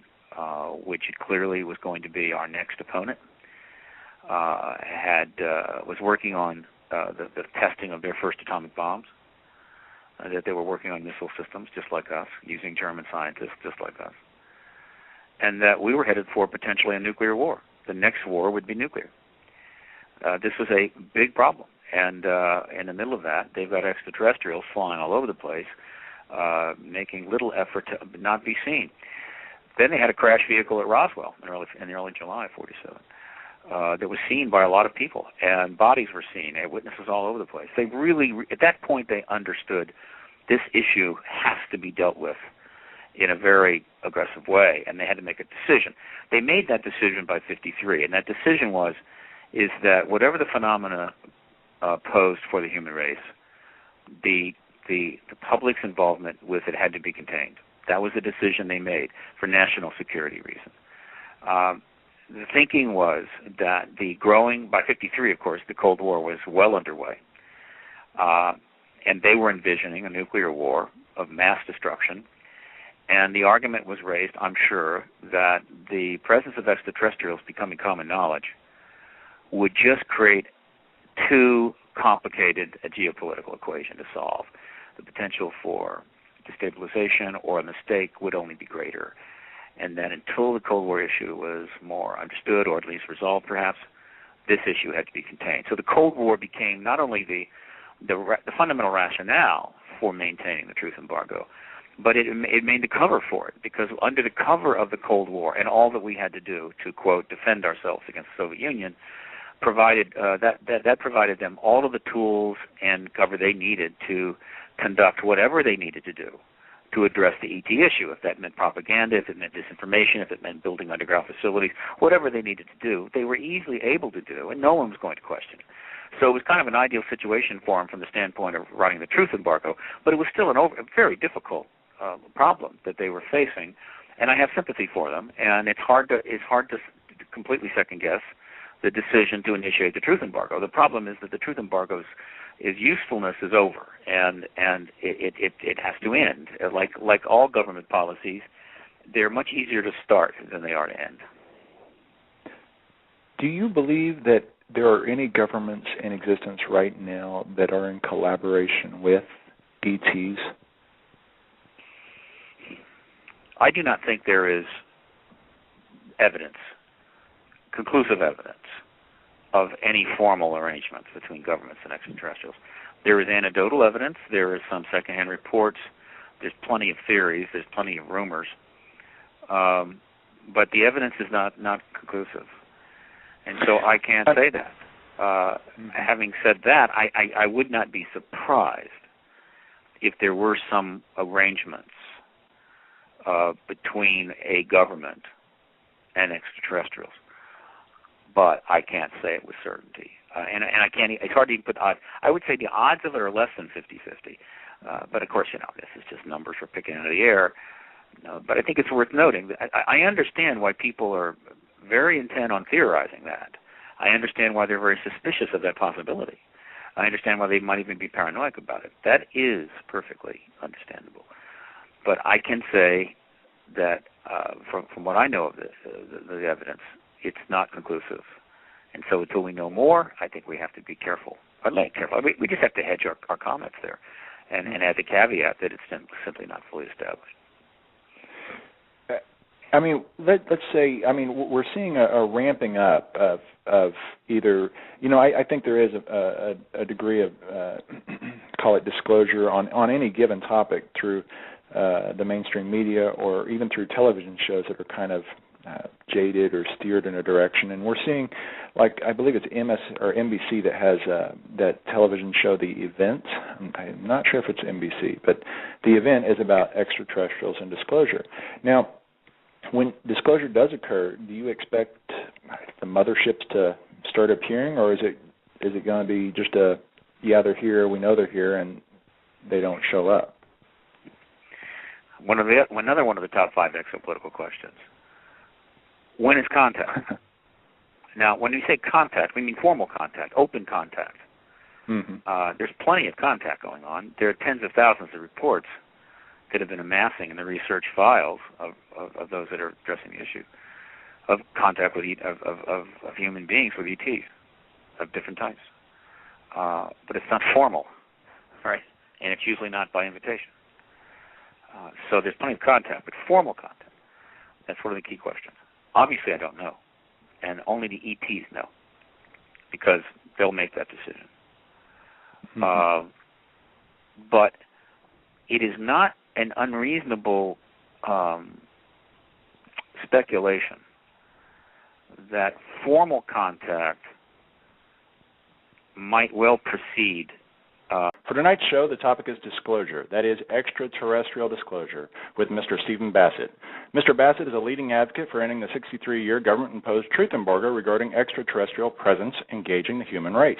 which it clearly was going to be our next opponent, was working on the testing of their first atomic bombs, that they were working on missile systems just like us, using German scientists just like us, and that we were headed for potentially a nuclear war. The next war would be nuclear. This was a big problem. And in the middle of that, they've got extraterrestrials flying all over the place, making little effort to not be seen. Then they had a crash vehicle at Roswell in early July of 47 that was seen by a lot of people, and bodies were seen. They had witnesses all over the place. They really, at that point, they understood this issue has to be dealt with in a very aggressive way, and they had to make a decision. They made that decision by 53, and that decision is that whatever the phenomena posed for the human race, the public's involvement with it had to be contained. That was the decision they made for national security reasons. The thinking was that by 53, of course, the Cold War was well underway, and they were envisioning a nuclear war of mass destruction. And the argument was raised, I'm sure, that the presence of extraterrestrials becoming common knowledge would just create too complicated a geopolitical equation to solve. The potential for destabilization or a mistake would only be greater. And then until the Cold War issue was more understood, or at least resolved perhaps, this issue had to be contained. So the Cold War became not only the fundamental rationale for maintaining the truth embargo, but it made the cover for it, because under the cover of the Cold War and all that we had to do to, quote, defend ourselves against the Soviet Union, that provided them all of the tools and cover they needed to conduct whatever they needed to do to address the ET issue. If that meant propaganda, if it meant disinformation, if it meant building underground facilities, whatever they needed to do, they were easily able to do, and no one was going to question it. So it was kind of an ideal situation for them from the standpoint of running the truth embargo, but it was still a very difficult problem that they were facing, and I have sympathy for them. And it's hard to completely second guess the decision to initiate the truth embargo. The problem is that the truth embargo's usefulness is over, and it has to end. Like all government policies, they're much easier to start than they are to end. Do you believe that there are any governments in existence right now that are in collaboration with ETs? I do not think there is conclusive evidence of any formal arrangements between governments and extraterrestrials. There is anecdotal evidence. There is some secondhand reports. There's plenty of theories. There's plenty of rumors. But the evidence is not conclusive. And so I can't say that. Having said that, I would not be surprised if there were some arrangements between a government and extraterrestrials. But I can't say it with certainty. And I can't, it's hard to even put odds. I would say the odds of it are less than 50-50. But of course, this is just numbers we're picking out of the air. But I think it's worth noting that I understand why people are very intent on theorizing that. I understand why they're very suspicious of that possibility. I understand why they might even be paranoid about it. That is perfectly understandable. But I can say that from what I know of the evidence, it's not conclusive. And so until we know more, I think we have to be careful. We just have to hedge our comments there and add the caveat that it's simply not fully established. I mean, let's say, we're seeing a ramping up of either, I think there is a degree of, call it disclosure on any given topic through the mainstream media or even through television shows that are kind of jaded or steered in a direction. And we're seeing, like, I believe it's NBC that has that television show, The Event. I'm not sure if it's NBC, but The Event is about extraterrestrials and disclosure. Now, when disclosure does occur, do you expect the motherships to start appearing, or is it going to be just they're here, we know they're here, and they don't show up? Another one of the top 5 exopolitical questions. When is contact? Now, when we say contact, we mean formal contact, open contact. There's plenty of contact going on. There are tens of thousands of reports that have been amassing in the research files of those that are addressing the issue of contact with of human beings with ETs of different types. But it's not formal, right? And it's usually not by invitation. So there's plenty of contact, but formal contact, that's one of the key questions. Obviously, I don't know, and only the ETs know, because they'll make that decision. But it is not an unreasonable speculation that formal contact might well precede. For tonight's show, the topic is disclosure, that is extraterrestrial disclosure, with Mr. Stephen Bassett. Mr. Bassett is a leading advocate for ending the 63-year government-imposed truth embargo regarding extraterrestrial presence engaging the human race.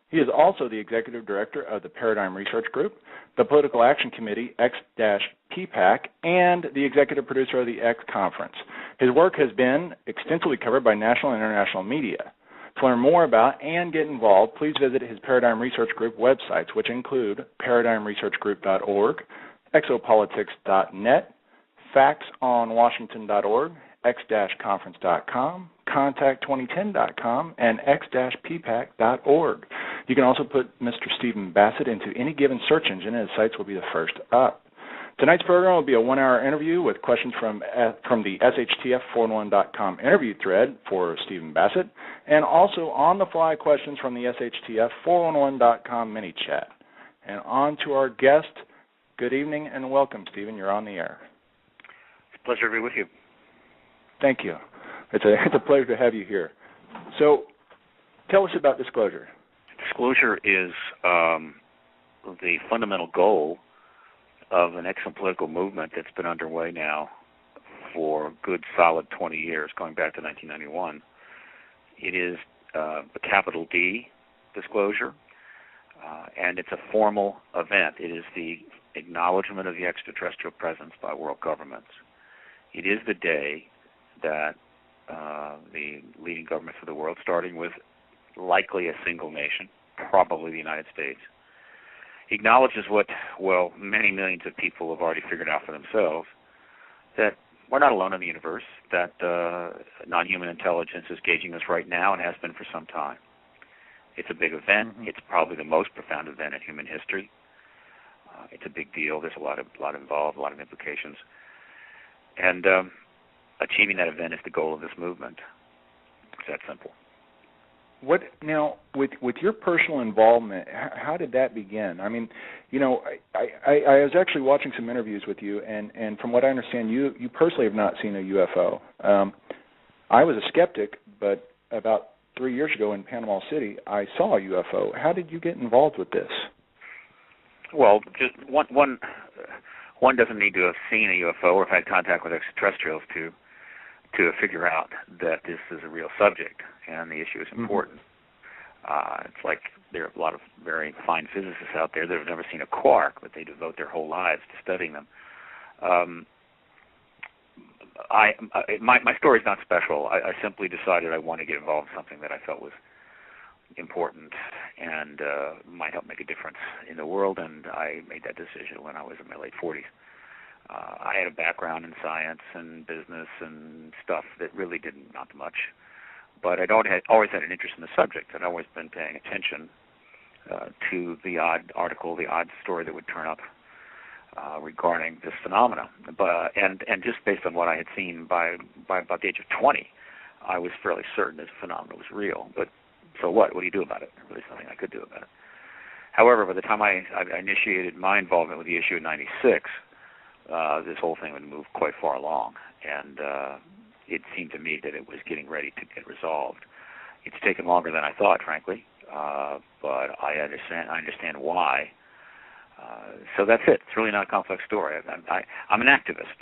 He is also the executive director of the Paradigm Research Group, the Political Action Committee, X-PPAC, and the executive producer of the X Conference. His work has been extensively covered by national and international media. To learn more about and get involved, please visit his Paradigm Research Group websites, which include paradigmresearchgroup.org, exopolitics.net, factsonwashington.org, x-conference.com, contact2010.com, and x-ppac.org. You can also put Mr. Stephen Bassett into any given search engine, and his sites will be the first up. Tonight's program will be a 1-hour interview with questions from the SHTF411.com interview thread for Stephen Bassett, and also on-the-fly questions from the SHTF411.com mini chat. And on to our guest. Good evening and welcome, Stephen. You're on the air. It's a pleasure to be with you. Thank you. It's a pleasure to have you here. So, tell us about disclosure. Disclosure is the fundamental goal of an exopolitical movement that's been underway now for a good solid 20 years, going back to 1991. It is a capital D disclosure, and it's a formal event. It is the acknowledgement of the extraterrestrial presence by world governments. It is the day that the leading governments of the world, starting with likely a single nation, probably the United States, acknowledges what, many millions of people have already figured out for themselves, that we're not alone in the universe, that non-human intelligence is gauging us right now and has been for some time. It's a big event. It's probably the most profound event in human history. It's a big deal. There's a lot involved, a lot of implications. And achieving that event is the goal of this movement. It's that simple. What now with your personal involvement? How did that begin? I mean, I was actually watching some interviews with you, and from what I understand, you personally have not seen a UFO. I was a skeptic, but about 3 years ago in Panama City, I saw a UFO. How did you get involved with this? Well, just one doesn't need to have seen a UFO or have had contact with extraterrestrials to figure out that this is a real subject and the issue is important. It's like there are a lot of very fine physicists out there that have never seen a quark, but they devote their whole lives to studying them. My story is not special. I simply decided I wanted to get involved in something that I felt was important and might help make a difference in the world, and I made that decision when I was in my late 40s. I had a background in science and business and stuff that really didn't amount to much, but I'd always had an interest in the subject. I'd always been paying attention to the odd article, the odd story that would turn up regarding this phenomena. And just based on what I had seen by about the age of 20, I was fairly certain this phenomenon was real. But so what? What do you do about it? There really nothing I could do about it. However, by the time I initiated my involvement with the issue in '96, this whole thing would move quite far along, and it seemed to me that it was getting ready to get resolved. It's taken longer than I thought, frankly, but I understand why. So that's it. It's really not a complex story. I'm an activist.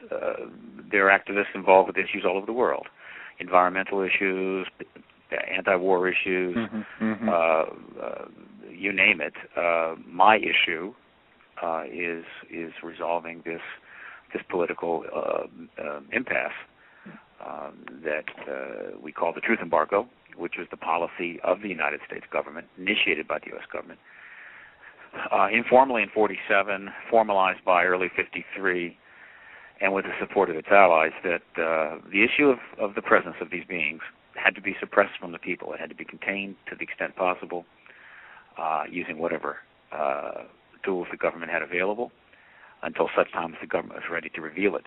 There are activists involved with issues all over the world, environmental issues, anti-war issues, you name it. My issue is resolving this political impasse that we call the truth embargo, which was the policy of the United States government, initiated by the U.S. government, informally in '47, formalized by early '53, and with the support of its allies, that the issue of the presence of these beings had to be suppressed from the people. It had to be contained to the extent possible, using whatever tools the government had available, until such time as the government was ready to reveal it.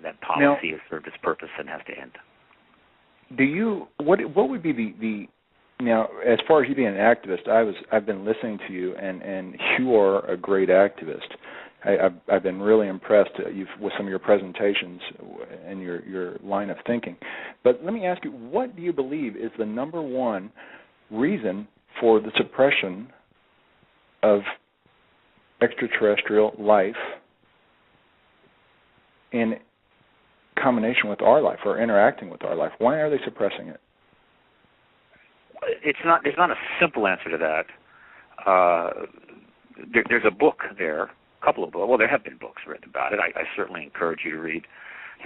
That policy has served its purpose and has to end. What would be the now, as far as you being an activist, I've been listening to you, and you are a great activist. I've been really impressed with some of your presentations and your line of thinking. But let me ask you, what do you believe is the number one reason for the suppression of extraterrestrial life in combination with our life or interacting with our life? Why are they suppressing it? There's not a simple answer to that. There's a book there, a couple of books. Well, there have been books written about it. I certainly encourage your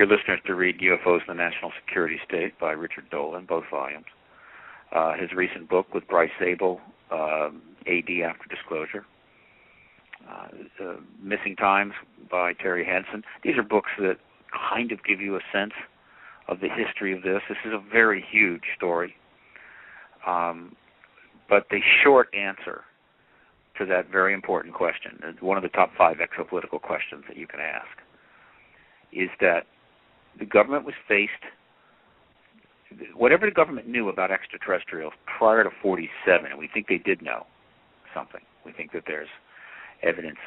listeners to read UFOs in the National Security State by Richard Dolan, both volumes. His recent book with Bryce Zabel, AD After Disclosure. Missing Times by Terry Hansen. These are books that kind of give you a sense of the history of this. This is a very huge story. But the short answer to that very important question, one of the top 5 exopolitical questions that you can ask, is that the government was faced, whatever the government knew about extraterrestrials prior to '47, and we think they did know something. We think that there's evidence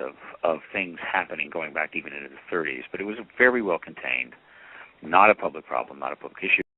of things happening going back even into the '30s, but it was very well contained, not a public problem, not a public issue.